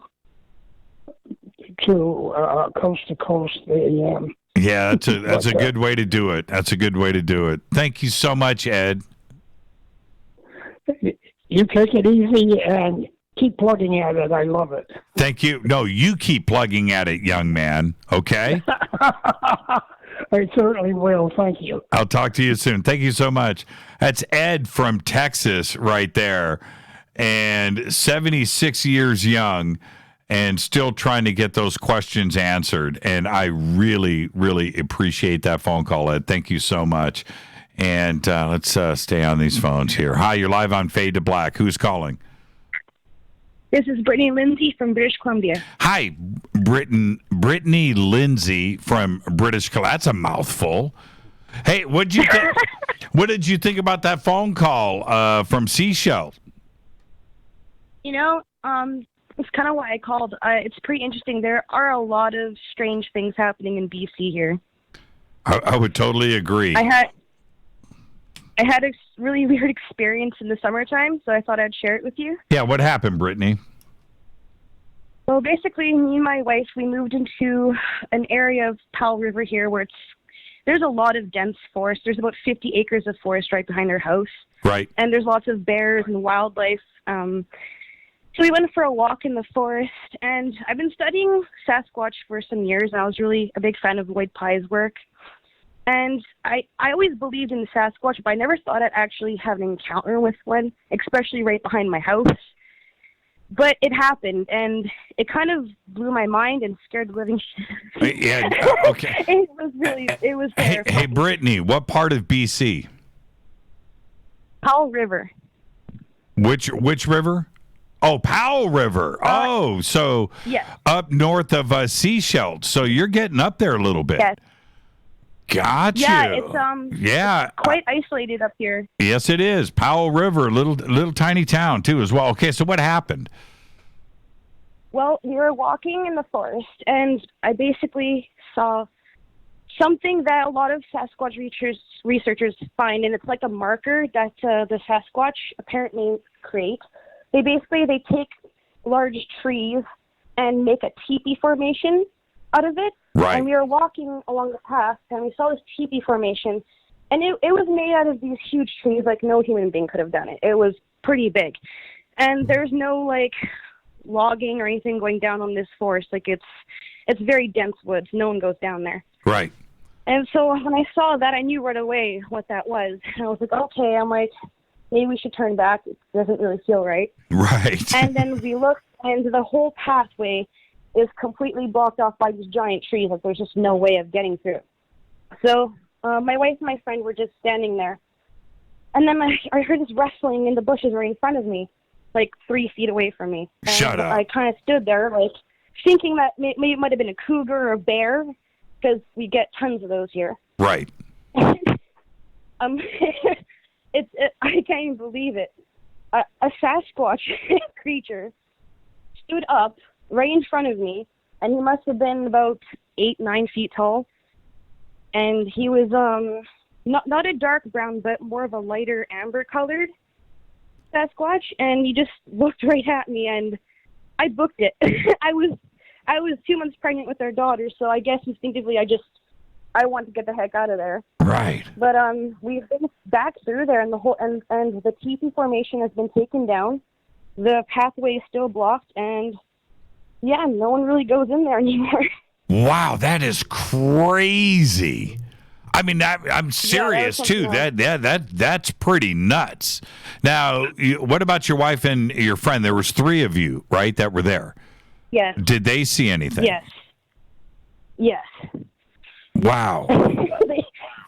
Coast to Coast AM. Yeah, that's a good way to do it. That's a good way to do it. Thank you so much, Ed. You take it easy and keep plugging at it. I love it. Thank you. No, you keep plugging at it, young man. Okay? I certainly will. Thank you. I'll talk to you soon. Thank you so much. That's Ed from Texas right there. And 76 years young and still trying to get those questions answered. And I really, really appreciate that phone call, Ed. Thank you so much. And let's stay on these phones here. Hi, you're live on Fade to Black. Who's calling? This is Brittany Lindsay from British Columbia. Hi, Brittany Lindsay from British Columbia. That's a mouthful. Hey, what did you think about that phone call from Seashell? It's kind of why I called. It's pretty interesting. There are a lot of strange things happening in BC here. I would totally agree. I had a really weird experience in the summertime, so I thought I'd share it with you. Yeah, what happened, Brittany? Well, basically, me and my wife, we moved into an area of Powell River here where there's a lot of dense forest. There's about 50 acres of forest right behind our house. Right. And there's lots of bears and wildlife. So we went for a walk in the forest, and I've been studying Sasquatch for some years, and I was really a big fan of Lloyd Pye's work. And I always believed in Sasquatch, but I never thought I'd actually have an encounter with one, especially right behind my house. But it happened, and it kind of blew my mind and scared the living shit. Yeah, okay. It was terrifying. Hey, Brittany, what part of BC? Powell River. Which river? Oh, Powell River. So yes. Up north of Seashell. So you're getting up there a little bit. Yes. Got you. Yeah, it's quite isolated up here. Yes, it is. Powell River, little tiny town too as well. Okay, so what happened? Well, we were walking in the forest, and I basically saw something that a lot of Sasquatch researchers find, and it's like a marker that the Sasquatch apparently create. They take large trees and make a teepee formation out of it. Right. And we were walking along the path, and we saw this teepee formation, and it was made out of these huge trees, like no human being could have done it. It was pretty big. And there's no, logging or anything going down on this forest. It's very dense woods. No one goes down there. Right. And so when I saw that, I knew right away what that was. And I was like, okay, maybe we should turn back. It doesn't really feel right. Right. And then we looked, and the whole pathway is completely blocked off by these giant trees. There's just no way of getting through. So my wife and my friend were just standing there. And then I heard this rustling in the bushes right in front of me, like 3 feet away from me. And Shut up. I kind of stood there, like, thinking that maybe it might have been a cougar or a bear, because we get tons of those here. Right. I can't even believe it. A Sasquatch creature stood up right in front of me, and he must have been about 8-9 feet tall. And he was not a dark brown, but more of a lighter amber-colored Sasquatch. And he just looked right at me, and I booked it. I was 2 months pregnant with our daughter, so I guess instinctively I want to get the heck out of there. Right. But we've been back through there, and the teepee formation has been taken down. The pathway is still blocked, and yeah, no one really goes in there anymore. Wow, that is crazy. I mean, I'm serious too. That's pretty nuts. Now, what about your wife and your friend? There was 3 of you, right, that were there. Yes. Did they see anything? Yes. Yes. Wow.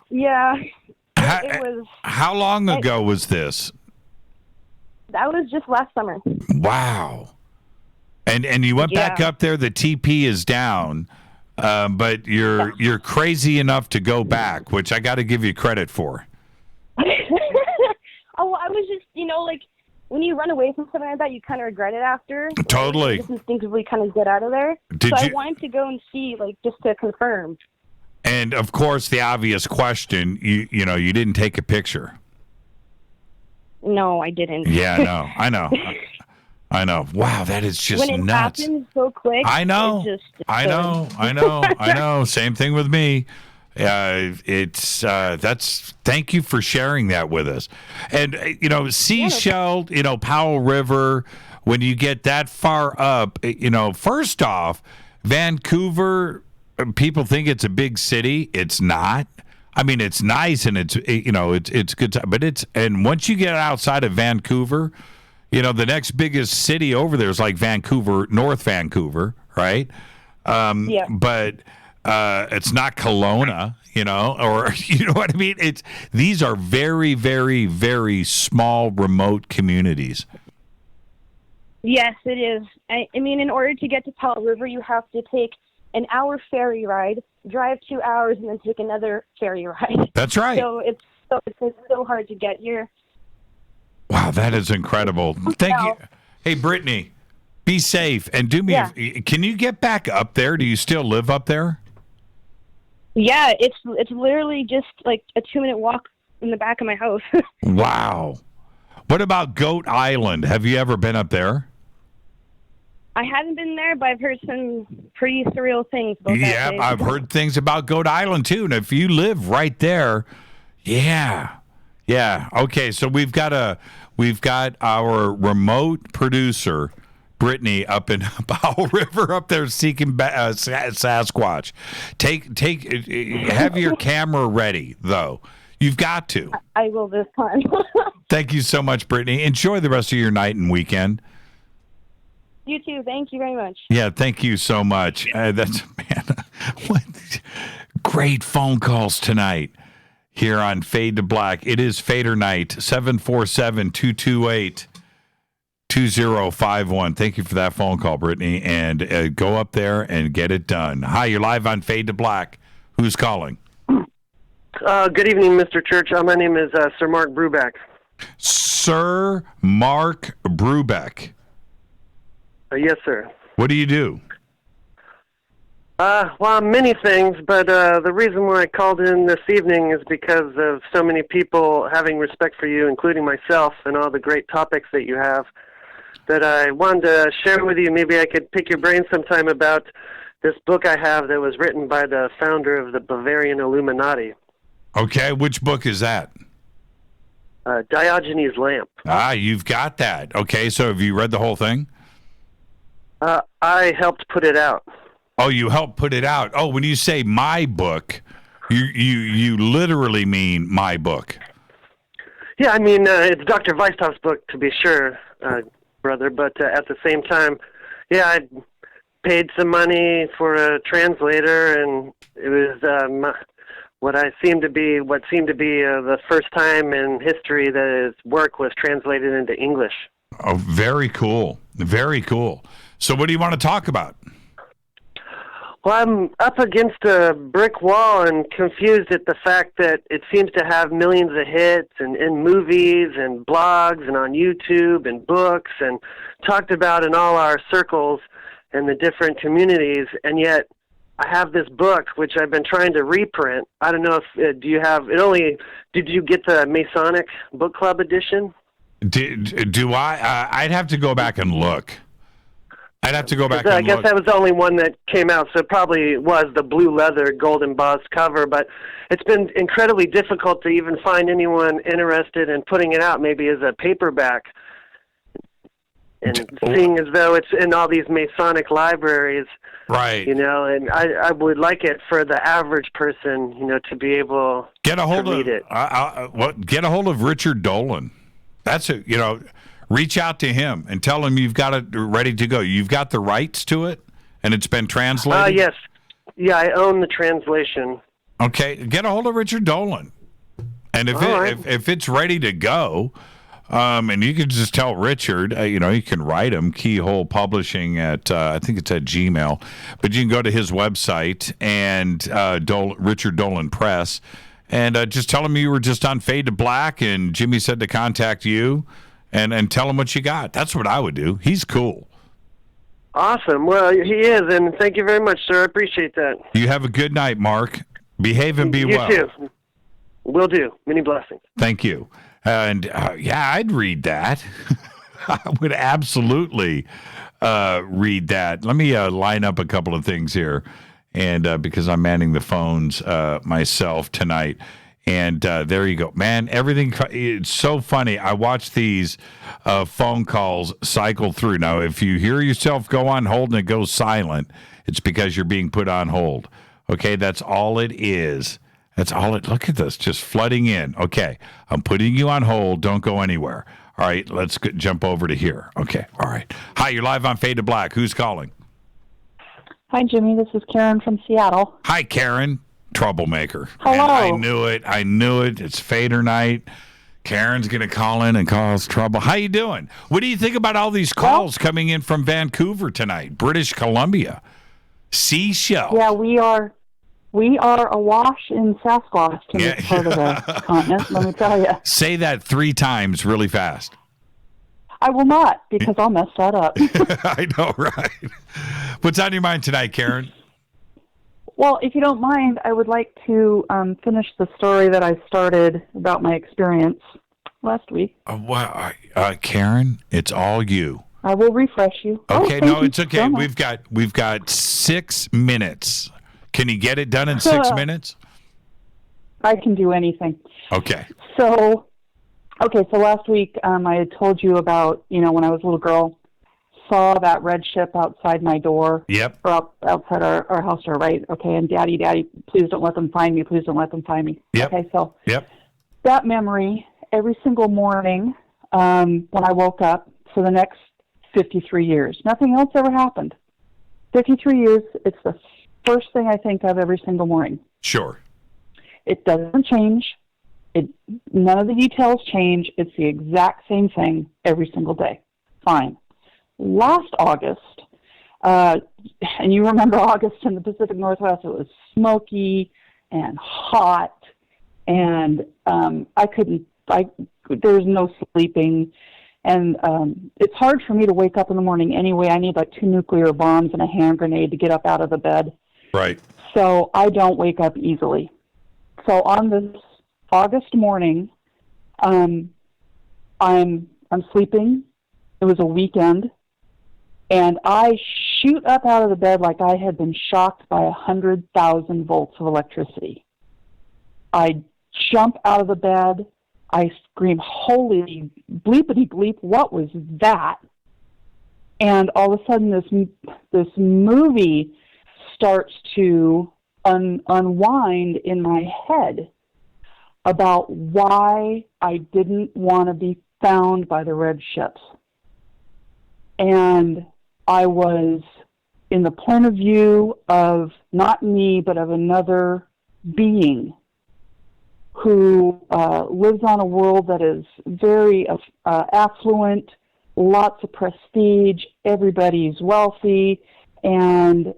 Yeah. How long ago was this? That was just last summer. Wow. And you went back up there. The TP is down, but you're crazy enough to go back, which I got to give you credit for. Oh, I was just, like, when you run away from something like that, you kind of regret it after. Totally. You just instinctively kind of get out of there. I wanted to go and see, like, just to confirm. And of course, the obvious question, you didn't take a picture. No, I didn't. Yeah, no, I know. I know. Wow, that is just when it nuts. happens so quick. I know. I know. Same thing with me. Thank you for sharing that with us. And Seashell, Powell River, when you get that far up, first off, Vancouver, people think it's a big city. It's not. I mean, it's nice and it's good, but and once you get outside of Vancouver, the next biggest city over there is like Vancouver, North Vancouver, right? Yeah. But it's not Kelowna, or you know what I mean? These are very, very, very small, remote communities. Yes, it is. I mean, in order to get to Powell River, you have to take an hour ferry ride, drive 2 hours, and then take another ferry ride. That's right. So it's so hard to get here. Wow, that is incredible. Thank you. Hey, Brittany, be safe and do me. Can you get back up there? Do you still live up there? Yeah, it's literally just like a 2-minute walk in the back of my house. Wow. What about Goat Island? Have you ever been up there? I haven't been there, but I've heard some pretty surreal things about that. Yeah, I've heard things about Goat Island too. And if you live right there, yeah. Okay, so we've got our remote producer, Brittany, up in Powell River up there seeking Sasquatch. Have your camera ready though. You've got to. I will this time. Thank you so much, Brittany. Enjoy the rest of your night and weekend. You too. Thank you very much. Yeah, thank you so much. What great phone calls tonight here on Fade to Black. It is Fadernight, 747-228-2051. Thank you for that phone call, Brittany, and go up there and get it done. Hi, you're live on Fade to Black. Who's calling? Good evening, Mr. Church. My name is Sir Mark Brubeck. Sir Mark Brubeck. Yes, sir. What do you do? Well, many things, but the reason why I called in this evening is because of so many people having respect for you, including myself, and all the great topics that you have, that I wanted to share with you. Maybe I could pick your brain sometime about this book I have that was written by the founder of the Bavarian Illuminati. Okay, which book is that? Diogenes' Lamp. You've got that. Okay, so have you read the whole thing? I helped put it out. Oh, you helped put it out. Oh, when you say my book, you literally mean my book. Yeah, I mean, it's Dr. Weisstoff's book, to be sure, brother, but at the same time, yeah, I paid some money for a translator, and it was what seemed to be the first time in history that his work was translated into English. Oh, very cool. Very cool. So what do you want to talk about? Well, I'm up against a brick wall and confused at the fact that it seems to have millions of hits and in movies and blogs and on YouTube and books and talked about in all our circles and the different communities, and yet I have this book which I've been trying to reprint. I don't know if did you get the Masonic Book Club edition? Do I? I'd have to go back and look. I'd have to go back and I guess look. that was the only one that came out, so it probably was the blue leather gold embossed cover, but it's been incredibly difficult to even find anyone interested in putting it out, maybe as a paperback. And seeing as though it's in all these Masonic libraries, right? And I would like it for the average person, to be able to read it. Get a hold of Richard Dolan. That's it. Reach out to him and tell him you've got it ready to go. You've got the rights to it, and it's been translated? Yes. Yeah, I own the translation. Okay, get a hold of Richard Dolan. And if it's ready to go, and you can just tell Richard, you can write him, Keyhole Publishing at, I think it's at Gmail, but you can go to his website and Richard Dolan Press, and just tell him you were just on Fade to Black, and Jimmy said to contact you. And tell him what you got. That's what I would do. He's cool. Awesome. Well, he is, and thank you very much, sir. I appreciate that. You have a good night, Mark. Behave and be well. You too. Will do. Many blessings. Thank you. And, I'd read that. I would absolutely read that. Let me line up a couple of things here, and because I'm manning the phones myself tonight. And there you go. Man, it's so funny. I watch these phone calls cycle through. Now, if you hear yourself go on hold and it goes silent, it's because you're being put on hold. Okay, that's all it is. Look at this, just flooding in. Okay, I'm putting you on hold. Don't go anywhere. All right, let's jump over to here. Okay, all right. Hi, you're live on Fade to Black. Who's calling? Hi, Jimmy. This is Karen from Seattle. Hi, Karen. Troublemaker. Hello. And I knew it. It's Fadernight. Karen's going to call in and cause trouble. How you doing? What do you think about all these calls coming in from Vancouver tonight, British Columbia? Seashell. Yeah, we are awash in Sasquatch in this part of the continent, let me tell you. Say that 3 times really fast. I will not, because I'll mess that up. I know, right? What's on your mind tonight, Karen? Well, if you don't mind, I would like to finish the story that I started about my experience last week. Karen, it's all you. I will refresh you. Okay, no, it's okay. So we've got 6 minutes. Can you get it done in 6 minutes? I can do anything. Okay. So last week I had told you about, when I was a little girl, saw that red ship outside my door. Yep. Or outside our house door, right? Okay, and Daddy, please don't let them find me. Please don't let them find me. Yep. Okay, so yep. That memory, every single morning when I woke up for the next 53 years, nothing else ever happened. 53 years, it's the first thing I think of every single morning. Sure. It doesn't change. None of the details change. It's the exact same thing every single day. Fine. Last August, and you remember August in the Pacific Northwest, it was smoky and hot, and there was no sleeping, and it's hard for me to wake up in the morning anyway. I need like 2 nuclear bombs and a hand grenade to get up out of the bed. Right. So I don't wake up easily. So on this August morning, I'm sleeping. It was a weekend. And I shoot up out of the bed like I had been shocked by 100,000 volts of electricity. I jump out of the bed. I scream, holy bleepity bleep, what was that? And all of a sudden this movie starts to unwind in my head about why I didn't want to be found by the red ships. And I was in the point of view of not me, but of another being who lives on a world that is very affluent, lots of prestige, everybody's wealthy and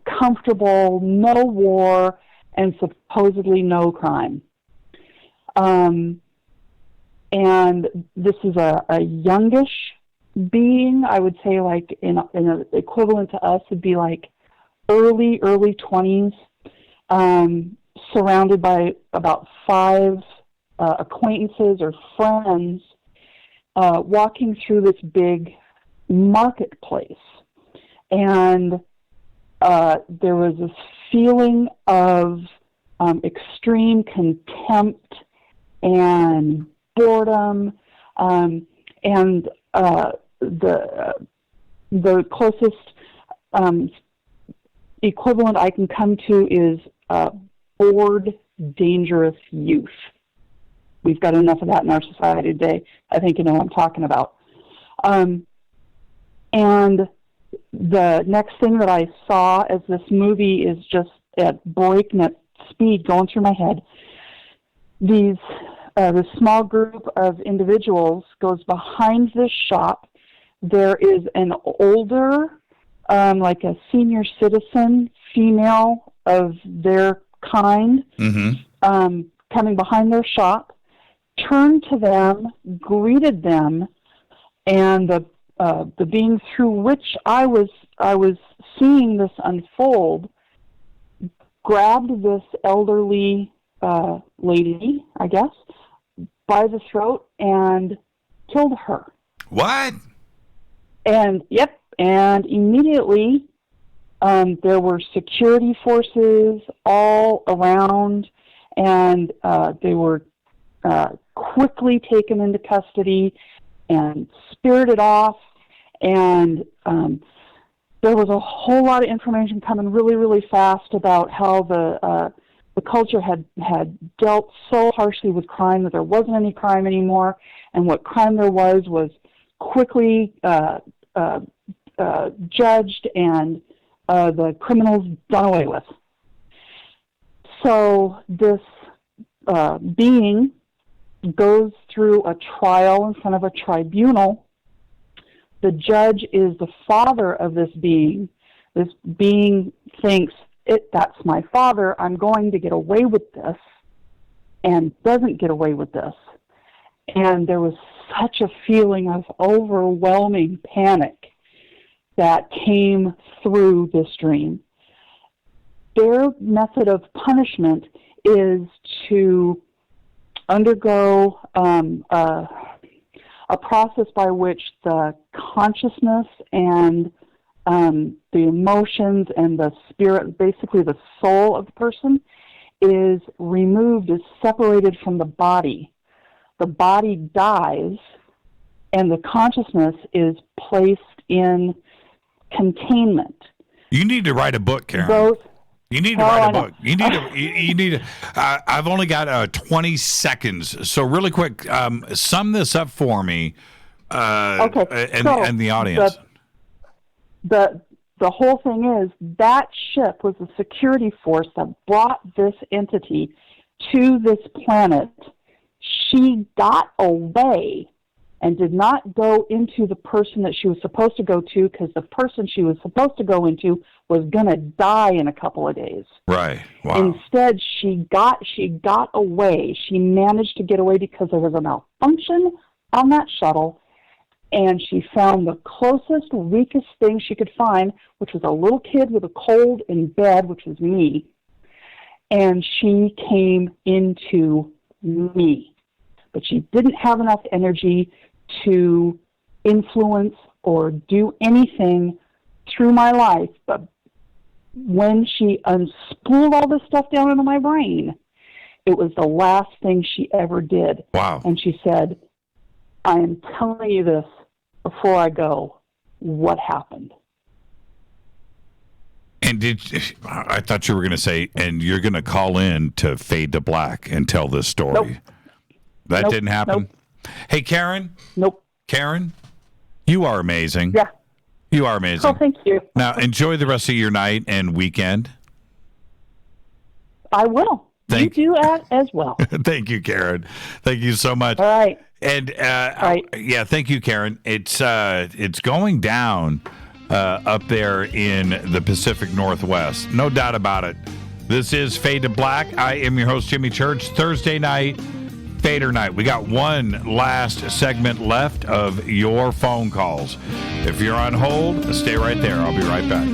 comfortable, no war, and supposedly no crime. And this is a youngish being. I would say, like, in a equivalent to us would be like early 20s, surrounded by about 5 acquaintances or friends, walking through this big marketplace. And there was this feeling of extreme contempt and boredom, and the closest equivalent I can come to is bored, dangerous youth. We've got enough of that in our society today. I think you know what I'm talking about. And the next thing that I saw as this movie is just at breakneck speed going through my head, this small group of individuals goes behind this shop. There is an older, like a senior citizen female of their kind, coming behind their shop, turned to them, greeted them, and the being through which I was seeing this unfold grabbed this elderly lady, I guess, by the throat and killed her. What? And immediately there were security forces all around, and they were quickly taken into custody and spirited off. And there was a whole lot of information coming really, really fast about how the culture had dealt so harshly with crime that there wasn't any crime anymore, and what crime there was quickly judged and the criminals done away with. So this being goes through a trial in front of a tribunal. The judge is the father of this being. This being thinks, that's my father, I'm going to get away with this, and doesn't get away with this. And there was such a feeling of overwhelming panic that came through this dream. Their method of punishment is to undergo a process by which the consciousness and the emotions and the spirit, basically the soul of the person, is removed, is separated from the body. The body dies, and the consciousness is placed in containment. You need to write a book, Karen. You need to write a book. You need to. I've only got 20 seconds, so really quick, sum this up for me, and the audience. The whole thing is that ship was the security force that brought this entity to this planet. She got away and did not go into the person that she was supposed to go to, because the person she was supposed to go into was going to die in a couple of days. Right. Wow. Instead, she got away. She managed to get away because there was a malfunction on that shuttle, and she found the closest, weakest thing she could find, which was a little kid with a cold in bed, which was me, and she came into me. But she didn't have enough energy to influence or do anything through my life. But when she unspooled all this stuff down into my brain, it was the last thing she ever did. Wow. And she said, I am telling you this before I go. What happened? And I thought you were going to say, and you're going to call in to Fade to Black and tell this story. Nope. That didn't happen? Nope. Hey, Karen? Nope. Karen, you are amazing. Yeah. You are amazing. Oh, thank you. Now, enjoy the rest of your night and weekend. I will. You do that as well. Thank you, Karen. Thank you so much. All right. And yeah, thank you, Karen. It's going down up there in the Pacific Northwest. No doubt about it. This is Fade to Black. I am your host, Jimmy Church. Thursday night, Fadernight. We got one last segment left of your phone calls. If you're on hold, stay right there. I'll be right back.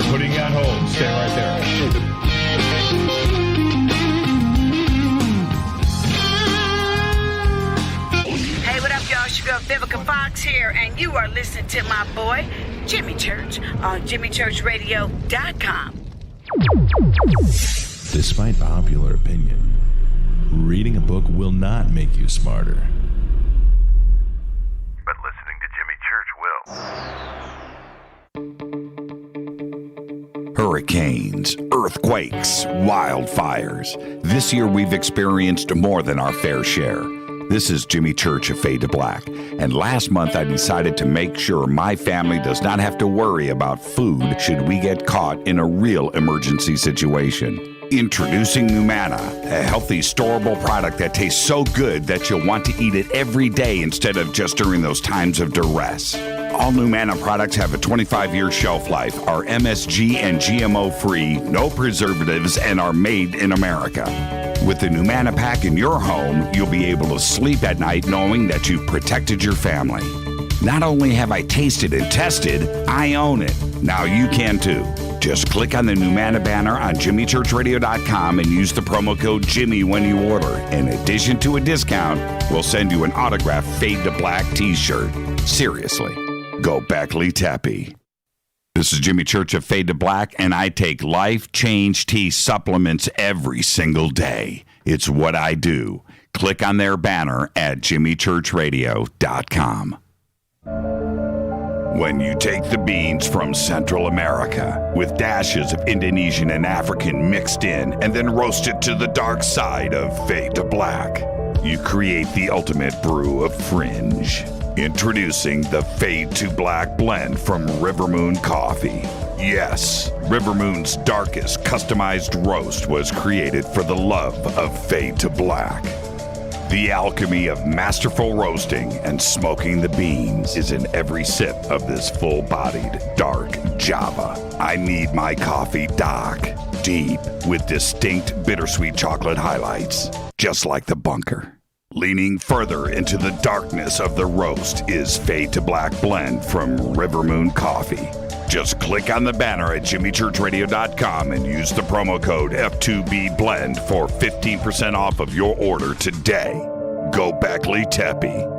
Putting you on hold. Stay right there. Hey, what up, y'all? It's your girl Vivica Fox here, and you are listening to my boy, Jimmy Church, on JimmyChurchRadio.com. Despite popular opinion, reading a book will not make you smarter. But listening to Jimmy Church will. Hurricanes, earthquakes, wildfires. This year we've experienced more than our fair share. This is Jimmy Church of Fade to Black, and last month I decided to make sure my family does not have to worry about food should we get caught in a real emergency situation. Introducing Numana, a healthy, storable product that tastes so good that you'll want to eat it every day instead of just during those times of duress. All Numana products have a 25-year shelf life, are MSG and GMO-free, no preservatives, and are made in America. With the Numana pack in your home, you'll be able to sleep at night knowing that you've protected your family. Not only have I tasted and tested, I own it. Now you can too. Just click on the Numana banner on JimmyChurchRadio.com and use the promo code Jimmy when you order. In addition to a discount, we'll send you an autographed Fade to Black t-shirt. Seriously, go Beckley Teppy. This is Jimmy Church of Fade to Black, and I take Life Change Tea supplements every single day. It's what I do. Click on their banner at JimmyChurchRadio.com. When you take the beans from Central America with dashes of Indonesian and African mixed in and then roasted to the dark side of Fade to Black, you create the ultimate brew of fringe. Introducing the Fade to Black blend from Rivermoon Coffee. Yes, Rivermoon's darkest customized roast was created for the love of Fade to Black. The alchemy of masterful roasting and smoking the beans is in every sip of this full-bodied, dark Java. I need my coffee dark, deep, with distinct bittersweet chocolate highlights, just like the bunker. Leaning further into the darkness of the roast is Fade to Black blend from Rivermoon Coffee. Just click on the banner at JimmyChurchRadio.com and use the promo code F2BBLEND for 15% off of your order today. Go Beckley Teppy.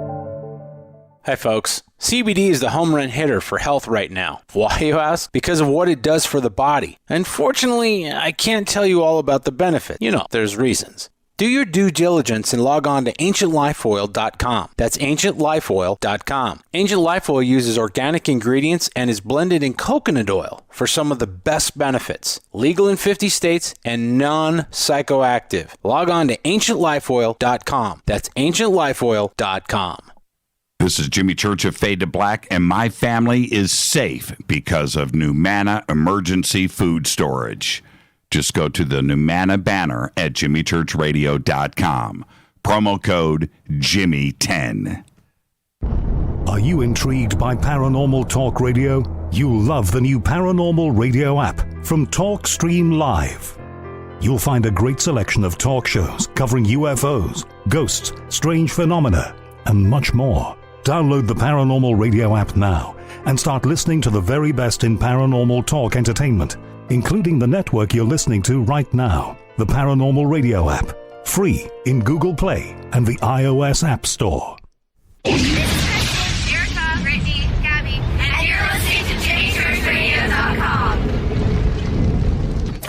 Hi folks, CBD is the home run hitter for health right now. Why, you ask? Because of what it does for the body. Unfortunately, I can't tell you all about the benefit. You know, there's reasons. Do your due diligence and log on to AncientLifeOil.com. That's AncientLifeOil.com. Ancient Life Oil uses organic ingredients and is blended in coconut oil for some of the best benefits. Legal in 50 states and non-psychoactive. Log on to AncientLifeOil.com. That's AncientLifeOil.com. This is Jimmy Church of Fade to Black, and my family is safe because of Numana Emergency Food Storage. Just go to the Numana banner at JimmyChurchRadio.com. Promo code Jimmy10. Are you intrigued by Paranormal Talk Radio? You'll love the new Paranormal Radio app from TalkStream Live. You'll find a great selection of talk shows covering UFOs, ghosts, strange phenomena, and much more. Download the Paranormal Radio app now and start listening to the very best in paranormal talk entertainment, including the network you're listening to right now, the Paranormal Radio app, free in Google Play and the iOS App Store. Erica, Brittany, Gabby, and you're listening to JimmyChurchRadio.com.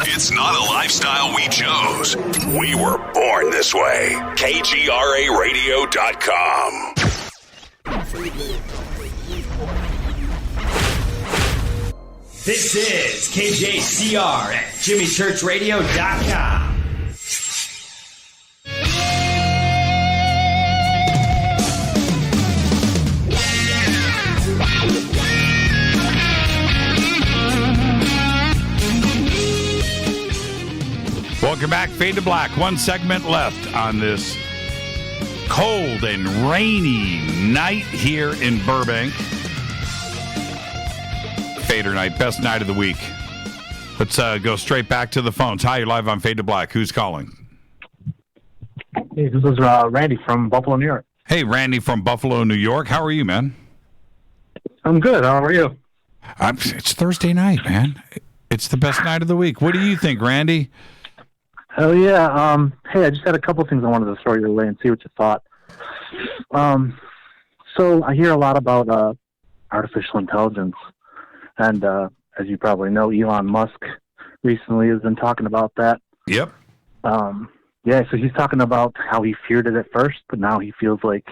It's not a lifestyle we chose. We were born this way. KGRARadio.com. This is KJCR at JimmyChurchRadio.com. Welcome back. Fade to Black. One segment left on this cold and rainy night here in Burbank. Fadernight, best night of the week. Let's go straight back to the phones. Hi, you're live on Fade to Black. Who's calling? Hey, this is Randy from Buffalo, New York. Hey, Randy from Buffalo, New York. How are you, man? I'm good. How are you? It's Thursday night, man. It's the best night of the week. What do you think, Randy? Hell yeah. Hey, I just had a couple things I wanted to throw your way and see what you thought. So I hear a lot about artificial intelligence. And as you probably know, Elon Musk recently has been talking about that. Yep. Yeah, so he's talking about how he feared it at first, but now he feels like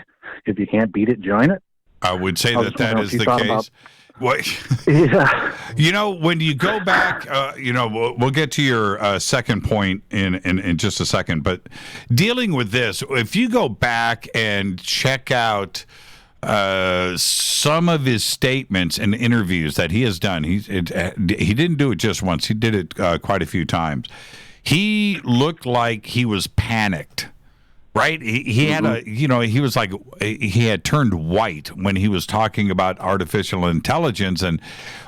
if you can't beat it, join it. I would say that is the case. What? Yeah. You know, when you go back, we'll get to your second point in just a second, but dealing with this, if you go back and check out some of his statements and interviews that he has done, he didn't do it just once. He did it quite a few times. He looked like he was panicked. Right? He had he was like, he had turned white when he was talking about artificial intelligence. And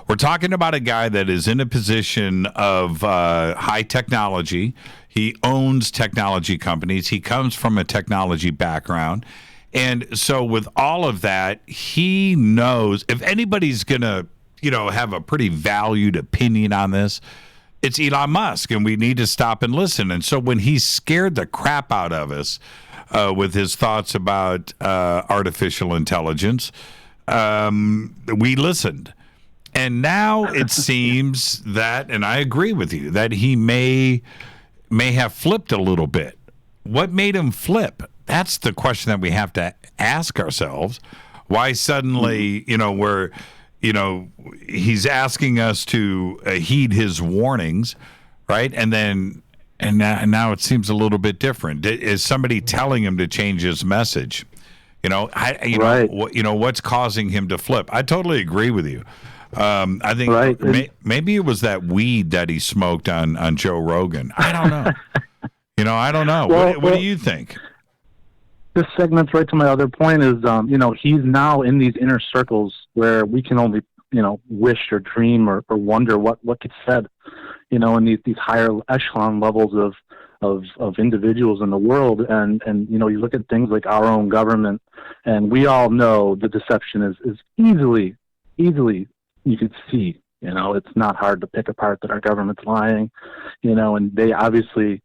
we're talking about a guy that is in a position of high technology. He owns technology companies. He comes from a technology background. And so with all of that, he knows if anybody's going to, have a pretty valued opinion on this, it's Elon Musk, and we need to stop and listen. And so when he scared the crap out of us with his thoughts about artificial intelligence, we listened. And now it seems that, and I agree with you, that he may have flipped a little bit. What made him flip? That's the question that we have to ask ourselves. Why suddenly, he's asking us to heed his warnings, right? And now it seems a little bit different. Is somebody telling him to change his message? What's causing him to flip? I totally agree with you. I think maybe it was that weed that he smoked on Joe Rogan. I don't know. I don't know. What do you think? This segment's right to my other point is, he's now in these inner circles where we can only, wish or dream or wonder what gets said, in these higher echelon levels of individuals in the world. And you look at things like our own government, and we all know the deception is easily, you could see, it's not hard to pick apart that our government's lying, and they obviously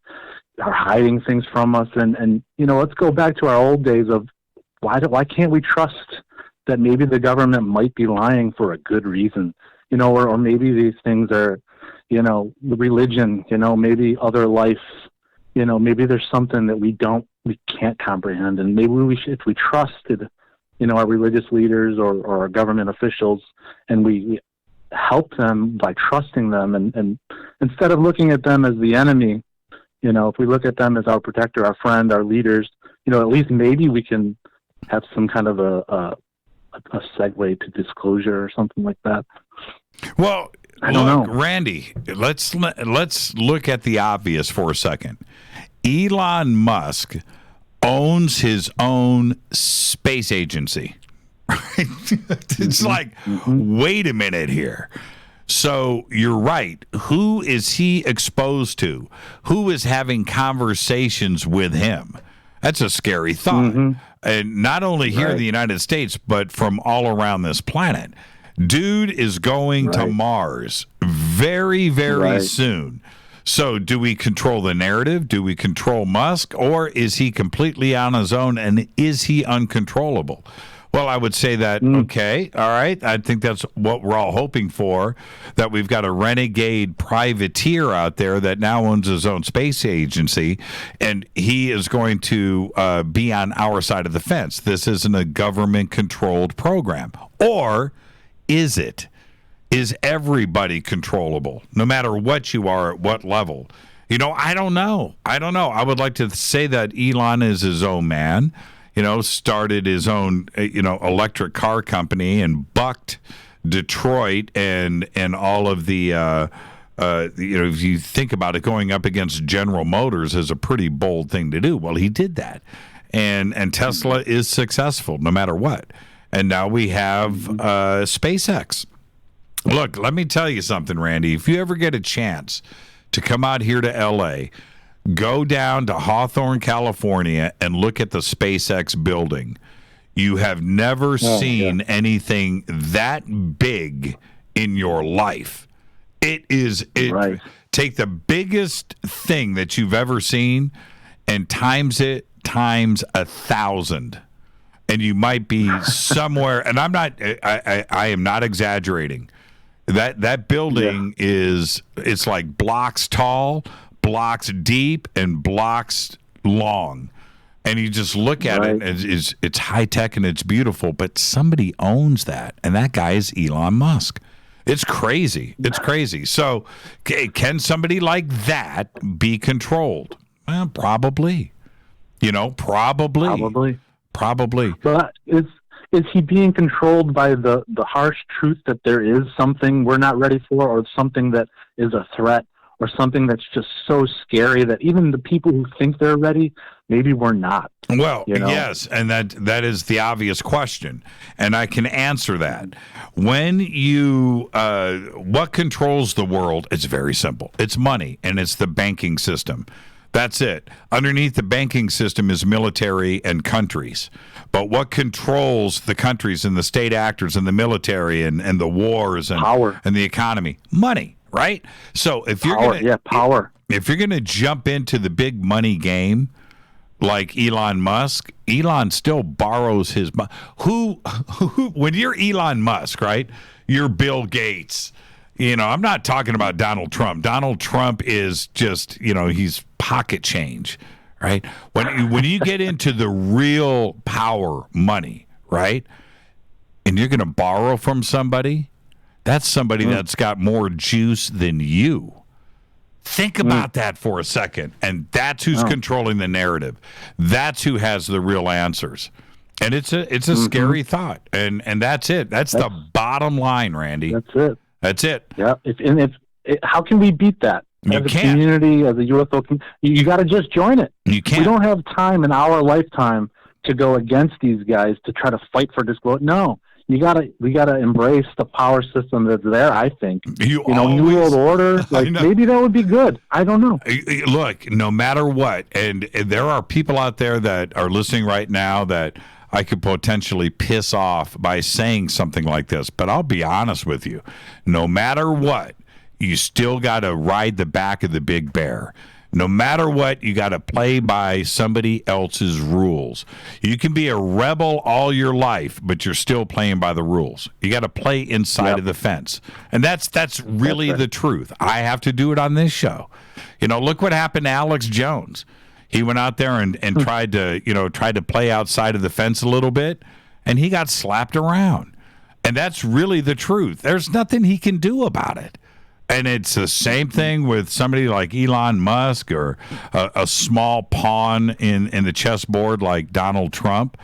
are hiding things from us. And let's go back to our old days of why can't we trust that maybe the government might be lying for a good reason, or maybe these things are, the religion, maybe other life, maybe there's something that we can't comprehend. And maybe if we trusted, our religious leaders or our government officials, and we help them by trusting them, and instead of looking at them as the enemy, if we look at them as our protector, our friend, our leaders, at least maybe we can have some kind of a segue to disclosure or something like that. Well, I don't know, Randy. Let's look at the obvious for a second. Elon Musk owns his own space agency. It's like, wait a minute here. So you're right. Who is he exposed to? Who is having conversations with him? That's a scary thought. And not only here in the United States, but from all around this planet. Dude is going to Mars very, very soon. So do we control the narrative? Do we control Musk? Or is he completely on his own, and is he uncontrollable? Well, I would say that, okay, all right. I think that's what we're all hoping for, that we've got a renegade privateer out there that now owns his own space agency, and he is going to be on our side of the fence. This isn't a government-controlled program. Or is it? Is everybody controllable, no matter what you are, at what level? I don't know. I would like to say that Elon is his own man. Started his own, electric car company and bucked Detroit and all of the if you think about it, going up against General Motors is a pretty bold thing to do. Well, he did that. And Tesla is successful no matter what. And now we have SpaceX. Look, let me tell you something, Randy. If you ever get a chance to come out here to L.A., go down to Hawthorne, California, and look at the SpaceX building. You have never seen anything that big in your life. It is take the biggest thing that you've ever seen and times it times 1,000. And you might be somewhere, and I am not exaggerating. That building it's like blocks tall, blocks deep, and blocks long. And you just look at it, and it's high tech and it's beautiful, but somebody owns that, and that guy is Elon Musk. It's crazy. It's crazy. So, can somebody like that be controlled? Well, probably. Probably. But is he being controlled by the harsh truth that there is something we're not ready for, or something that is a threat, or something that's just so scary that even the people who think they're ready, maybe we're not? Well, yes, and that is the obvious question, and I can answer that. When what controls the world? It's very simple. It's money, and it's the banking system. That's it. Underneath the banking system is military and countries. But what controls the countries and the state actors and the military and the wars and power and the economy? Money, right? So if you're if you're gonna jump into the big money game like Elon Musk, Elon still borrows his money. Who when you're Elon Musk, right? You're Bill Gates. I'm not talking about Donald Trump. Donald Trump is just, he's pocket change, right? When you get into the real power money, right? And you're going to borrow from somebody, that's somebody that's got more juice than you. Think about that for a second. And that's who's controlling the narrative. That's who has the real answers. And it's a scary thought. And that's it. That's the bottom line, Randy. That's it. Yeah. How can we beat that? You as a can't. Community, as a UFO community, you got to just join it. You can't. We don't have time in our lifetime to go against these guys to try to fight for disclosure. No, we gotta embrace the power system that's there. I think New World Order. Maybe that would be good. I don't know. Look, no matter what, and there are people out there that are listening right now that I could potentially piss off by saying something like this, but I'll be honest with you. No matter what, you still got to ride the back of the big bear. No matter what, you got to play by somebody else's rules. You can be a rebel all your life, but you're still playing by the rules. You got to play inside of the fence. And that's really the truth. I have to do it on this show. Look what happened to Alex Jones. He went out there and tried to play outside of the fence a little bit, and he got slapped around. And that's really the truth. There's nothing he can do about it. And it's the same thing with somebody like Elon Musk or a small pawn in the chessboard like Donald Trump.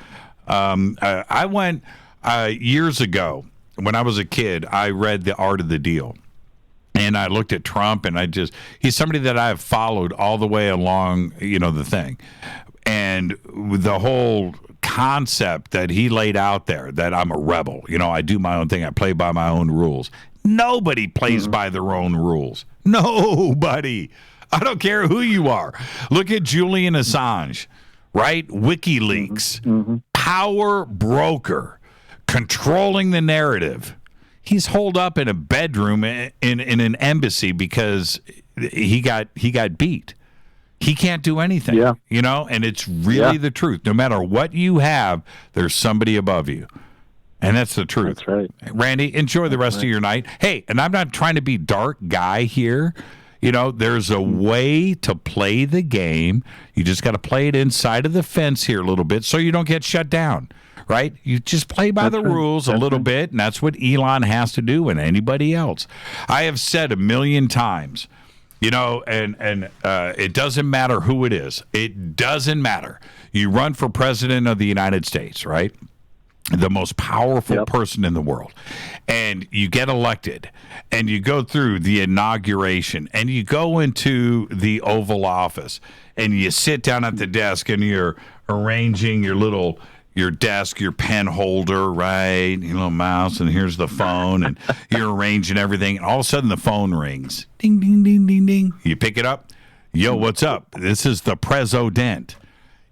I went years ago when I was a kid, I read The Art of the Deal. And I looked at Trump, and he's somebody that I've followed all the way along, the thing. And the whole concept that he laid out there, that I'm a rebel, I do my own thing, I play by my own rules. Nobody plays by their own rules. Nobody. I don't care who you are. Look at Julian Assange, right? WikiLeaks, power broker, controlling the narrative. He's holed up in a bedroom in an embassy because he got beat. He can't do anything, and it's really the truth. No matter what you have, there's somebody above you. And that's the truth. That's right. Randy, enjoy the rest of your night. Hey, and I'm not trying to be dark guy here. There's a way to play the game. You just got to play it inside of the fence here a little bit so you don't get shut down. Right? You just play by the rules a little bit, and that's what Elon has to do and anybody else. I have said 1,000,000 times, and it doesn't matter who it is. It doesn't matter. You run for president of the United States, right? the most powerful person in the world, and you get elected, and you go through the inauguration, and you go into the Oval Office, and you sit down at the desk, and you're arranging your desk, your pen holder, right? Your little mouse, and here's the phone, and you're arranging everything, and all of a sudden the phone rings. Ding, ding, ding, ding, ding. You pick it up. Yo, what's up? This is the president.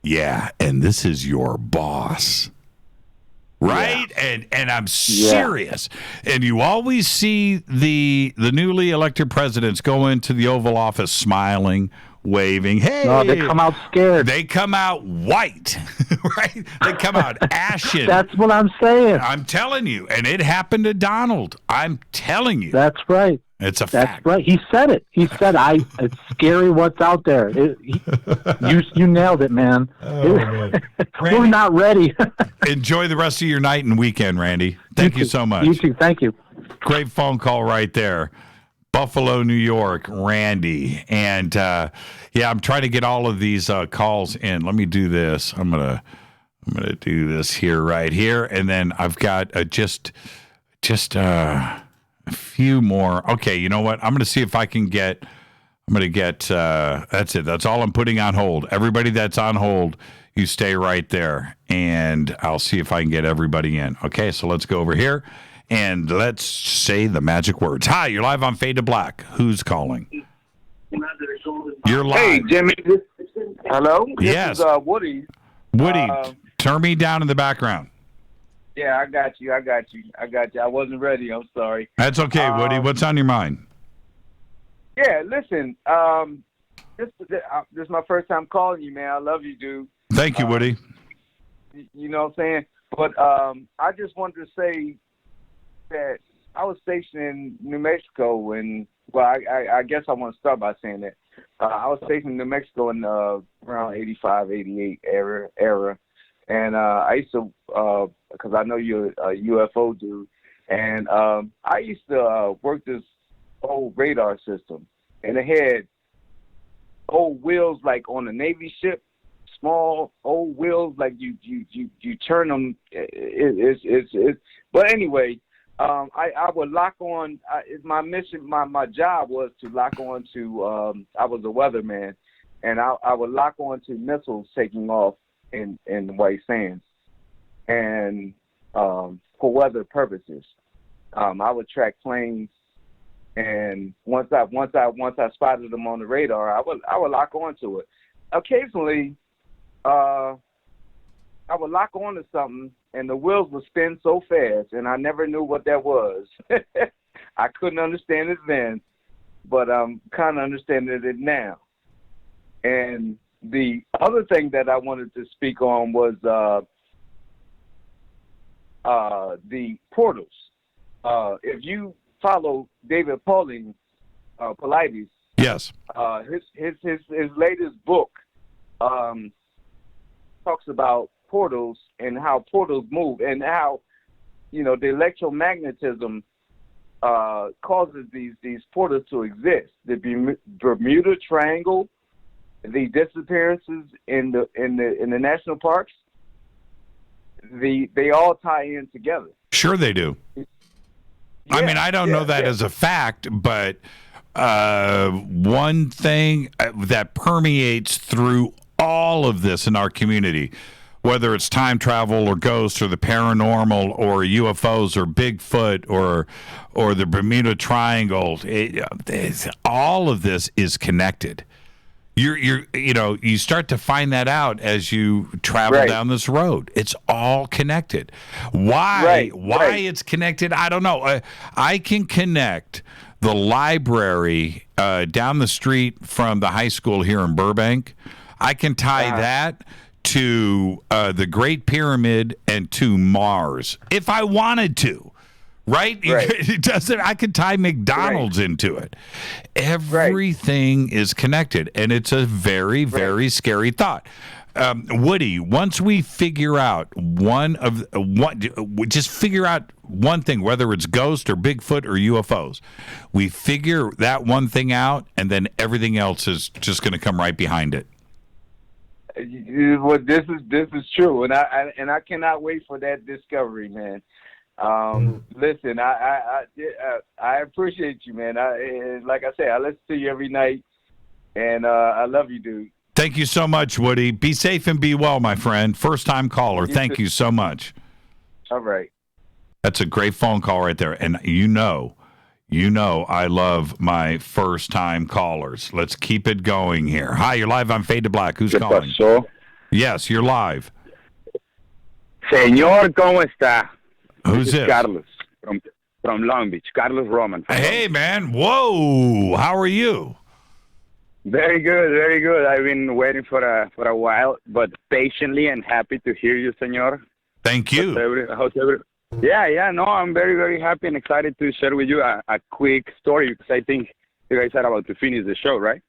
Yeah, and this is your boss. Right? Yeah. And I'm serious. Yeah. And you always see the newly elected presidents go into the Oval Office smiling, waving. Hey, no, they come out scared. They come out white, right? They come out ashen. That's what I'm saying. I'm telling you. And it happened to Donald. I'm telling you. That's right. It's a fact. That's right. He said it. He said, it's scary what's out there. You nailed it, man. Oh, man. We're not ready. Enjoy the rest of your night and weekend, Randy. Thank you so much. You too. Thank you. Great phone call right there. Buffalo, New York, Randy. And, I'm trying to get all of these calls in. Let me do this. I'm gonna do this here, right here. And then I've got just a few more. Okay, you know what? I'm going to see if I can get, that's it. That's all I'm putting on hold. Everybody that's on hold, you stay right there, and I'll see if I can get everybody in. Okay, so let's go over here, and let's say the magic words. Hi, you're live on Fade to Black. Who's calling? You're live. Hey, Jimmy. Hello? Yes. This is Woody. Woody, turn me down in the background. Yeah, I got you. I wasn't ready. I'm sorry. That's okay, Woody. What's on your mind? Yeah, listen. This is my first time calling you, man. I love you, dude. Thank you, Woody. You know what I'm saying? But I just wanted to say that I was stationed in New Mexico, and I guess I want to start by saying that I was stationed in New Mexico in around 85, 88 era. And I used to, because I know you're a UFO dude, and I used to work this old radar system, and it had old wheels like on a Navy ship, small old wheels like you turn them. But anyway, I would lock on. My mission, my job was to lock on to. I was a weatherman, and I would lock on to missiles taking off in the white sands, and for weather purposes, I would track planes, and once I spotted them on the radar, I would lock onto it. Occasionally, I would lock onto something, and the wheels would spin so fast, and I never knew what that was. I couldn't understand it then, but I'm kind of understanding it now. And the other thing that I wanted to speak on was the portals. If you follow David Paulides, yes, his latest book talks about portals and how portals move, and how the electromagnetism causes these portals to exist. The Bermuda Triangle, the disappearances in the national parks, they all tie in together. Sure they do. Yeah, I mean, I don't know that as a fact, but one thing that permeates through all of this in our community, whether it's time travel or ghosts or the paranormal or UFOs or Bigfoot or the Bermuda Triangle, all of this is connected. You start to find that out as you travel down this road. It's all connected. Why it's connected, I don't know. I can connect the library down the street from the high school here in Burbank. I can tie that to the Great Pyramid and to Mars if I wanted to. Right? It doesn't. I could tie McDonald's into it. Everything is connected, and it's a very, very scary thought. Woody, once we figure out just figure out one thing, whether it's ghost or Bigfoot or UFOs, we figure that one thing out, and then everything else is just going to come right behind it. Well, this is true, and I cannot wait for that discovery, man. Listen, I appreciate you, man. Like I say, I listen to you every night, and I love you, dude. Thank you so much, Woody. Be safe and be well, my friend. First time caller. Thank you so much. All right. That's a great phone call right there. And you know I love my first time callers. Let's keep it going here. Hi, you're live on Fade to Black. Who's calling? Pasó? Yes, you're live. Señor, ¿cómo está? Who's this? Carlos from Long Beach. Carlos Roman. Hey, man. Whoa. How are you? Very good, very good. I've been waiting for a while, but patiently and happy to hear you, señor. Thank you. Yeah, no, I'm very, very happy and excited to share with you a quick story because I think you guys are about to finish the show, right?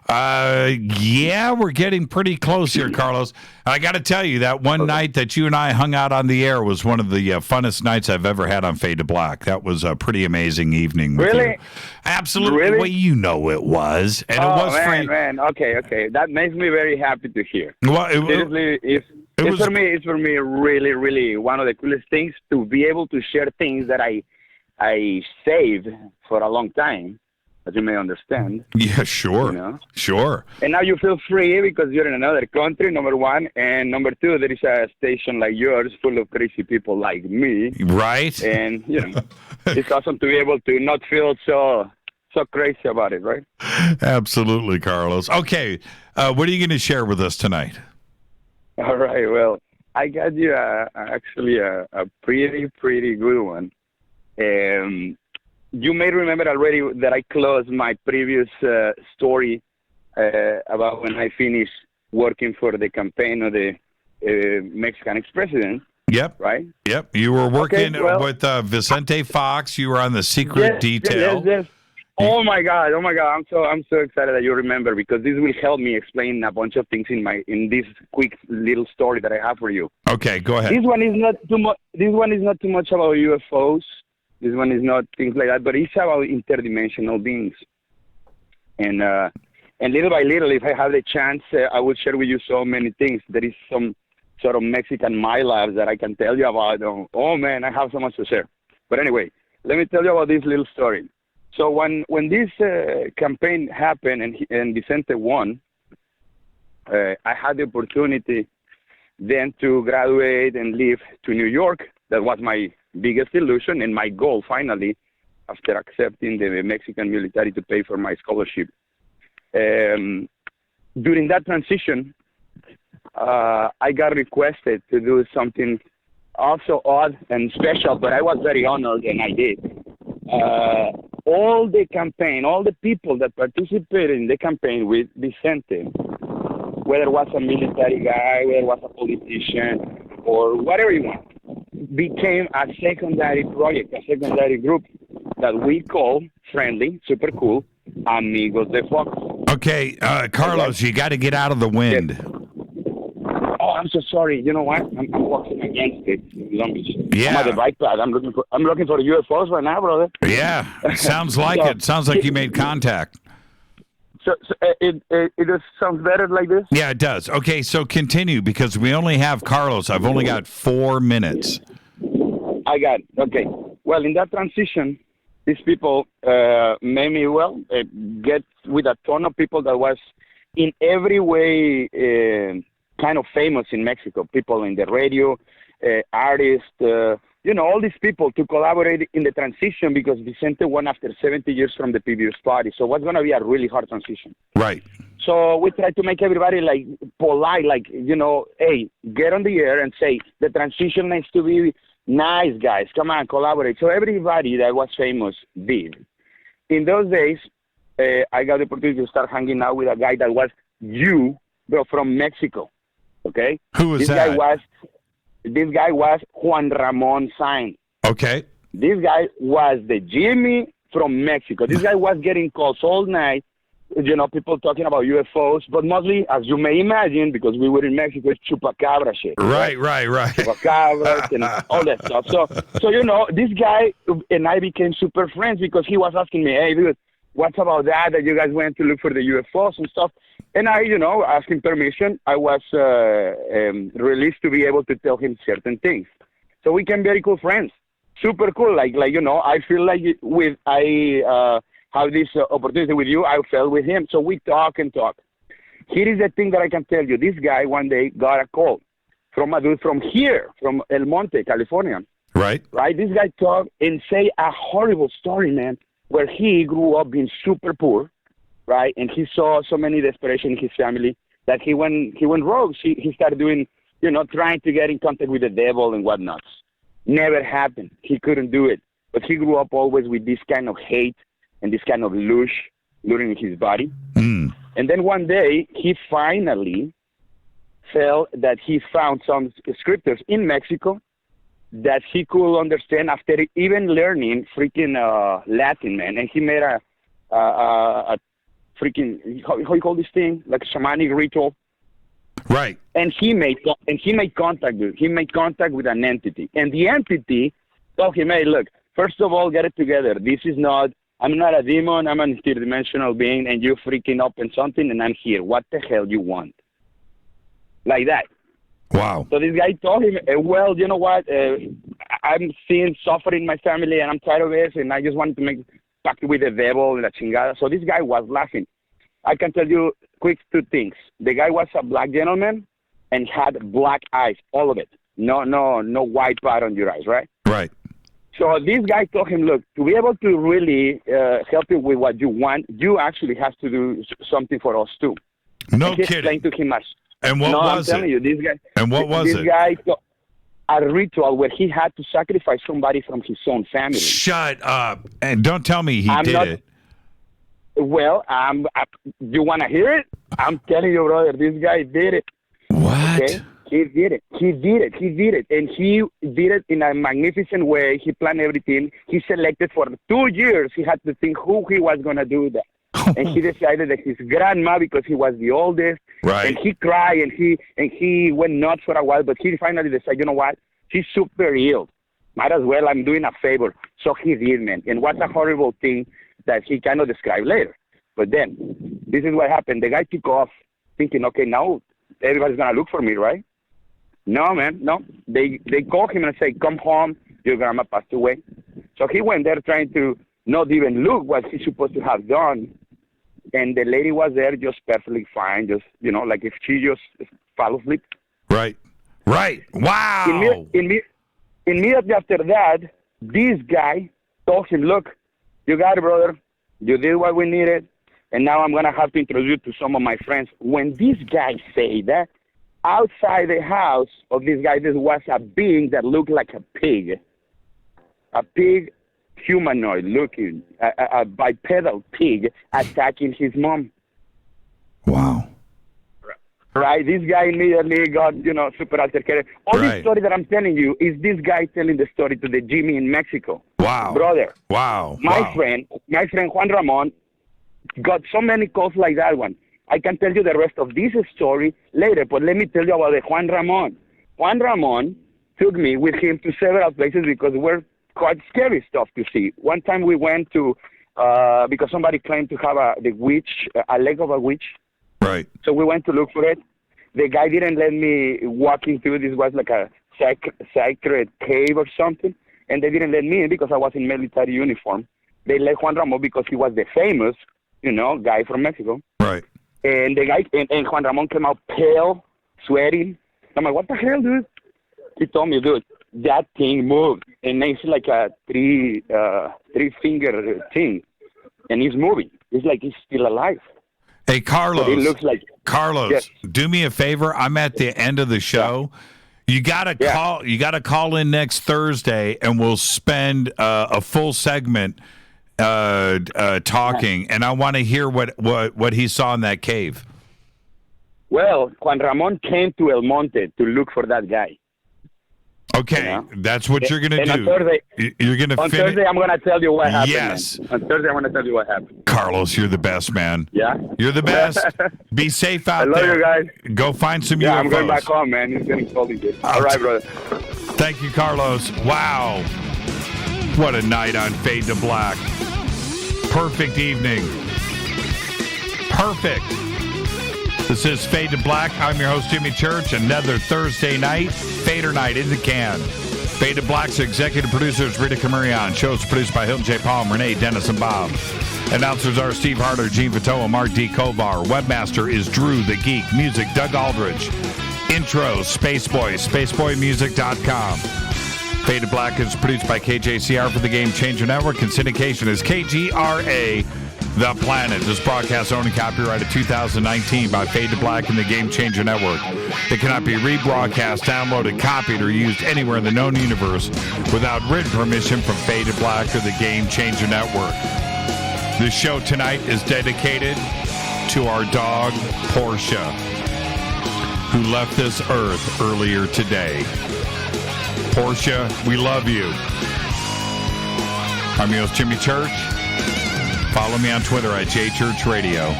Yeah, we're getting pretty close here, Carlos. I got to tell you, that one night that you and I hung out on the air was one of the funnest nights I've ever had on Fade to Black. That was a pretty amazing evening with you. Absolutely. Really? Well, you know it was. And it was man. Okay. That makes me very happy to hear. Well, seriously, it's for me really, really one of the coolest things to be able to share things that I saved for a long time, as you may understand. Yeah, sure. You know? Sure. And now you feel free because you're in another country, number one. And number two, there is a station like yours full of crazy people like me. Right. And, it's awesome to be able to not feel so crazy about it, right? Absolutely, Carlos. Okay, what are you going to share with us tonight? All right, well, I got you actually a pretty good one. You may remember already that I closed my previous story about when I finished working for the campaign of the Mexican ex-president. Yep. Right? Yep. You were working with Vicente Fox. You were on the secret detail. Yes. Oh my God! I'm so excited that you remember because this will help me explain a bunch of things in this quick little story that I have for you. Okay, go ahead. This one is not too much. This one is not too much about UFOs. This one is not things like that, but it's about interdimensional beings. And little by little, if I have the chance, I will share with you so many things. There is some sort of Mexican my labs that I can tell you about. Oh man, I have so much to share. But anyway, let me tell you about this little story. So when this campaign happened and Vicente won, I had the opportunity then to graduate and leave to New York. That was my biggest illusion and my goal finally after accepting the Mexican military to pay for my scholarship. During that transition, I got requested to do something also odd and special, but I was very honored and I did. All the campaign, all the people that participated in the campaign with Vicente, whether it was a military guy, whether it was a politician, or whatever you want, became a secondary project, a secondary group that we call friendly, super cool, Amigos de Fox. Okay, Carlos, you got to get out of the wind. Oh, I'm so sorry. You know what? I'm walking against it. Yeah. I'm at the bike pad. I'm looking for UFOs right now, brother. Yeah, sounds like it. Sounds like you made contact. So it just sounds better like this? Yeah, it does. Okay, so continue because we only have Carlos. I've only got 4 minutes. I got it. Okay. Well, in that transition, these people made me, get with a ton of people that was in every way kind of famous in Mexico. People in the radio, artists, all these people to collaborate in the transition because Vicente won after 70 years from the previous party. So what's going to be a really hard transition. Right. So we try to make everybody like polite, like, hey, get on the air and say the transition needs to be nice, guys. Come on, collaborate. So everybody that was famous did. In those days, I got the opportunity to start hanging out with a guy that was from Mexico. Okay? Who was that? This guy was Juan Ramon Sainz. Okay. This guy was the Jimmy from Mexico. This guy was getting calls all night, people talking about UFOs, but mostly, as you may imagine, because we were in Mexico, it's chupacabra shit. Right. Chupacabras and all that stuff. So, this guy and I became super friends because he was asking me, hey, dude, what's about that you guys went to look for the UFOs and stuff? And I, asking permission, I was released to be able to tell him certain things. So we became very cool friends. Super cool. Like I feel like I have this opportunity with you. I felt with him. So we talk and talk. Here is the thing that I can tell you. This guy one day got a call from a dude from here, from El Monte, California. Right. Right. This guy talked and say a horrible story, man, where he grew up being super poor, right? And he saw so many desperation in his family that he went rogue. He started doing, trying to get in contact with the devil and whatnot. Never happened. He couldn't do it. But he grew up always with this kind of hate and this kind of lust in his body. And then one day, he finally felt that he found some scriptures in Mexico that he could understand after even learning freaking Latin, man. And he made a freaking, how you call this thing? Like a shamanic ritual. Right. And he made contact, dude. He made contact with an entity. And the entity told him, hey, look, first of all, get it together. I'm not a demon. I'm an interdimensional being, and you're freaking up in something, and I'm here. What the hell you want? Like that. Wow. So this guy told him, well, you know what? I'm seeing suffering in my family, and I'm tired of this, and I just wanted to make pact with the devil and la chingada. So this guy was laughing. I can tell you quick two things. The guy was a black gentleman and had black eyes, all of it. No white part on your eyes, right? Right. So this guy told him, look, to be able to really help you with what you want, you actually have to do something for us too. No and he kidding. Explained to him and what was I'm telling you, this guy. And what was it? This guy, a ritual where he had to sacrifice somebody from his own family. Shut up. And don't tell me he did it. Well, you want to hear it? I'm telling you, brother, this guy did it. What? Okay? He did it. And he did it in a magnificent way. He planned everything. He selected for 2 years. He had to think who he was going to do that. And he decided that his grandma, because he was the oldest, right. And he cried and he went nuts for a while, but he finally decided, you know what? She's super ill. Might as well, I'm doing a favor. So he did, man. And what a horrible thing that he cannot describe later. But then, this is what happened. The guy took off thinking, okay, now everybody's going to look for me, right? No, man, no. They called him and say, come home, your grandma passed away. So he went there trying to not even look what he's supposed to have done. And the lady was there just perfectly fine, just, like if she just fell asleep. Right. Wow. Immediately after that, this guy told him, look, you got it, brother. You did what we needed. And now I'm going to have to introduce you to some of my friends. When this guy said that, outside the house of this guy, there was a being that looked like a pig humanoid looking, a bipedal pig attacking his mom. Wow. Right? This guy immediately got, super altercated. All this story that I'm telling you is this guy telling the story to the Jimmy in Mexico. Wow. Brother. Wow. My friend Juan Ramon got so many calls like that one. I can tell you the rest of this story later, but let me tell you about the Juan Ramon. Juan Ramon took me with him to several places because we're quite scary stuff to see. One time we went to, because somebody claimed to have a leg of a witch. Right. So we went to look for it. The guy didn't let me walk into it. This was like a sacred cave or something. And they didn't let me in because I was in military uniform. They let Juan Ramon because he was the famous, guy from Mexico. Right. And the guy, and Juan Ramon came out pale, sweating. I'm like, what the hell, dude? He told me, dude, that thing moved. And it's like a three-finger thing. And he's moving. It's like he's still alive. Hey, Carlos. But it looks like Carlos, yes. Do me a favor. I'm at the end of the show. You gotta call. You gotta call in next Thursday, and we'll spend a full segment talking. And I want to hear what he saw in that cave. Well, Juan Ramon came to El Monte to look for that guy. Okay, that's what you're going to do. On Thursday, you're going to on Thursday, I'm going to tell you what happened. Yes. Man. On Thursday, I'm going to tell you what happened. Carlos, you're the best, man. Yeah? You're the best. Be safe out there. I love you guys. Go find some UFOs. I'm going back home, man. It's getting cold again. All right, brother. Thank you, Carlos. Wow. What a night on Fade to Black. perfect evening. Perfect. This is Fade to Black. I'm your host, Jimmy Church. Another Thursday night, Fadernight in the can. Fade to Black's executive producers, Rita Camarion. Shows produced by Hilton J. Palm, Renee, Dennis, and Bob. Announcers are Steve Harder, Gene Vitoa, Mark D. Kovar. Webmaster is Drew the Geek. Music, Doug Aldridge. Intro, Spaceboy, spaceboymusic.com. Fade to Black is produced by KJCR for the Game Changer Network, and syndication is KGRA The Planet. This broadcast owned and copyrighted 2019 by Fade to Black and the Game Changer Network. It cannot be rebroadcast, downloaded, copied, or used anywhere in the known universe without written permission from Fade to Black or the Game Changer Network. This show tonight is dedicated to our dog, Portia, who left this earth earlier today. Portia, we love you. I'm your host, Jimmy Church. Follow me on Twitter at JChurchRadio.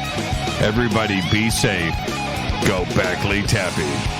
Everybody be safe. Go Beckley Tappy.